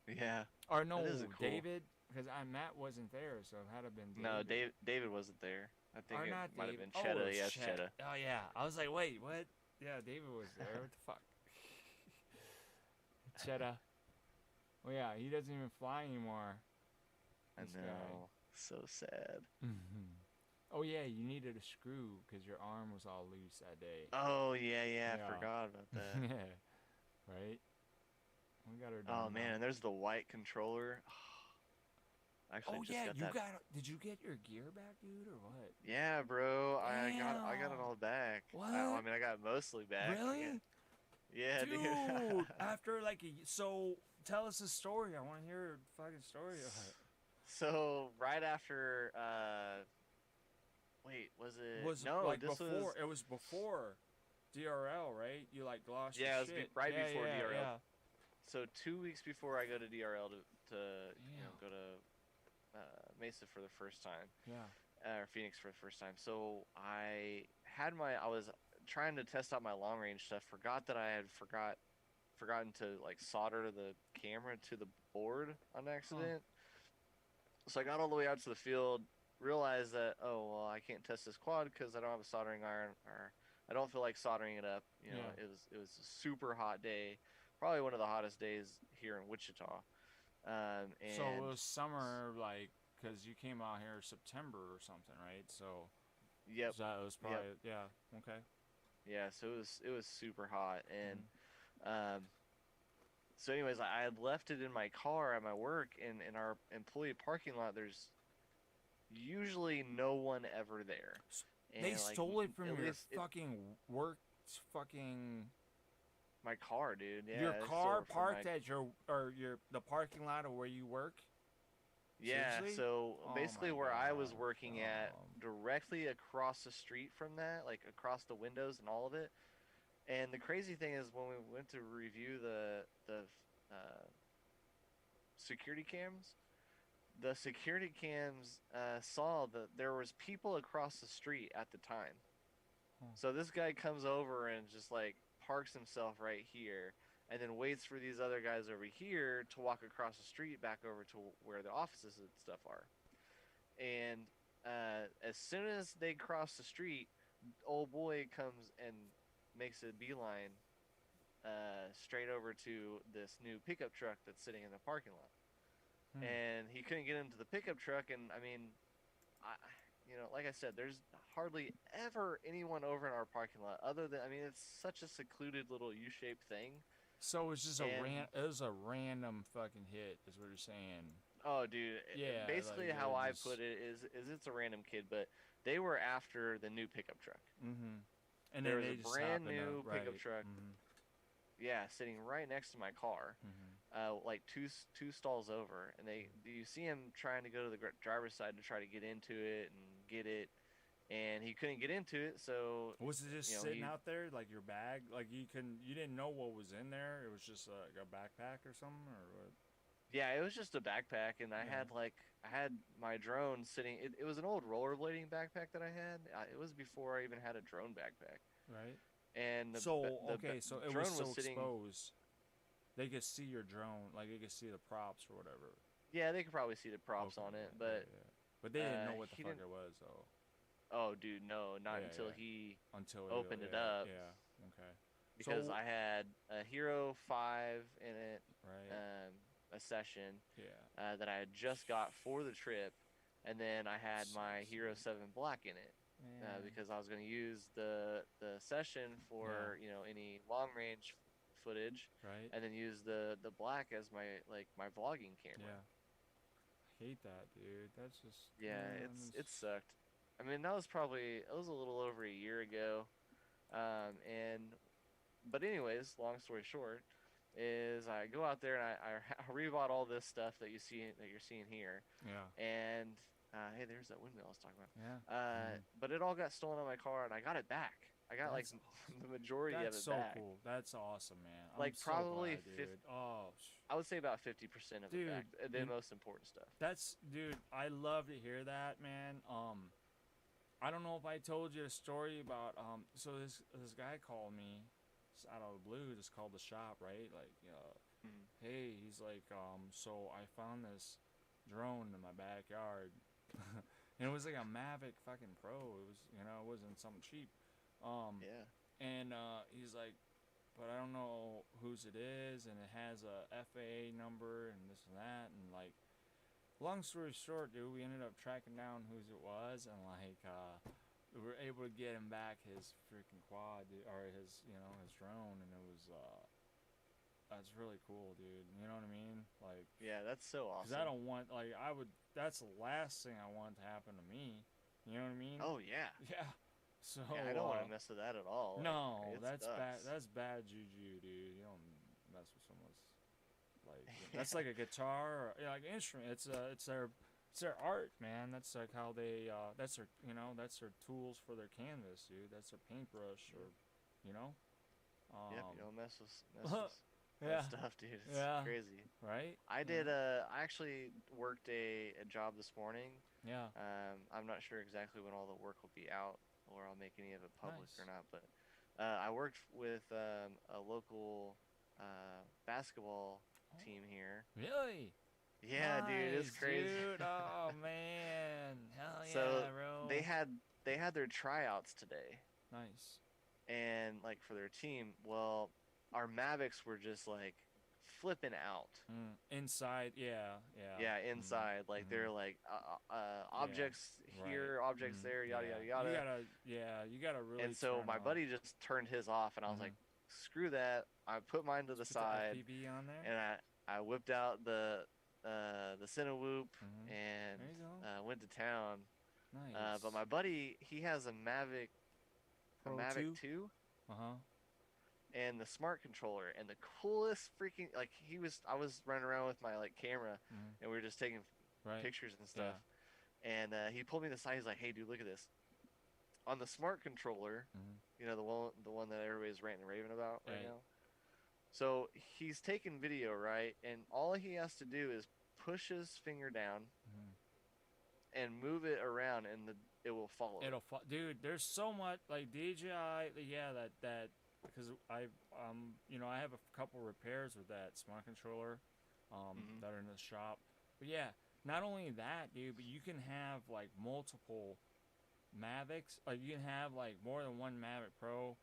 [SPEAKER 1] Yeah.
[SPEAKER 2] Or no,
[SPEAKER 1] is a cool-
[SPEAKER 2] David, because Matt wasn't there, so it had to have been David.
[SPEAKER 1] No, David wasn't there. I think
[SPEAKER 2] Or
[SPEAKER 1] it
[SPEAKER 2] not
[SPEAKER 1] might have
[SPEAKER 2] David.
[SPEAKER 1] been Cheddar.
[SPEAKER 2] Oh, it's
[SPEAKER 1] Yes,
[SPEAKER 2] Chet.
[SPEAKER 1] Cheddar.
[SPEAKER 2] Oh yeah, I was like, wait, what? Yeah, David was there. What the fuck? Cheddar. Oh yeah, he doesn't even fly anymore.
[SPEAKER 1] I
[SPEAKER 2] This guy.
[SPEAKER 1] know. So sad.
[SPEAKER 2] Oh yeah, you needed a screw because your arm was all loose that day.
[SPEAKER 1] Oh yeah, I
[SPEAKER 2] Yeah.
[SPEAKER 1] forgot about that.
[SPEAKER 2] Yeah. Right. We got her done.
[SPEAKER 1] Oh
[SPEAKER 2] now.
[SPEAKER 1] man, and there's the white controller. Actually,
[SPEAKER 2] Oh
[SPEAKER 1] just
[SPEAKER 2] yeah,
[SPEAKER 1] got
[SPEAKER 2] you
[SPEAKER 1] that.
[SPEAKER 2] Did you get your gear back, dude, or what?
[SPEAKER 1] Yeah, bro. I got it
[SPEAKER 2] Damn.
[SPEAKER 1] all back.
[SPEAKER 2] What?
[SPEAKER 1] I mean, I got it mostly back.
[SPEAKER 2] Really?
[SPEAKER 1] Yeah,
[SPEAKER 2] Dude,
[SPEAKER 1] dude.
[SPEAKER 2] after like so tell us a story. I want to hear a fucking story of it.
[SPEAKER 1] So right after, wait, was it?
[SPEAKER 2] Was
[SPEAKER 1] no,
[SPEAKER 2] like
[SPEAKER 1] this
[SPEAKER 2] before
[SPEAKER 1] was.
[SPEAKER 2] it was before DRL, right? You like lost
[SPEAKER 1] Yeah,
[SPEAKER 2] your
[SPEAKER 1] it was
[SPEAKER 2] shit.
[SPEAKER 1] right
[SPEAKER 2] Yeah,
[SPEAKER 1] before
[SPEAKER 2] yeah,
[SPEAKER 1] DRL.
[SPEAKER 2] Yeah.
[SPEAKER 1] So 2 weeks before I go to DRL to
[SPEAKER 2] Yeah.
[SPEAKER 1] go to Mesa for the first time,
[SPEAKER 2] Yeah.
[SPEAKER 1] or Phoenix for the first time. So I was trying to test out my long range stuff. Forgot that I had forgotten to like solder the camera to the board on accident. So I got all the way out to the field, realized that I can't test this quad because I don't have a soldering iron, or I don't feel like soldering it up.
[SPEAKER 2] Yeah.
[SPEAKER 1] It was a super hot day, probably one of the hottest days here in Wichita. And
[SPEAKER 2] So it was summer, like, because you came out here September or something, right? So
[SPEAKER 1] yep,
[SPEAKER 2] that was probably yeah. Okay.
[SPEAKER 1] yeah. So it was super hot, and
[SPEAKER 2] Mm-hmm.
[SPEAKER 1] so anyways, I had left it in my car at my work, and in our employee parking lot, there's usually no one ever there.
[SPEAKER 2] They
[SPEAKER 1] And, like,
[SPEAKER 2] stole it from
[SPEAKER 1] at
[SPEAKER 2] your
[SPEAKER 1] least
[SPEAKER 2] fucking work, fucking
[SPEAKER 1] my car, dude. Yeah,
[SPEAKER 2] your
[SPEAKER 1] they stole
[SPEAKER 2] car
[SPEAKER 1] it from
[SPEAKER 2] parked
[SPEAKER 1] my-
[SPEAKER 2] at the parking lot of where you work.
[SPEAKER 1] Yeah,
[SPEAKER 2] Seriously?
[SPEAKER 1] so
[SPEAKER 2] Oh
[SPEAKER 1] basically
[SPEAKER 2] my
[SPEAKER 1] where I was
[SPEAKER 2] God.
[SPEAKER 1] working at, directly across the street from that, like across the windows and all of it. And the crazy thing is, when we went to review the security cams, the security cams saw that there was people across the street at the time. So this guy comes over and just like parks himself right here, and then waits for these other guys over here to walk across the street back over to where the offices and stuff are. and as soon as they cross the street, old boy comes and makes a beeline straight over to this new pickup truck that's sitting in the parking lot. And he couldn't get into the pickup truck, and I mean, I, like I said, there's hardly ever anyone over in our parking lot other than, I mean, it's such a secluded little U-shaped thing.
[SPEAKER 2] So it's just
[SPEAKER 1] And
[SPEAKER 2] it was a random fucking hit, is what you're saying.
[SPEAKER 1] oh, dude,
[SPEAKER 2] Yeah,
[SPEAKER 1] basically
[SPEAKER 2] like
[SPEAKER 1] how
[SPEAKER 2] it
[SPEAKER 1] I
[SPEAKER 2] just.
[SPEAKER 1] put it is it's a random kid, but they were after the new pickup truck.
[SPEAKER 2] Mm-hmm. And
[SPEAKER 1] There
[SPEAKER 2] then
[SPEAKER 1] was a
[SPEAKER 2] they just
[SPEAKER 1] brand
[SPEAKER 2] happened to
[SPEAKER 1] new pickup
[SPEAKER 2] right.
[SPEAKER 1] truck,
[SPEAKER 2] Mm-hmm.
[SPEAKER 1] yeah, sitting right next to my car, like two stalls over, and you see him trying to go to the driver's side to try to get into it and get it, and he couldn't get into it, so
[SPEAKER 2] Was it just sitting
[SPEAKER 1] he
[SPEAKER 2] out there like your bag? Like you didn't know what was in there? It was just like a backpack or something, or what?
[SPEAKER 1] yeah, it was just a backpack, and
[SPEAKER 2] Yeah.
[SPEAKER 1] I had my drone sitting. It was an old rollerblading backpack that I had. It was before I even had a drone backpack,
[SPEAKER 2] Right.
[SPEAKER 1] and
[SPEAKER 2] So okay, so it was
[SPEAKER 1] drone was
[SPEAKER 2] so
[SPEAKER 1] sitting.
[SPEAKER 2] exposed. They could see your drone, like they could see the props or whatever.
[SPEAKER 1] Yeah, they could probably see the props
[SPEAKER 2] Okay,
[SPEAKER 1] on
[SPEAKER 2] yeah,
[SPEAKER 1] it,
[SPEAKER 2] yeah,
[SPEAKER 1] but
[SPEAKER 2] yeah. But they didn't know what the
[SPEAKER 1] he
[SPEAKER 2] fuck
[SPEAKER 1] didn't.
[SPEAKER 2] it was, though.
[SPEAKER 1] Oh, dude, no, not
[SPEAKER 2] Yeah,
[SPEAKER 1] until
[SPEAKER 2] yeah.
[SPEAKER 1] he
[SPEAKER 2] Until
[SPEAKER 1] opened it
[SPEAKER 2] yeah,
[SPEAKER 1] up,
[SPEAKER 2] yeah. Okay.
[SPEAKER 1] because
[SPEAKER 2] So
[SPEAKER 1] I had a Hero 5 in it,
[SPEAKER 2] right.
[SPEAKER 1] a session
[SPEAKER 2] Yeah.
[SPEAKER 1] that I had just got for the trip, and then I had
[SPEAKER 2] So
[SPEAKER 1] my Hero
[SPEAKER 2] sick.
[SPEAKER 1] 7 Black in it.
[SPEAKER 2] Man.
[SPEAKER 1] Because I was going to use the session
[SPEAKER 2] Yeah.
[SPEAKER 1] for any long range footage,
[SPEAKER 2] Right.
[SPEAKER 1] and then use the black as my my vlogging camera.
[SPEAKER 2] Yeah. I hate that, dude. That's just
[SPEAKER 1] Yeah,
[SPEAKER 2] man.
[SPEAKER 1] it sucked. I mean, that was probably it was a little over a year ago. And but anyways, long story short, is I go out there and I rebought all this stuff that you're seeing here,
[SPEAKER 2] Yeah.
[SPEAKER 1] and hey, there's that windmill I was talking about.
[SPEAKER 2] Yeah.
[SPEAKER 1] But it all got stolen on my car, and I got it back. I got like
[SPEAKER 2] That's awesome.
[SPEAKER 1] the majority of
[SPEAKER 2] That's
[SPEAKER 1] it
[SPEAKER 2] so
[SPEAKER 1] back.
[SPEAKER 2] cool. That's awesome, man. I'm
[SPEAKER 1] Like
[SPEAKER 2] so
[SPEAKER 1] probably
[SPEAKER 2] glad,
[SPEAKER 1] 50,
[SPEAKER 2] dude. Oh,
[SPEAKER 1] I would say about 50% of it back.
[SPEAKER 2] dude.
[SPEAKER 1] The most important stuff.
[SPEAKER 2] That's dude. I love to hear that, man. I don't know if I told you a story about so this guy called me just out of the blue, just called the shop, right? Like
[SPEAKER 1] Mhm.
[SPEAKER 2] hey, he's like so I found this drone in my backyard. And it was like a Mavic fucking Pro. It was, it wasn't something cheap. Um
[SPEAKER 1] Yeah.
[SPEAKER 2] and he's like, but I don't know whose it is, and it has a FAA number and this and that, and like long story short, dude, we ended up tracking down whose it was, and like we were able to get him back his freaking quad, dude, or his his drone, and it was that's really cool, dude. You know what I mean? Like,
[SPEAKER 1] Yeah, that's so
[SPEAKER 2] cause I
[SPEAKER 1] awesome.
[SPEAKER 2] don't want like I would. That's the last thing I want to happen to me. You know what I mean?
[SPEAKER 1] Oh yeah.
[SPEAKER 2] Yeah. So
[SPEAKER 1] Yeah, I don't want to mess with that at all. Like
[SPEAKER 2] no,
[SPEAKER 1] it
[SPEAKER 2] that's bad.
[SPEAKER 1] sucks.
[SPEAKER 2] That's bad juju, dude. You don't mess with someone's like
[SPEAKER 1] Yeah.
[SPEAKER 2] that's like a guitar or like an instrument. It's their art, man. That's like how they that's their that's their tools for their canvas, dude. That's their paintbrush or you know.
[SPEAKER 1] Yep, you
[SPEAKER 2] Um
[SPEAKER 1] don't mess with that
[SPEAKER 2] yeah.
[SPEAKER 1] stuff, dude. It's
[SPEAKER 2] Yeah.
[SPEAKER 1] crazy.
[SPEAKER 2] Right?
[SPEAKER 1] I
[SPEAKER 2] Yeah.
[SPEAKER 1] did I actually worked a job this morning.
[SPEAKER 2] Yeah.
[SPEAKER 1] I'm not sure exactly when all the work will be out or I'll make any of it public or
[SPEAKER 2] Nice.
[SPEAKER 1] not, but I worked with a local basketball team here.
[SPEAKER 2] Really?
[SPEAKER 1] Yeah, dude, it's
[SPEAKER 2] Nice,
[SPEAKER 1] crazy.
[SPEAKER 2] dude. Oh man. Hell
[SPEAKER 1] So
[SPEAKER 2] yeah,
[SPEAKER 1] they
[SPEAKER 2] bro.
[SPEAKER 1] had they had their tryouts today,
[SPEAKER 2] Nice.
[SPEAKER 1] and like for their team, well, our Mavics were just like flipping out.
[SPEAKER 2] Inside, yeah, yeah.
[SPEAKER 1] Yeah,
[SPEAKER 2] Mm-hmm.
[SPEAKER 1] inside, like
[SPEAKER 2] Mm-hmm.
[SPEAKER 1] they're like
[SPEAKER 2] Yeah.
[SPEAKER 1] objects
[SPEAKER 2] Right.
[SPEAKER 1] here, objects there, yada
[SPEAKER 2] Yeah.
[SPEAKER 1] yada yada.
[SPEAKER 2] You gotta really
[SPEAKER 1] And so
[SPEAKER 2] turn
[SPEAKER 1] my
[SPEAKER 2] on.
[SPEAKER 1] buddy just turned his off, and I was
[SPEAKER 2] Mm-hmm.
[SPEAKER 1] like, screw that. I put mine to the
[SPEAKER 2] Just put the
[SPEAKER 1] side,
[SPEAKER 2] FPV on there.
[SPEAKER 1] and I whipped out the Cinewhoop
[SPEAKER 2] Mm-hmm. There
[SPEAKER 1] and
[SPEAKER 2] you go.
[SPEAKER 1] went to town. But
[SPEAKER 2] Nice.
[SPEAKER 1] my buddy, he has a
[SPEAKER 2] Pro
[SPEAKER 1] Mavic
[SPEAKER 2] 2?
[SPEAKER 1] 2
[SPEAKER 2] Uh-huh.
[SPEAKER 1] and the smart controller, and the coolest freaking, like, I was running around with my like camera,
[SPEAKER 2] Mm-hmm.
[SPEAKER 1] and we were just taking
[SPEAKER 2] Right.
[SPEAKER 1] pictures and
[SPEAKER 2] Yeah.
[SPEAKER 1] stuff. And he pulled me to the side. He's like, "Hey, dude, look at this. On the smart controller,
[SPEAKER 2] Mm-hmm.
[SPEAKER 1] the one that everybody's ranting and raving about right
[SPEAKER 2] Right.
[SPEAKER 1] now. So he's taking video, right? And all he has to do is push his finger down
[SPEAKER 2] Mm-hmm.
[SPEAKER 1] and move it around, and it will follow it.
[SPEAKER 2] Dude, there's so much like DJI, yeah, that because I have a couple repairs with that smart controller
[SPEAKER 1] Mhm.
[SPEAKER 2] that are in the shop. But yeah, not only that, dude, but you can have like multiple Mavics. Like you can have like more than one Mavic Pro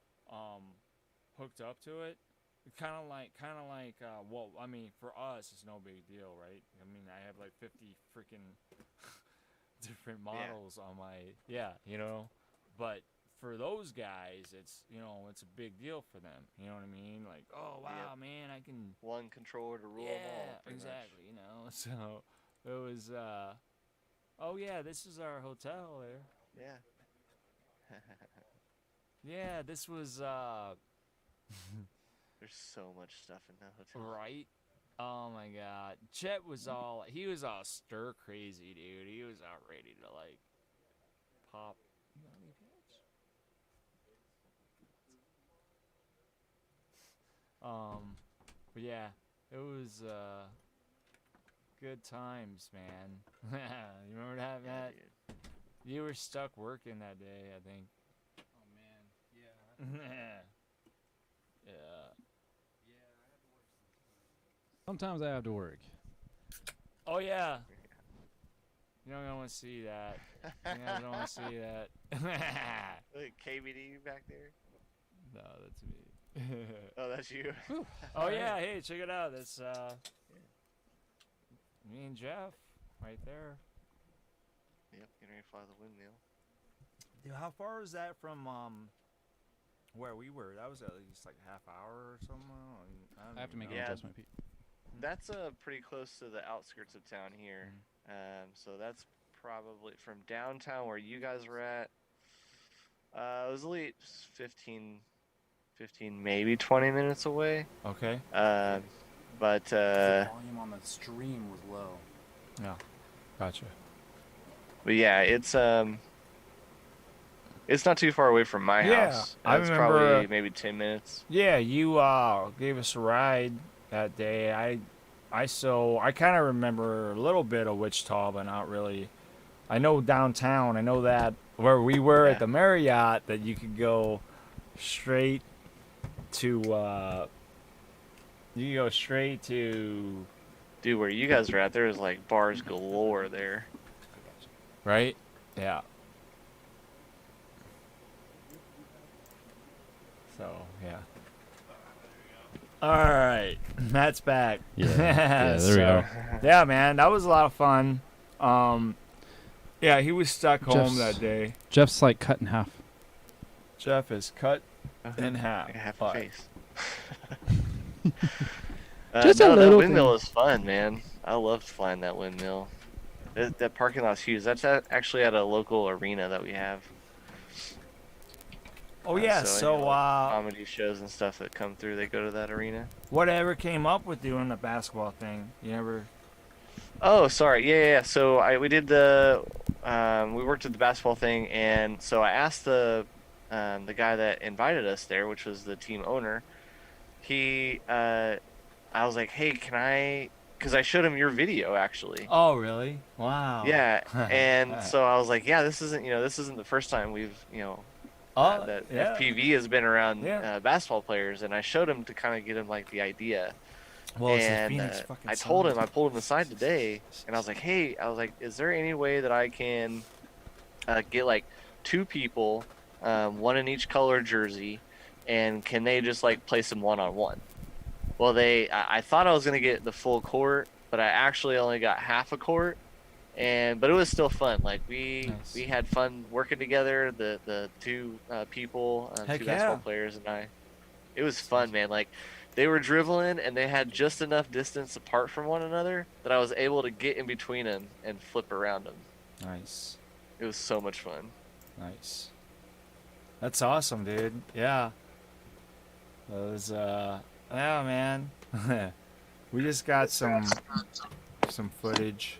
[SPEAKER 2] hooked up to it. Kind of like well, I mean, for us it's no big deal, right? I mean, I have like 50 freaking different models on my but for those guys, it's it's a big deal for them. You know what I mean? Like, oh wow, man, I can
[SPEAKER 1] One controller to rule them all.
[SPEAKER 2] exactly. So it was. Oh yeah, this is our hotel there.
[SPEAKER 1] Yeah.
[SPEAKER 2] Yeah, this was.
[SPEAKER 1] There's so much stuff in that hotel.
[SPEAKER 2] Right. Oh my God, Chet was all stir crazy, dude. He was all ready to like pop. You want any pets? But yeah, it was good times, man. You remember that, Matt?
[SPEAKER 1] Yeah,
[SPEAKER 2] You were stuck working that day, I think.
[SPEAKER 3] Oh man, yeah.
[SPEAKER 2] Yeah.
[SPEAKER 3] Sometimes I have to work.
[SPEAKER 2] Oh yeah. You don't want to see that. You don't want to see that.
[SPEAKER 1] Look, KBD back there.
[SPEAKER 2] No, that's me.
[SPEAKER 1] Oh, that's you.
[SPEAKER 2] Oh yeah, hey, check it out. That's me and Jeff right there.
[SPEAKER 1] Yep, getting ready to fly the windmill.
[SPEAKER 2] Dude, how far is that from where we were? That was at least like a half hour or something.
[SPEAKER 3] I have to make an
[SPEAKER 1] Yeah.
[SPEAKER 3] adjustment, Pete.
[SPEAKER 1] That's pretty close to the outskirts of town here. So that's probably from downtown where you guys were at. It was at least 15, maybe 20 minutes away.
[SPEAKER 2] Okay.
[SPEAKER 1] But
[SPEAKER 6] The volume on the stream was low.
[SPEAKER 2] Yeah. Gotcha.
[SPEAKER 1] but yeah, it's not too far away from my
[SPEAKER 2] Yeah,
[SPEAKER 1] house.
[SPEAKER 2] I
[SPEAKER 1] It's
[SPEAKER 2] remember,
[SPEAKER 1] probably maybe 10 minutes.
[SPEAKER 2] Yeah, you gave us a ride that day. I kind of remember a little bit of Wichita, but not really. I know downtown. I know that where we were at the Marriott, that you could go straight to. You could go straight to.
[SPEAKER 1] Dude, where you guys were at, there was like bars galore there.
[SPEAKER 2] Right. Yeah. So yeah. All right, Matt's back.
[SPEAKER 3] Yeah, there we go.
[SPEAKER 2] Yeah, man, that was a lot of fun. Yeah, he was stuck home that day.
[SPEAKER 3] Jeff's like cut in half.
[SPEAKER 2] Jeff is cut in half.
[SPEAKER 1] Like half a
[SPEAKER 2] but-
[SPEAKER 1] face.
[SPEAKER 3] Just a
[SPEAKER 1] no,
[SPEAKER 3] little
[SPEAKER 1] that windmill
[SPEAKER 3] thing.
[SPEAKER 1] is fun, man. I loved flying that windmill. That parking lot's huge. That's actually at a local arena that we have.
[SPEAKER 2] Oh yeah,
[SPEAKER 1] any,
[SPEAKER 2] so
[SPEAKER 1] like, comedy shows and stuff that come through, they go to that arena.
[SPEAKER 2] whatever came up with doing the basketball thing? You never?
[SPEAKER 1] Oh, sorry. Yeah. So we did we worked at the basketball thing, and so I asked the guy that invited us there, which was the team owner. I was like, hey, can I? Because I showed him your video actually.
[SPEAKER 2] Oh really? Wow.
[SPEAKER 1] Yeah, and so I was like, yeah, this isn't the first time we've that
[SPEAKER 2] yeah.
[SPEAKER 1] FPV has been around
[SPEAKER 2] Yeah.
[SPEAKER 1] basketball players, and I showed him to kind of get him like the idea.
[SPEAKER 2] Well, it's the
[SPEAKER 1] And
[SPEAKER 2] Phoenix fucking
[SPEAKER 1] I pulled
[SPEAKER 2] Suns.
[SPEAKER 1] him aside today, and I was like, hey, is there any way that I can get like 2 people, one in each color jersey, and can they just like play some one-on-one? Well, I thought I was gonna get the full court, but I actually only got half a court, but it was still fun. Like we had fun working together. The 2 people,
[SPEAKER 2] Heck
[SPEAKER 1] 2
[SPEAKER 2] yeah.
[SPEAKER 1] basketball players, and it was fun, man. Like they were dribbling, and they had just enough distance apart from one another that I was able to get in between them and flip around them.
[SPEAKER 2] Nice.
[SPEAKER 1] It was so much fun.
[SPEAKER 2] Nice. That's awesome, dude. Yeah. That was yeah, man. We just got some footage.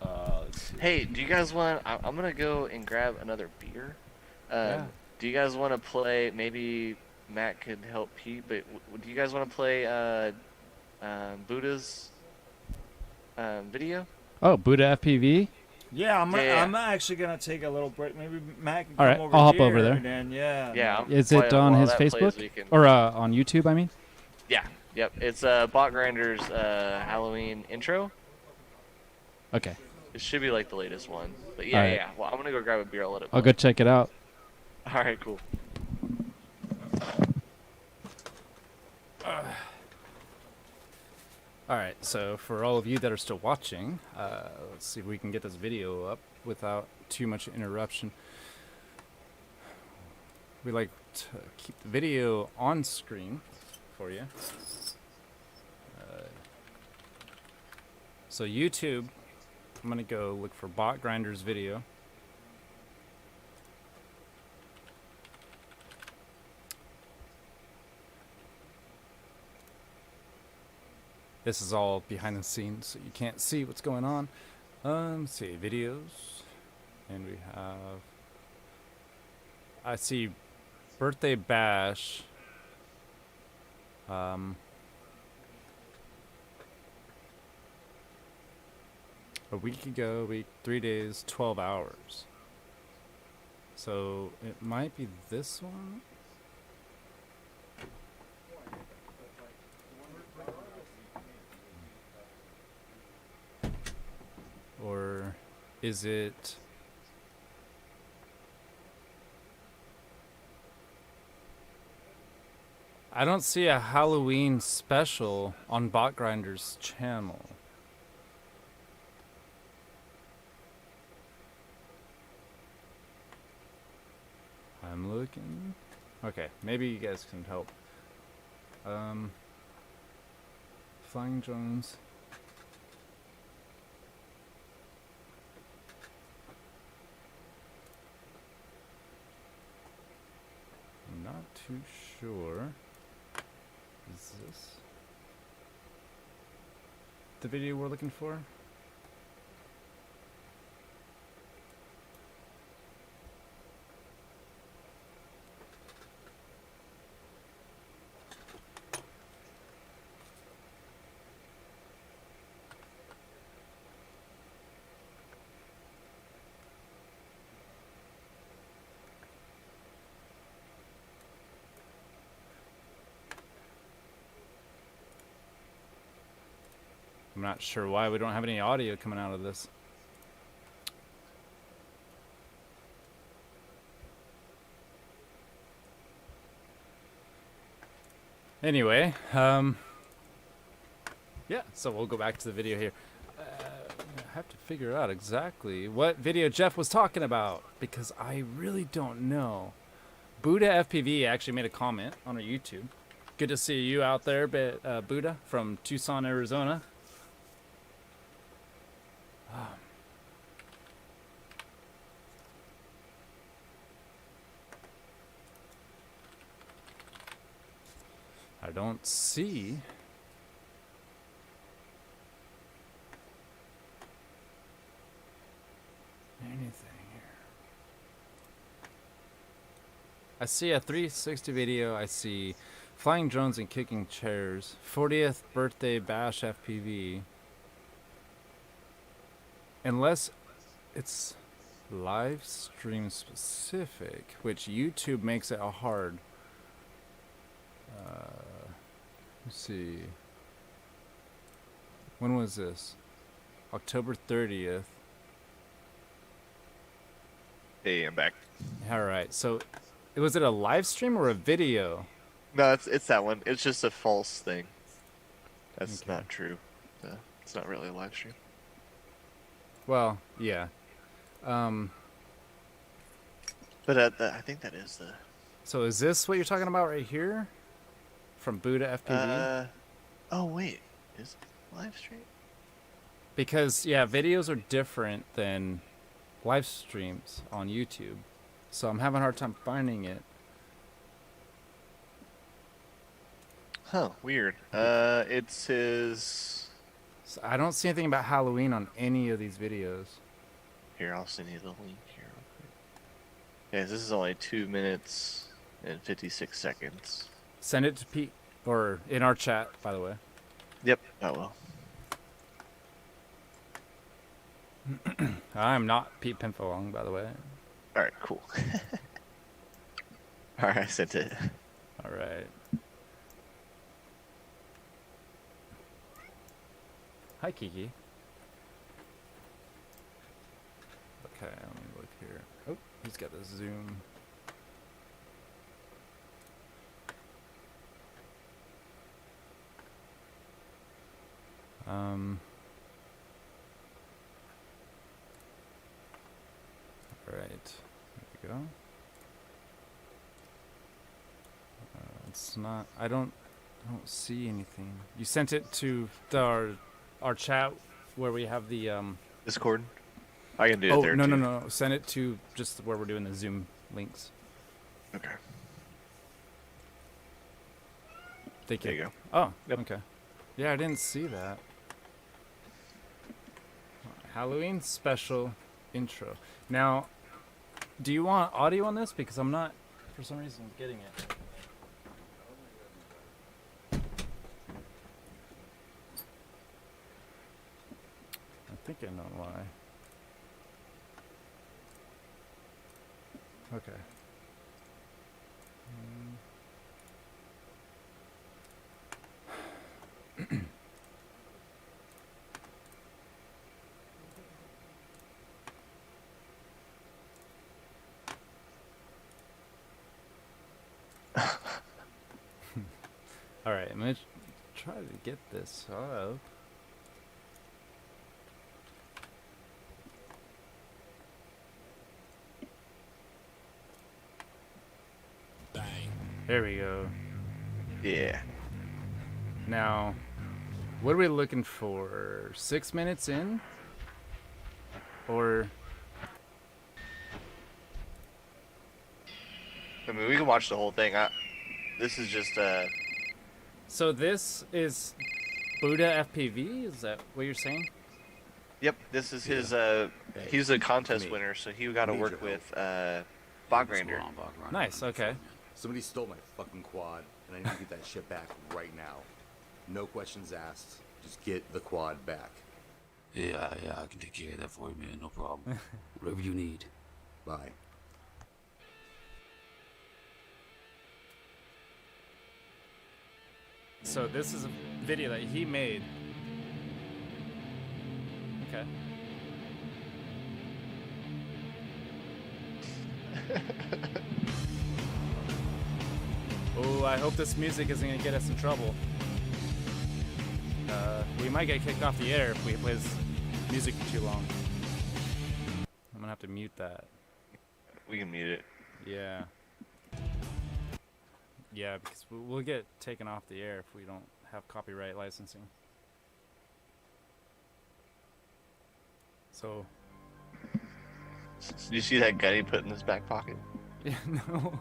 [SPEAKER 2] Let's see.
[SPEAKER 1] Hey, do you guys want? I'm gonna go and grab another beer.
[SPEAKER 2] Yeah.
[SPEAKER 1] Do you guys want to play? Maybe Matt could help Pete, but do you guys want to play Buddha's video?
[SPEAKER 3] Oh, Buddha FPV.
[SPEAKER 2] Yeah,
[SPEAKER 1] Yeah.
[SPEAKER 2] I'm actually gonna take a little break. Maybe Matt can
[SPEAKER 3] All
[SPEAKER 2] come
[SPEAKER 3] right,
[SPEAKER 2] over
[SPEAKER 3] I'll hop
[SPEAKER 2] here,
[SPEAKER 3] over there.
[SPEAKER 2] and then, yeah.
[SPEAKER 1] Yeah.
[SPEAKER 3] Is it on his Facebook or on YouTube? I mean.
[SPEAKER 1] Yeah. Yep. It's Bot Grinder's Halloween intro.
[SPEAKER 3] Okay.
[SPEAKER 1] It should be like the latest one. But yeah,
[SPEAKER 3] Alright.
[SPEAKER 1] yeah. Well, I'm gonna go grab a beer. I'll let it
[SPEAKER 3] I'll
[SPEAKER 1] play.
[SPEAKER 3] go check it out.
[SPEAKER 1] All right, cool.
[SPEAKER 3] Alright, so for all of you that are still watching, let's see if we can get this video up without too much interruption. We like to keep the video on screen for you. So YouTube, I'm gonna go look for Bot Grinder's video. This is all behind the scenes, so you can't see what's going on. Let's see, videos, and we have. I see, birthday bash. A week ago, 3 days, 12 hours. So it might be this one. Or is it? I don't see a Halloween special on Bot Grinder's channel. I'm looking. Okay, maybe you guys can help. Flying drones. I'm not too sure. Is this the video we're looking for? I'm not sure why we don't have any audio coming out of this. Anyway, yeah, so we'll go back to the video here. I have to figure out exactly what video Jeff was talking about, because I really don't know. Buddha FPV actually made a comment on our YouTube. Good to see you out there, Buddha, from Tucson, Arizona. I don't see anything here. I see a 360 video. I see flying drones and kicking chairs. 40th birthday bash FPV. Unless it's live stream specific, which YouTube makes it hard. Let's see. When was this? October 30th.
[SPEAKER 1] Hey, I'm back.
[SPEAKER 3] All right. So, was it a live stream or a video?
[SPEAKER 1] No, it's that one. It's just a false thing. That's
[SPEAKER 3] Okay.
[SPEAKER 1] not true. It's not really a live stream.
[SPEAKER 3] Well, yeah.
[SPEAKER 1] But I think that is the.
[SPEAKER 3] So is this what you're talking about right here? From Buddha FPV?
[SPEAKER 1] Oh wait, is it live stream?
[SPEAKER 3] Because yeah, videos are different than live streams on YouTube. So I'm having a hard time finding it.
[SPEAKER 1] Huh, weird. It says.
[SPEAKER 3] So I don't see anything about Halloween on any of these videos.
[SPEAKER 1] Here, I'll send you the link here real quick. Yeah, this is only 2 minutes and 56 seconds.
[SPEAKER 3] Send it to Pete, or in our chat, by the way.
[SPEAKER 1] Yep, I will.
[SPEAKER 3] I'm not Pete Pinfalong, by the way.
[SPEAKER 1] All right, cool. All right, I sent it.
[SPEAKER 3] All right. Hi, Kiki. Okay, let me look here. Oh, he's got the zoom. All right, there we go. It's not. I don't see anything. You sent it to our chat where we have the
[SPEAKER 1] Discord. I can do it
[SPEAKER 3] Oh
[SPEAKER 1] there
[SPEAKER 3] no
[SPEAKER 1] too.
[SPEAKER 3] no no! Send it to just where we're doing the Zoom links.
[SPEAKER 1] Okay.
[SPEAKER 3] Thank
[SPEAKER 1] There
[SPEAKER 3] you.
[SPEAKER 1] you go.
[SPEAKER 3] Oh,
[SPEAKER 1] Yep.
[SPEAKER 3] okay. Yeah, I didn't see that. Halloween special intro. Now, do you want audio on this? Because I'm not, for some reason, getting it. I think I know why. Okay. All right, I'm gonna try to get this up. Bang. There we go.
[SPEAKER 1] Yeah.
[SPEAKER 3] Now, what are we looking for? 6 minutes in? Or
[SPEAKER 1] I mean, we can watch the whole thing. This is just
[SPEAKER 3] so this is Buddha FPV? Is that what you're saying?
[SPEAKER 1] Yep, this is his. He's a contest winner, so he got to work with Bot Grinder.
[SPEAKER 3] Nice. Okay.
[SPEAKER 7] Somebody stole my fucking quad, and I need to get that shit back right now. No questions asked. Just get the quad back.
[SPEAKER 8] Yeah, I can take care of that for you, man. No problem. Whatever you need.
[SPEAKER 7] Bye.
[SPEAKER 3] So this is a video that he made. Okay. Oh, I hope this music isn't gonna get us in trouble. We might get kicked off the air if we play this music for too long. I'm gonna have to mute that.
[SPEAKER 1] We can mute it.
[SPEAKER 3] Yeah. Yeah, because we'll get taken off the air if we don't have copyright licensing. So.
[SPEAKER 1] Did you see that gun he put in his back pocket?
[SPEAKER 3] Yeah, no.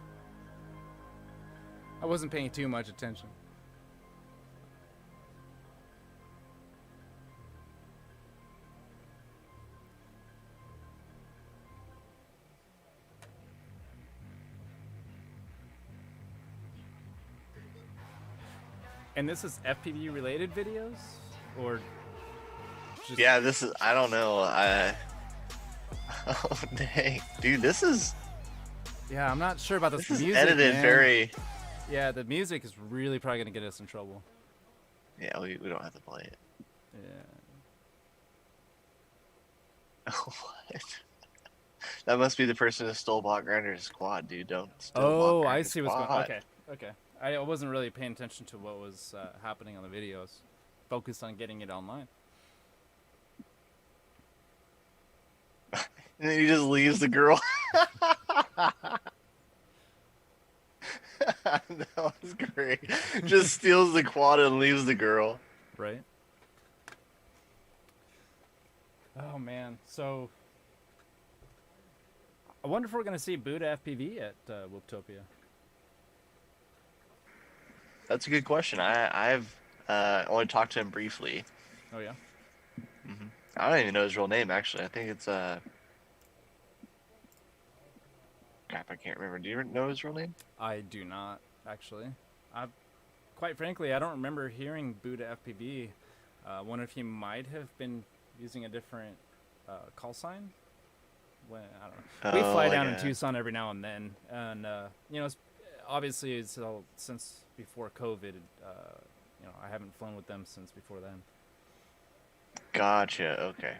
[SPEAKER 3] I wasn't paying too much attention. And this is FPV related videos? Or just...
[SPEAKER 1] Yeah, this is. I don't know. Oh dang, dude, this is.
[SPEAKER 3] Yeah, I'm not sure about this
[SPEAKER 1] This is
[SPEAKER 3] music,
[SPEAKER 1] edited
[SPEAKER 3] man.
[SPEAKER 1] very.
[SPEAKER 3] Yeah, the music is really probably gonna get us in trouble.
[SPEAKER 1] Yeah, we don't have to play it.
[SPEAKER 3] Yeah.
[SPEAKER 1] What? That must be the person who stole Bot Grinder's quad, dude. Don't steal
[SPEAKER 3] Oh,
[SPEAKER 1] Bot
[SPEAKER 3] I
[SPEAKER 1] Grinder's
[SPEAKER 3] see what's going on.
[SPEAKER 1] quad.
[SPEAKER 3] Okay, okay. I wasn't really paying attention to what was happening on the videos. Focused on getting it online.
[SPEAKER 1] And then he just leaves the girl. That was great. Just steals the quad and leaves the girl.
[SPEAKER 3] Right? Oh, man. So, I wonder if we're going to see Buddha FPV at Whooptopia.
[SPEAKER 1] That's a good question. I've only talked to him briefly.
[SPEAKER 3] Oh, yeah?
[SPEAKER 1] I don't even know his real name, actually. I think it's crap, I can't remember. Do you know his real name?
[SPEAKER 3] I do not, actually. Quite frankly, I don't remember hearing Buddha FPV. Wonder if he might have been using a different call sign. When I don't know. We fly down in Tucson every now and then, and you know, obviously it's since before COVID. You know, I haven't flown with them since before then.
[SPEAKER 1] Gotcha. Okay.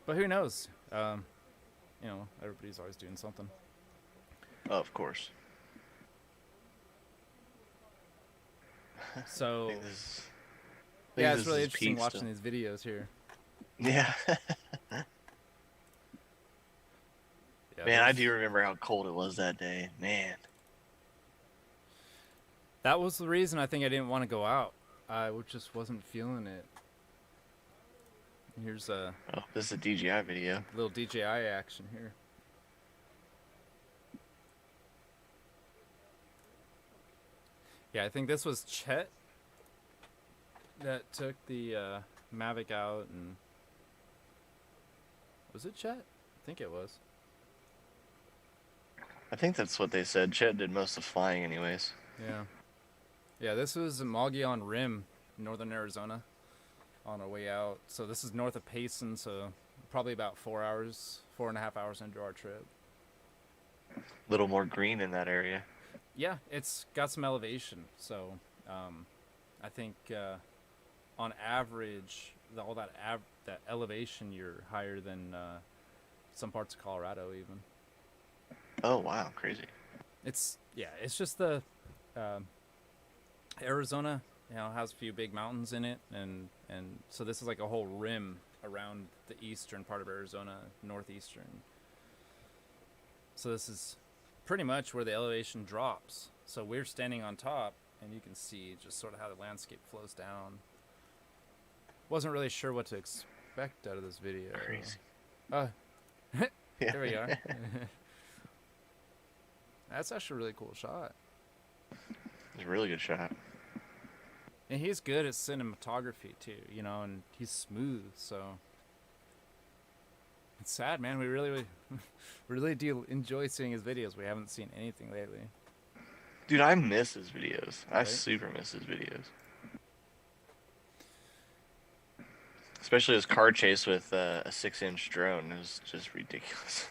[SPEAKER 3] But who knows? you know, everybody's always doing something.
[SPEAKER 1] Oh, of course. I
[SPEAKER 3] So
[SPEAKER 1] think this,
[SPEAKER 3] yeah, it's
[SPEAKER 1] this
[SPEAKER 3] really
[SPEAKER 1] is
[SPEAKER 3] interesting
[SPEAKER 1] peak
[SPEAKER 3] watching
[SPEAKER 1] still.
[SPEAKER 3] these videos here.
[SPEAKER 1] Yeah.
[SPEAKER 3] Yeah,
[SPEAKER 1] Man, I do remember how cold it was that day. Man.
[SPEAKER 3] that was the reason I think I didn't want to go out. I just wasn't feeling it. Here's a
[SPEAKER 1] Oh, this is a DJI video.
[SPEAKER 3] little DJI action here. Yeah, I think this was Chet that took the Mavic out, and was it Chet? I think it was.
[SPEAKER 1] I think that's what they said. Chet did most of the flying anyways.
[SPEAKER 3] Yeah. Yeah, this was Mogollon Rim, northern Arizona, on our way out. So this is north of Payson, so probably about 4.5 hours into our trip.
[SPEAKER 1] A little more green in that area.
[SPEAKER 3] Yeah, it's got some elevation. So I think on average, all that elevation, you're higher than some parts of Colorado even.
[SPEAKER 1] Oh, wow. Crazy.
[SPEAKER 3] It's just the Arizona, you know, has a few big mountains in it, and so this is like a whole rim around the eastern part of Arizona, northeastern. So this is pretty much where the elevation drops. So we're standing on top, and you can see just sort of how the landscape flows down. Wasn't really sure what to expect out of this video.
[SPEAKER 1] Crazy.
[SPEAKER 3] Yeah. There we
[SPEAKER 1] Yeah.
[SPEAKER 3] are. That's actually a really cool shot.
[SPEAKER 1] It's a really good shot.
[SPEAKER 3] And he's good at cinematography too, you know, and he's smooth, so it's sad, man. We really really do enjoy seeing his videos. We haven't seen anything lately.
[SPEAKER 1] Dude, I miss his videos. I
[SPEAKER 3] Right?
[SPEAKER 1] super miss his videos. Especially his car chase with a 6-inch drone. It was just ridiculous.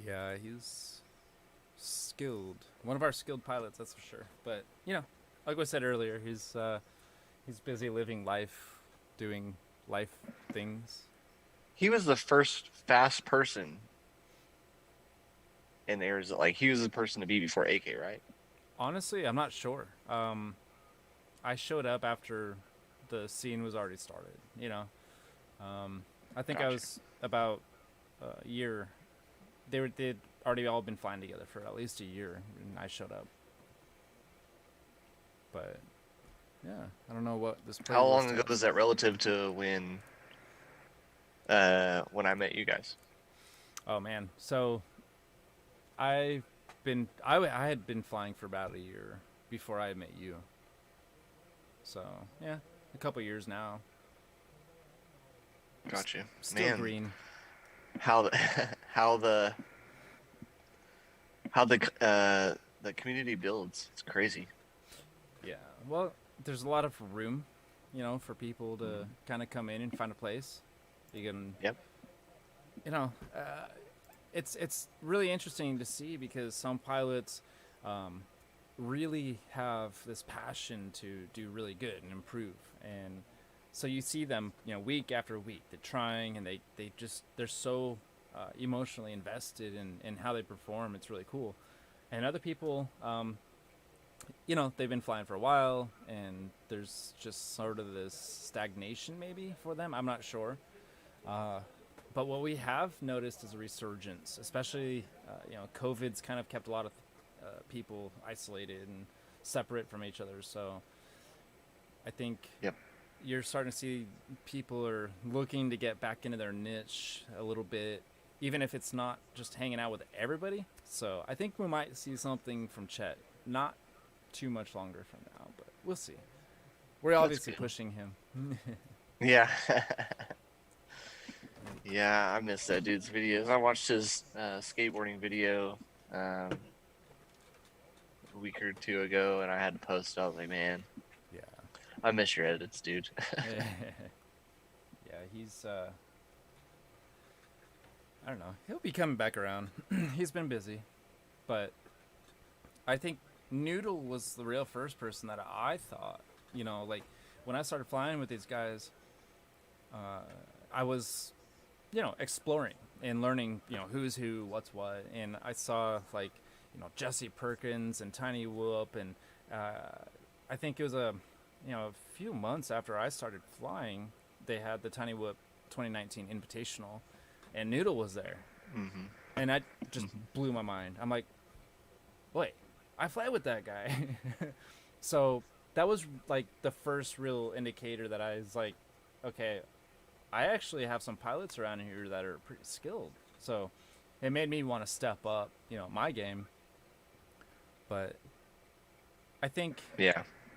[SPEAKER 3] Yeah, he's skilled. One of our skilled pilots, that's for sure. But, you know, like I said earlier, he's busy living life, doing life things.
[SPEAKER 1] He was the first fast person in Arizona. Like, he was the person to be before AK, right?
[SPEAKER 3] Honestly, I'm not sure. I showed up after the scene was already started, you know. I think I
[SPEAKER 1] Gotcha.
[SPEAKER 3] was about a year. They'd already all been flying together for at least a year, and I showed up. But yeah, I don't know what this.
[SPEAKER 1] How long
[SPEAKER 3] playlist
[SPEAKER 1] ago
[SPEAKER 3] is.
[SPEAKER 1] was that relative to when I met you guys?
[SPEAKER 3] Oh man, so I had been flying for about a year before I met you. So yeah, a couple years now.
[SPEAKER 1] Got you.
[SPEAKER 3] Still
[SPEAKER 1] Man,
[SPEAKER 3] green.
[SPEAKER 1] how the the community builds. It's crazy.
[SPEAKER 3] Yeah. Well, there's a lot of room, you know, for people to kind of come in and find a place. You can.
[SPEAKER 1] Yep.
[SPEAKER 3] You know, it's really interesting to see because some pilots really have this passion to do really good and improve, and so you see them, you know, week after week, they're trying, and they're so emotionally invested in how they perform. It's really cool. And other people, you know, they've been flying for a while, and there's just sort of this stagnation maybe for them. I'm not sure. But what we have noticed is a resurgence, especially, you know, COVID's kind of kept a lot of people isolated and separate from each other. So I think
[SPEAKER 1] Yep.
[SPEAKER 3] you're starting to see people are looking to get back into their niche a little bit, even if it's not just hanging out with everybody. So I think we might see something from Chet, not too much longer from now, but we'll see. We're
[SPEAKER 1] That's
[SPEAKER 3] obviously
[SPEAKER 1] good.
[SPEAKER 3] pushing him.
[SPEAKER 1] Yeah. Yeah, I miss that dude's videos. I watched his skateboarding video a week or two ago, and I had to post it. I was like, man,
[SPEAKER 3] Yeah.
[SPEAKER 1] I miss your edits, dude.
[SPEAKER 3] Yeah, he's I don't know. He'll be coming back around. He's been busy. But I think Noodle was the real first person that I thought, you know, like when I started flying with these guys, I was exploring and learning, who's who, what's what. And I saw like, Jesse Perkins and Tiny Whoop, and I think it was a few months after I started flying, they had the Tiny Whoop 2019 Invitational, and Noodle was there, and that just blew my mind. I'm like, wait, I fly with that guy. So that was like the first real indicator that I was like, okay, I actually have some pilots around here that are pretty skilled. So it made me want to step up, my game. But I think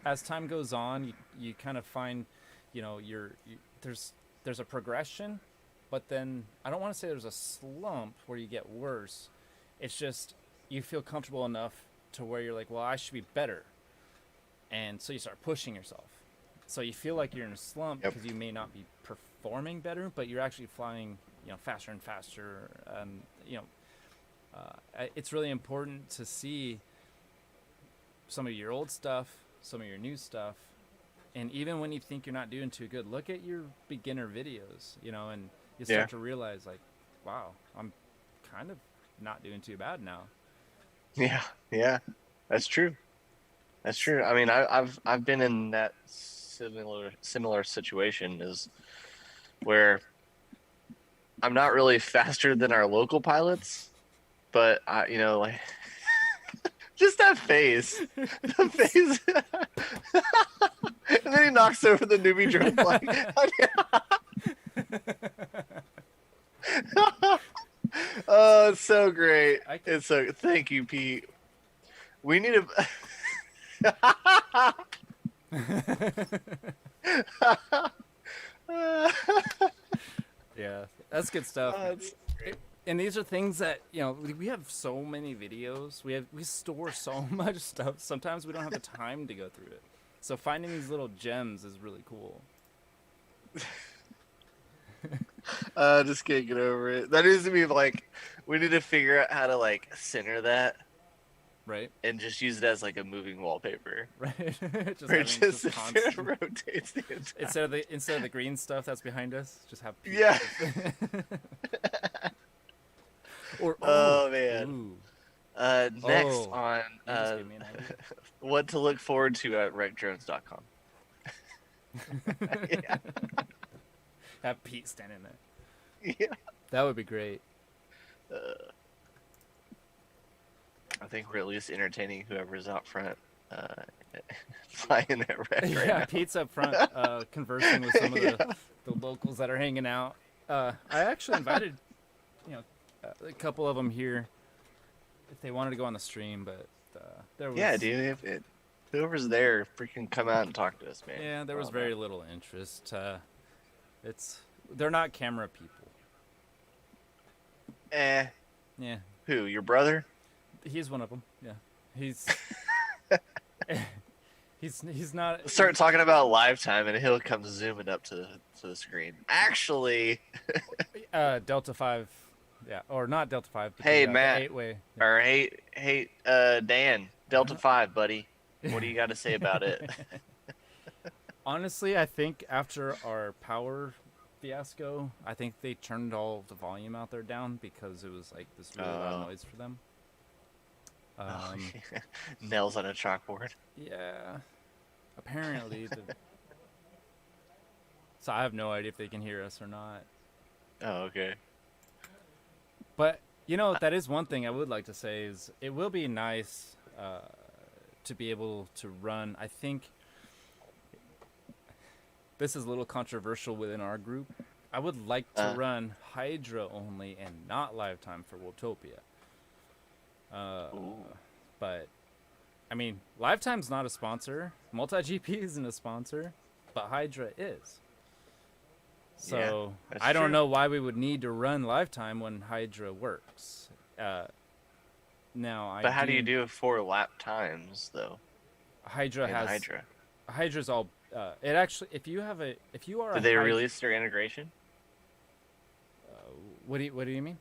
[SPEAKER 3] as time goes on, you kind of find, there's a progression, but then I don't want to say there's a slump where you get worse. It's just you feel comfortable enough to where you're like, well, I should be better. And so you start pushing yourself. So you feel like you're in a slump because you may not be performing better, but you're actually flying, faster and faster. It's really important to see some of your old stuff, some of your new stuff, and even when you think you're not doing too good, look at your beginner videos, and you start to realize, like, wow, I'm kind of not doing too bad now.
[SPEAKER 1] Yeah, that's true. That's true. I mean, I've been in that similar situation, is where I'm not really faster than our local pilots, but I, like, just that face, the face, and then he knocks over the newbie drone flag. Oh, it's so great. It's so. Thank you, Pete. We need to.
[SPEAKER 3] Yeah, that's good stuff. And these are things that we have so many videos. We store so much stuff. Sometimes we don't have the time to go through it. So finding these little gems is really cool.
[SPEAKER 1] Just can't get over it. That needs to be like, we need to figure out how to like center that.
[SPEAKER 3] Right.
[SPEAKER 1] And just use it as like a moving wallpaper.
[SPEAKER 3] Right.
[SPEAKER 1] just rotates the entire...
[SPEAKER 3] instead of the green stuff that's behind us, just have pieces.
[SPEAKER 1] Yeah.
[SPEAKER 3] Or
[SPEAKER 1] oh man. Next on what to look forward to at wreckdrones.com. Yeah.
[SPEAKER 3] Have Pete standing there.
[SPEAKER 1] Yeah.
[SPEAKER 3] That would be great.
[SPEAKER 1] I think we're at least entertaining whoever's out front flying that wreck right now.
[SPEAKER 3] Pete's up front conversing with some of the locals that are hanging out. I actually invited a couple of them here if they wanted to go on the stream, but there was...
[SPEAKER 1] Yeah, dude, whoever's there, freaking come out and talk to us, man.
[SPEAKER 3] Yeah, there was very little interest. They're not camera people.
[SPEAKER 1] Yeah. Who, your brother?
[SPEAKER 3] He's one of them. Yeah, he's he's not.
[SPEAKER 1] Start talking about lifetime, and he'll come zooming up to the screen. Actually,
[SPEAKER 3] Delta 5, or not Delta 5. But
[SPEAKER 1] hey,
[SPEAKER 3] the
[SPEAKER 1] Matt,
[SPEAKER 3] 8-way.
[SPEAKER 1] Or hey, Dan, Delta 5, buddy. What do you got to say about it?
[SPEAKER 3] Honestly, I think after our power fiasco, I think they turned all the volume out there down because it was like this really loud noise for them.
[SPEAKER 1] Nails on a chalkboard.
[SPEAKER 3] Yeah, apparently. So I have no idea if they can hear us or not.
[SPEAKER 1] Oh, okay.
[SPEAKER 3] But that is one thing I would like to say is it will be nice to be able to run. I think this is a little controversial within our group. I would like to run Hydra only and not Lifetime for Wotopia. But I mean, Lifetime's not a sponsor. MultiGP isn't a sponsor, but Hydra is. So I don't know why we would need to run Lifetime when Hydra works. But
[SPEAKER 1] how do you do 4 lap times though?
[SPEAKER 3] Hydra's all. It actually, if you are.
[SPEAKER 1] Did they release their integration?
[SPEAKER 3] What do you mean?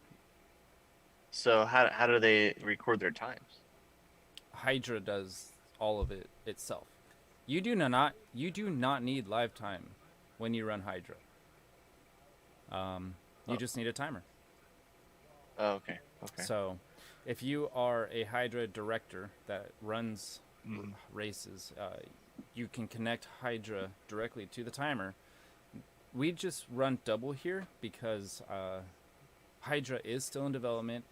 [SPEAKER 1] So how do they record their times?
[SPEAKER 3] Hydra does all of it itself. You do not need Lifetime when you run Hydra. You just need a timer.
[SPEAKER 1] Oh, okay. Okay.
[SPEAKER 3] So, if you are a Hydra director that runs races, you can connect Hydra directly to the timer. We just run double here because Hydra is still in development.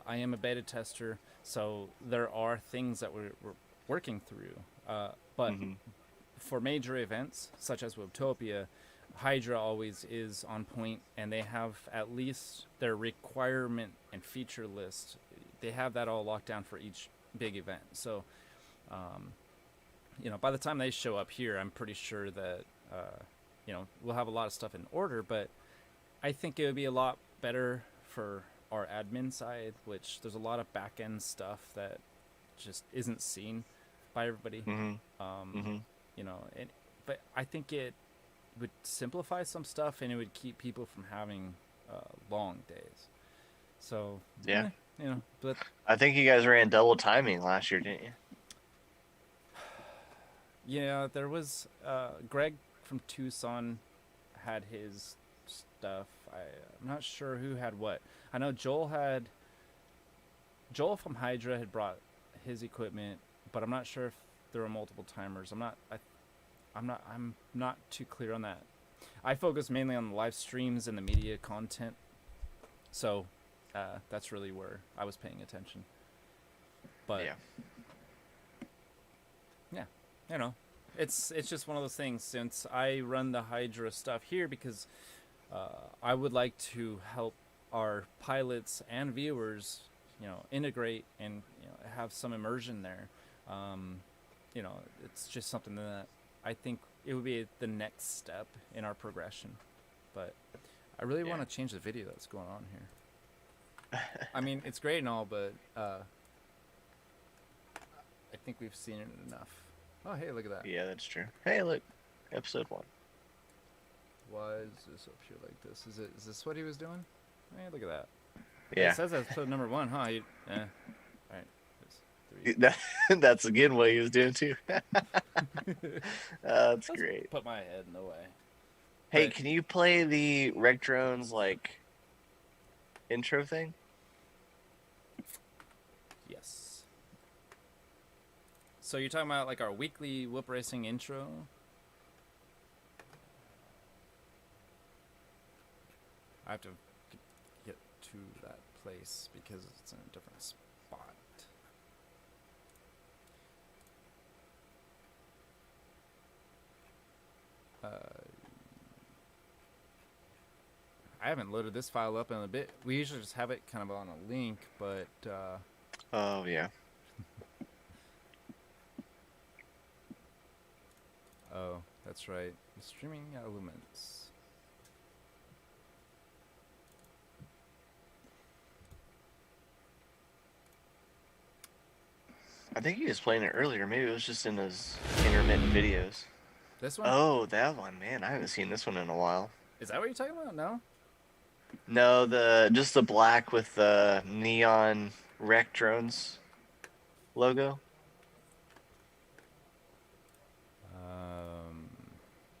[SPEAKER 3] I am a beta tester, so there are things that we're working through. But for major events such as Webtopia, Hydra always is on point, and they have at least their requirement and feature list. They have that all locked down for each big event. So, by the time they show up here, I'm pretty sure that, we'll have a lot of stuff in order, but I think it would be a lot better for our admin side, which there's a lot of back-end stuff that just isn't seen by everybody. But I think it would simplify some stuff, and it would keep people from having long days. So
[SPEAKER 1] yeah,
[SPEAKER 3] but
[SPEAKER 1] I think you guys ran double timing last year, didn't you?
[SPEAKER 3] yeah, there was Greg from Tucson had his stuff. I'm not sure who had what. I know Joel from Hydra had brought his equipment, but I'm not sure if there were multiple timers. I'm not too clear on that. I focus mainly on the live streams and the media content, so that's really where I was paying attention. But yeah, it's just one of those things. Since I run the Hydra stuff here, because I would like to help our pilots and viewers, integrate and have some immersion there. It's just something that I think it would be the next step in our progression. But I really want to change the video that's going on here. I mean, it's great and all, but I think we've seen it enough. Oh, hey, look at that.
[SPEAKER 1] Yeah, that's true. Hey, look, episode 1.
[SPEAKER 3] Why is this up here like this? Is this what he was doing? Hey, look at that.
[SPEAKER 1] Yeah.
[SPEAKER 3] It says episode number 1, huh? All right.
[SPEAKER 1] That's again what he was doing too. That's great.
[SPEAKER 3] Put my head in the way.
[SPEAKER 1] Hey, can you play the Rec Drones intro thing?
[SPEAKER 3] Yes. So you're talking about our weekly Whoop Racing intro? I have to get to that place because it's in a different spot. I haven't loaded this file up in a bit. We usually just have it kind of on a link, but
[SPEAKER 1] oh yeah.
[SPEAKER 3] Oh, that's right. Streaming elements.
[SPEAKER 1] I think he was playing it earlier. Maybe it was just in his intermittent videos.
[SPEAKER 3] This one?
[SPEAKER 1] Oh, that one, man. I haven't seen this one in a while.
[SPEAKER 3] Is that what you're talking about? No?
[SPEAKER 1] No, just the black with the neon Rec Drones logo.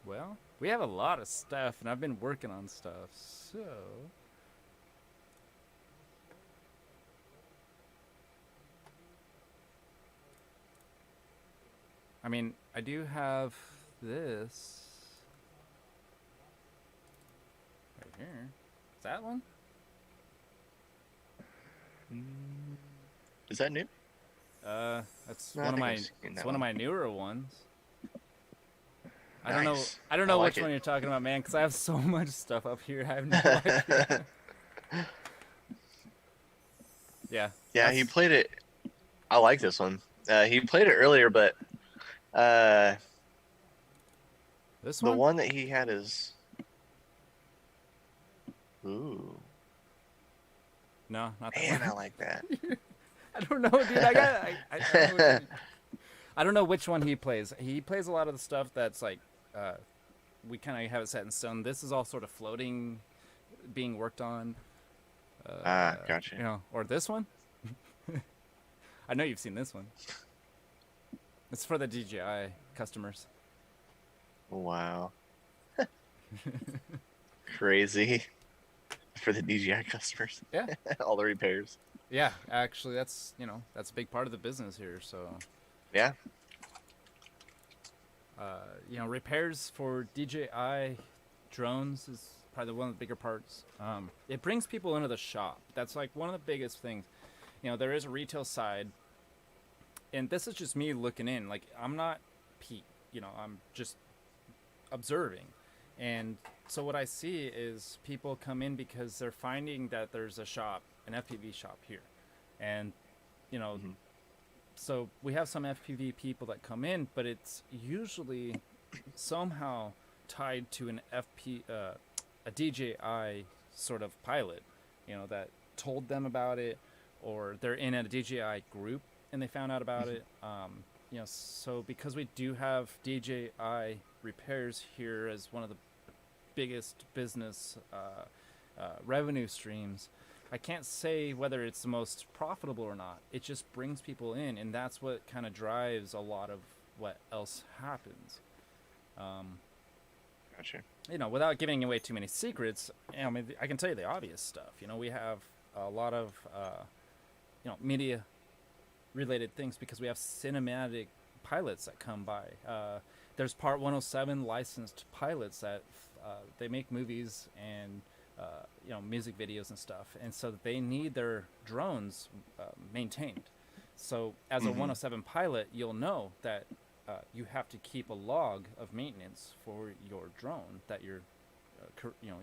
[SPEAKER 3] Well, we have a lot of stuff, and I've been working on stuff, so... I mean, I do have this right here. Is that one?
[SPEAKER 1] Is that new?
[SPEAKER 3] That's
[SPEAKER 1] No, I
[SPEAKER 3] one of
[SPEAKER 1] think
[SPEAKER 3] my.
[SPEAKER 1] I've seen
[SPEAKER 3] It's
[SPEAKER 1] that
[SPEAKER 3] one of
[SPEAKER 1] one.
[SPEAKER 3] my newer ones.
[SPEAKER 1] Nice.
[SPEAKER 3] I don't know
[SPEAKER 1] I
[SPEAKER 3] which
[SPEAKER 1] like
[SPEAKER 3] one
[SPEAKER 1] it.
[SPEAKER 3] you're talking about, man, because I have so much stuff up here. I have no idea. Yeah.
[SPEAKER 1] Yeah, he
[SPEAKER 3] that's-
[SPEAKER 1] played it. I like this one. He played it earlier, but
[SPEAKER 3] This
[SPEAKER 1] the
[SPEAKER 3] one?
[SPEAKER 1] one that he had is. Ooh,
[SPEAKER 3] No, not that
[SPEAKER 1] man,
[SPEAKER 3] one.
[SPEAKER 1] I like that.
[SPEAKER 3] I don't know, dude. I don't know which one he plays. He plays a lot of the stuff that's we kind of have it set in stone. This is all sort of floating, being worked on.
[SPEAKER 1] Gotcha.
[SPEAKER 3] Or this one. I know you've seen this one. It's for the DJI customers.
[SPEAKER 1] Wow. Crazy. for the DJI customers.
[SPEAKER 3] Yeah.
[SPEAKER 1] All the repairs.
[SPEAKER 3] Yeah, actually, that's that's a big part of the business here. So,
[SPEAKER 1] Yeah.
[SPEAKER 3] repairs for DJI drones is probably one of the bigger parts. It brings people into the shop. That's like one of the biggest things. There is a retail side, and this is just me looking in. Like, I'm not Pete. I'm just observing. And so what I see is people come in because they're finding that there's a shop, an FPV shop here. And, so we have some FPV people that come in, but it's usually somehow tied to a DJI sort of pilot, that told them about it, or they're in a DJI group and they found out about it. So because we do have DJI repairs here as one of the biggest business revenue streams, I can't say whether it's the most profitable or not. It just brings people in, and that's what kind of drives a lot of what else happens.
[SPEAKER 1] Gotcha.
[SPEAKER 3] Without giving away too many secrets, I can tell you the obvious stuff. We have a lot of media related things because we have cinematic pilots that come by. There's Part 107 licensed pilots that they make movies and music videos and stuff, and so they need their drones maintained. So as a 107 pilot, you'll know that you have to keep a log of maintenance for your drone that you're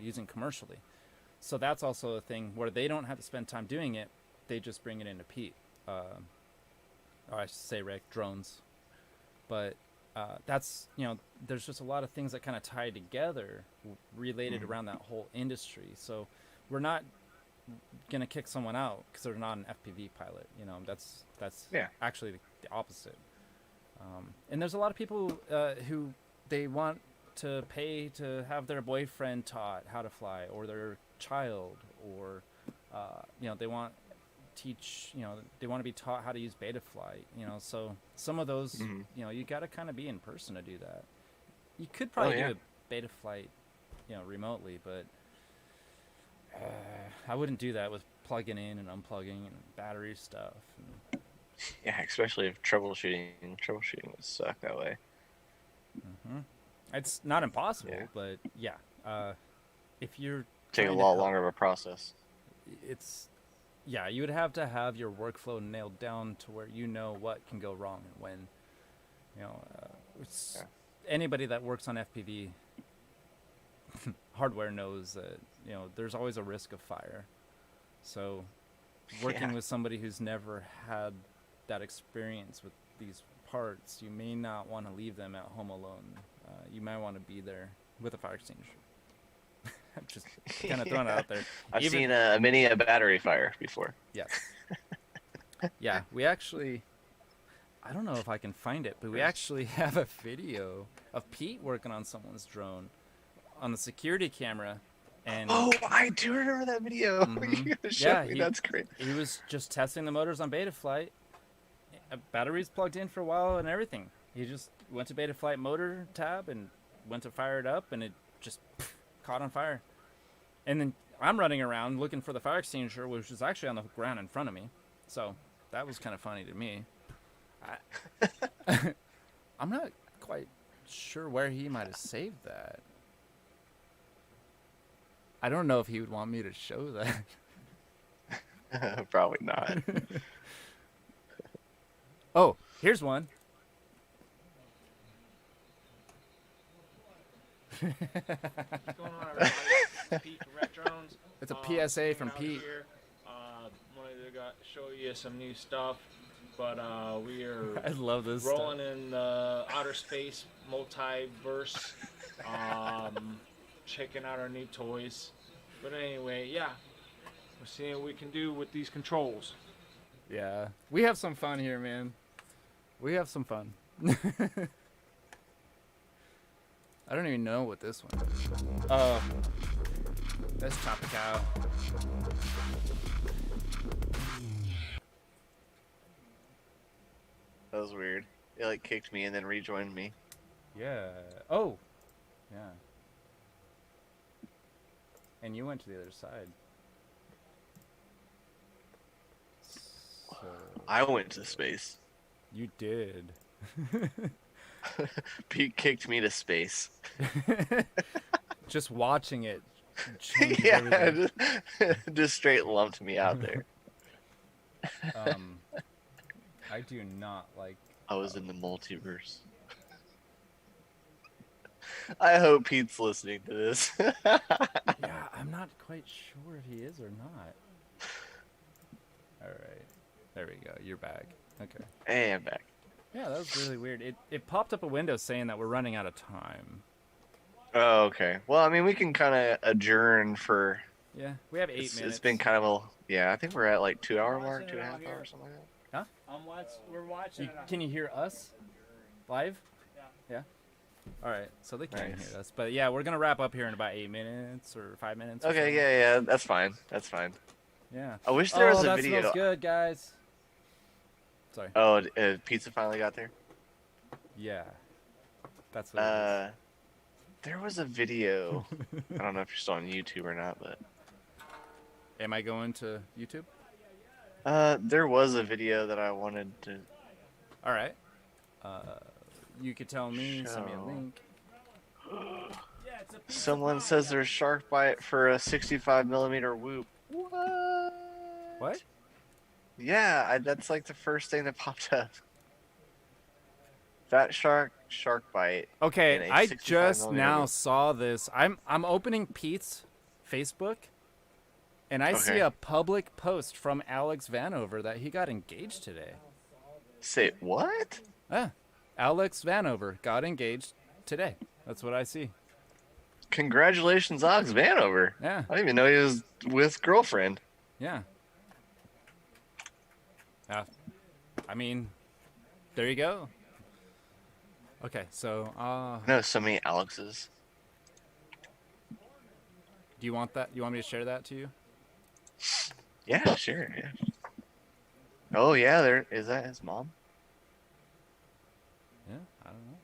[SPEAKER 3] using commercially. So that's also a thing where they don't have to spend time doing it. They just bring it into Pete. Or I should say drones. But that's, there's just a lot of things that kind of tie together related around that whole industry. So we're not going to kick someone out because they're not an FPV pilot. That's actually the opposite. And there's a lot of people who they want to pay to have their boyfriend taught how to fly, or their child, or they want they want to be taught how to use Betaflight. So some of those you got to kind of be in person to do that. You could probably do a Betaflight remotely, but I wouldn't do that with plugging in and unplugging and battery stuff.
[SPEAKER 1] Yeah, especially if troubleshooting would suck that way.
[SPEAKER 3] It's not impossible, but if you're
[SPEAKER 1] take a lot longer of a process.
[SPEAKER 3] You would have to have your workflow nailed down to where what can go wrong and when. Anybody that works on FPV hardware knows that there's always a risk of fire. So working with somebody who's never had that experience with these parts, you may not want to leave them at home alone. You might want to be there with a fire extinguisher. I'm just kind of throwing it out there.
[SPEAKER 1] I've seen a battery fire before.
[SPEAKER 3] Yes. Yeah, we actually, I don't know if I can find it, but we actually have a video of Pete working on someone's drone on the security camera. And
[SPEAKER 1] I do remember that video. You showed me. That's great.
[SPEAKER 3] He was just testing the motors on Betaflight. Batteries plugged in for a while and everything. He just went to Betaflight motor tab and went to fire it up, and it just caught on fire. And then I'm running around looking for the fire extinguisher, which was actually on the ground in front of me. So that was kind of funny to me. I'm not quite sure where he might have saved that. I don't know if he would want me to show that.
[SPEAKER 1] Probably not.
[SPEAKER 3] Oh, here's one.
[SPEAKER 2] What's going on, everybody? It's Pete from Red Drones.
[SPEAKER 3] It's a PSA from Pete.
[SPEAKER 2] Here. Wanted to show you some new stuff, but we are
[SPEAKER 3] I love this
[SPEAKER 2] rolling in the outer space multiverse, checking out our new toys. But anyway, we're seeing what we can do with these controls.
[SPEAKER 3] Yeah, we have some fun here, man. We have some fun. I don't even know what this one is. Oh, let's chop the cow.
[SPEAKER 1] That was weird. It kicked me and then rejoined me.
[SPEAKER 3] Yeah. Oh. Yeah. And you went to the other side.
[SPEAKER 1] I went to space.
[SPEAKER 2] You did.
[SPEAKER 1] Pete kicked me to space.
[SPEAKER 2] Just watching it changes
[SPEAKER 1] Yeah,
[SPEAKER 2] everything.
[SPEAKER 1] just straight lumped me out there.
[SPEAKER 2] I do not like.
[SPEAKER 1] I was in the multiverse. I hope Pete's listening to this.
[SPEAKER 2] Yeah, I'm not quite sure if he is or not. All right, there we go. You're back. Okay.
[SPEAKER 1] Hey, I'm back.
[SPEAKER 2] Yeah, that was really weird. It popped up a window saying that we're running out of time.
[SPEAKER 1] Oh, okay. Well, I mean, we can kind of adjourn for.
[SPEAKER 2] Yeah, we have 8 minutes.
[SPEAKER 1] It's been kind of a. Yeah, I think we're at like 2 hour mark, 2.5 hours, something like that.
[SPEAKER 5] We're watching.
[SPEAKER 2] Can you hear us live? Yeah. All right, so they can
[SPEAKER 1] Nice.
[SPEAKER 2] hear us, but yeah, we're gonna wrap up here in about 8 minutes or 5 minutes. or
[SPEAKER 1] Okay,
[SPEAKER 2] so.
[SPEAKER 1] yeah, that's fine. That's fine.
[SPEAKER 2] Yeah.
[SPEAKER 1] I wish there was a
[SPEAKER 2] that
[SPEAKER 1] video.
[SPEAKER 2] smells good, guys. Sorry.
[SPEAKER 1] Oh, pizza finally got there.
[SPEAKER 2] Yeah. That's what it is.
[SPEAKER 1] There was a video. I don't know if you're still on YouTube or not, but
[SPEAKER 2] Am I going to YouTube?
[SPEAKER 1] there was a video that I wanted to.
[SPEAKER 2] All right. You could tell me. Send me a
[SPEAKER 1] Show.
[SPEAKER 2] link.
[SPEAKER 1] Someone says there's shark bite for a 65 millimeter whoop. What?
[SPEAKER 2] What?
[SPEAKER 1] Yeah, that's like the first thing that popped up. Fat shark bite. in
[SPEAKER 2] Okay,
[SPEAKER 1] a
[SPEAKER 2] I
[SPEAKER 1] 65
[SPEAKER 2] just
[SPEAKER 1] millimeter
[SPEAKER 2] now
[SPEAKER 1] whoop.
[SPEAKER 2] saw this. I'm opening Pete's Facebook, and I see
[SPEAKER 1] Okay.
[SPEAKER 2] a public post from Alex Vanover that he got engaged today.
[SPEAKER 1] Say what?
[SPEAKER 2] Alex Vanover got engaged today. That's what I see.
[SPEAKER 1] Congratulations, Alex Vanover.
[SPEAKER 2] Yeah,
[SPEAKER 1] I didn't even know he was with girlfriend.
[SPEAKER 2] yeah. I mean, there you go. Okay, so
[SPEAKER 1] I know so many Alexes.
[SPEAKER 2] do you want that? You want me to share that to you?
[SPEAKER 1] Yeah, sure. Yeah. Oh yeah, there is that his mom.
[SPEAKER 2] Yeah, I don't know.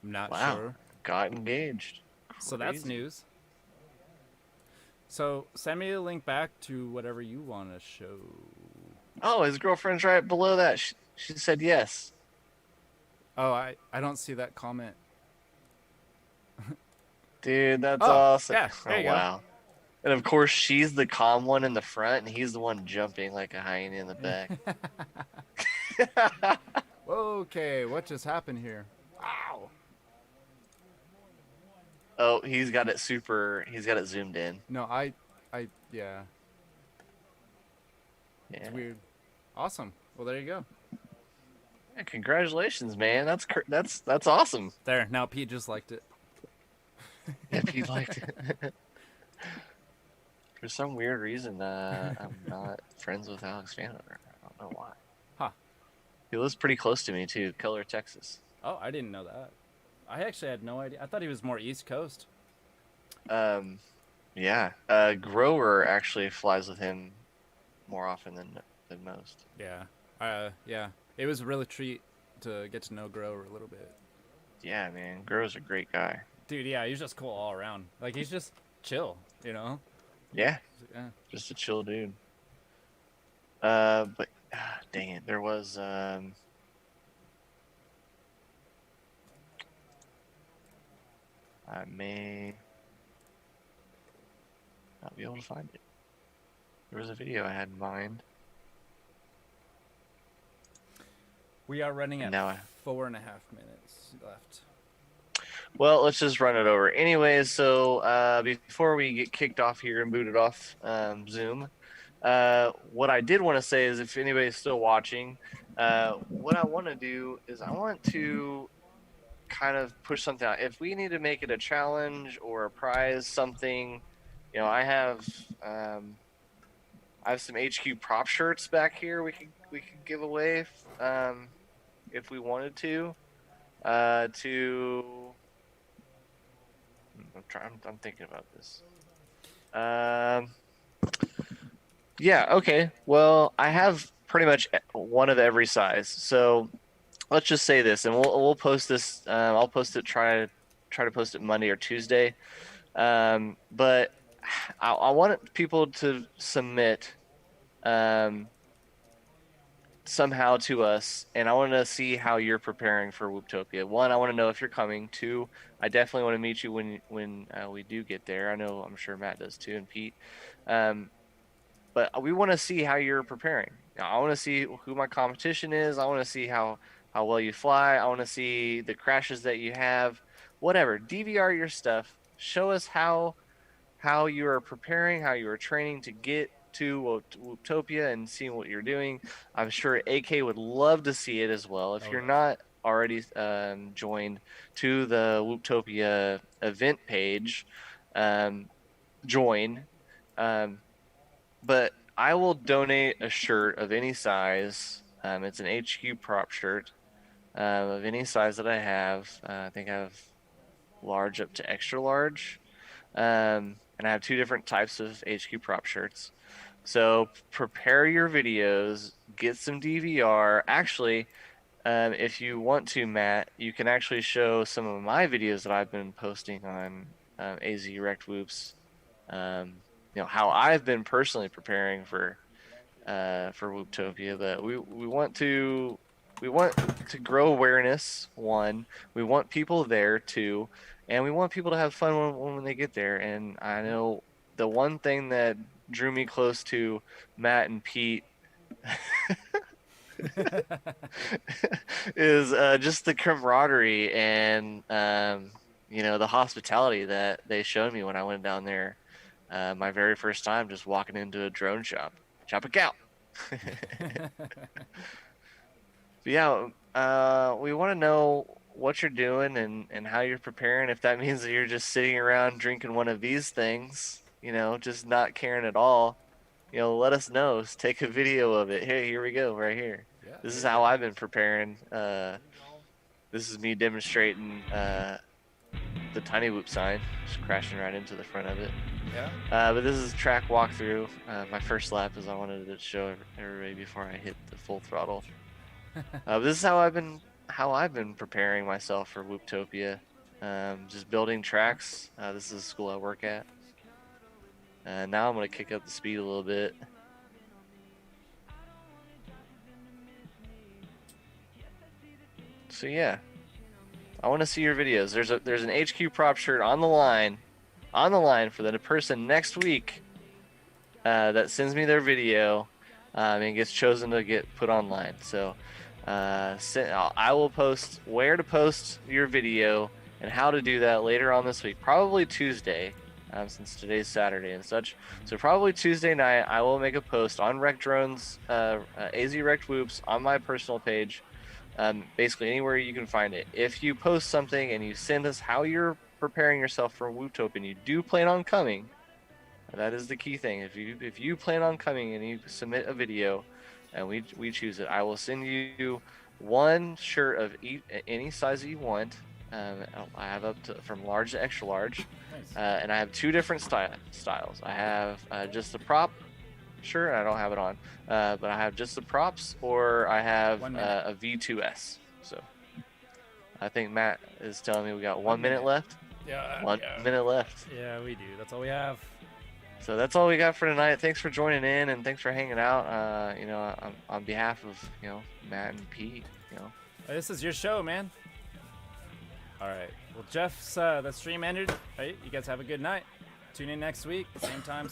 [SPEAKER 2] I'm not
[SPEAKER 1] Wow.
[SPEAKER 2] sure.
[SPEAKER 1] Got engaged.
[SPEAKER 2] So that's
[SPEAKER 1] Crazy.
[SPEAKER 2] news. So send me a link back to whatever you want to show.
[SPEAKER 1] Oh, his girlfriend's right below that. She said yes.
[SPEAKER 2] Oh, I don't see that comment.
[SPEAKER 1] Dude, that's
[SPEAKER 2] Oh,
[SPEAKER 1] awesome.
[SPEAKER 2] yeah, there
[SPEAKER 1] Oh
[SPEAKER 2] you go.
[SPEAKER 1] wow. And of course, she's the calm one in the front, and he's the one jumping like a hyena in the back.
[SPEAKER 2] Okay, what just happened here? Ow!
[SPEAKER 1] Oh, he's got it zoomed in.
[SPEAKER 2] No, yeah,
[SPEAKER 1] Yeah.
[SPEAKER 2] it's weird. Awesome. Well, there you go.
[SPEAKER 1] Yeah, congratulations, man. That's awesome.
[SPEAKER 2] There. Now Pete just liked it.
[SPEAKER 1] If you liked it. For some weird reason, I'm not friends with Alex Vanover. I don't know why.
[SPEAKER 2] Huh.
[SPEAKER 1] He lives pretty close to me too, Keller, Texas.
[SPEAKER 2] Oh, I didn't know that. I actually had no idea. I thought he was more East Coast.
[SPEAKER 1] Yeah. Grower actually flies with him more often than most.
[SPEAKER 2] Yeah. Yeah. It was a real treat to get to know Grover a little bit.
[SPEAKER 1] Yeah, man. Grower's a great guy.
[SPEAKER 2] Dude, yeah, he's just cool all around. Like, he's just chill, you know?
[SPEAKER 1] Yeah,
[SPEAKER 2] Yeah.
[SPEAKER 1] just a chill dude. But dang it, there was I may not be able to find it. There was a video I had in mind.
[SPEAKER 2] We are running at
[SPEAKER 1] Now
[SPEAKER 2] 4.5 minutes left.
[SPEAKER 1] Well, let's just run it over. Anyways, so before we get kicked off here and booted off Zoom, what I did want to say is if anybody's still watching, what I want to do is I want to kind of push something out. If we need to make it a challenge or a prize, something, you know, I have some HQ prop shirts back here we could give away if we wanted to. I'm thinking about this. Yeah, okay. Well, I have pretty much one of every size. So let's just say this, and we'll post this. I'll post it. Try to post it Monday or Tuesday. But I want people to submit somehow to us, and I want to see how you're preparing for Whooptopia. One, I want to know if you're coming. Two, I definitely want to meet you when we do get there. I know I'm sure Matt does too, and Pete. Um, but we want to see how you're preparing. I want to see who my competition is. I want to see how well you fly. I want to see the crashes that you have. Whatever, DVR your stuff. Show us how you are preparing, how you are training to get to Whooptopia and seeing what you're doing. I'm sure AK would love to see it as well. If
[SPEAKER 3] Oh,
[SPEAKER 1] you're
[SPEAKER 3] yeah.
[SPEAKER 1] not already joined to the Whooptopia event page, join. Um, but I will donate a shirt of any size. It's an HQ prop shirt of any size that I have. I think I have large up to extra large. And I have two different types of HQ prop shirts. So prepare your videos, get some DVR. Actually, if you want to, Matt, you can actually show some of my videos that I've been posting on AZ Rect Whoops. How I've been personally preparing for Whooptopia. But we want to grow awareness. One, we want people there. Two, and we want people to have fun when they get there. And I know the one thing that drew me close to Matt and Pete is just the camaraderie and the hospitality that they showed me when I went down there my very first time, just walking into a drone shop. Chop a cow. But yeah, we want to know what you're doing and how you're preparing. If that means that you're just sitting around drinking one of these things, just not caring at all, let us know. Just take a video of it. Hey, here we go, right here.
[SPEAKER 3] Yeah,
[SPEAKER 1] This is
[SPEAKER 3] there you
[SPEAKER 1] how
[SPEAKER 3] go.
[SPEAKER 1] I've been preparing. This is me demonstrating the tiny whoop sign, just crashing right into the front of it.
[SPEAKER 3] Yeah.
[SPEAKER 1] But this is track walkthrough. My first lap is I wanted to show everybody before I hit the full throttle. But this is how I've been preparing myself for Whooptopia. Just building tracks. This is the school I work at. Now I'm gonna kick up the speed a little bit. So yeah, I want to see your videos. There's an HQ prop shirt on the line for the person next week that sends me their video and gets chosen to get put online. So I will post where to post your video and how to do that later on this week, probably Tuesday, since today's Saturday and such. So probably Tuesday night, I will make a post on Rec Drones, AZ Rect Whoops on my personal page. Basically anywhere you can find it. If you post something and you send us how you're preparing yourself for Whooptopia and you do plan on coming, that is the key thing. If you plan on coming and you submit a video and we choose it, I will send you one shirt of any size that you want. I have up to from large to extra large.
[SPEAKER 3] Nice.
[SPEAKER 1] And I have two different styles. I have just the prop shirt, I don't have it on, but I have just the props, or I have
[SPEAKER 3] 1 minute.
[SPEAKER 1] a V2S. So I think Matt is telling me we got 1 minute left.
[SPEAKER 3] Yeah.
[SPEAKER 1] 1 minute left.
[SPEAKER 3] Yeah, we do. That's all we have.
[SPEAKER 1] So that's all we got for tonight. Thanks for joining in and thanks for hanging out. On behalf of Matt and Pete.
[SPEAKER 3] This is your show, man. All right. Well, Jeff's the stream ended. Right. You guys have a good night. Tune in next week, same time.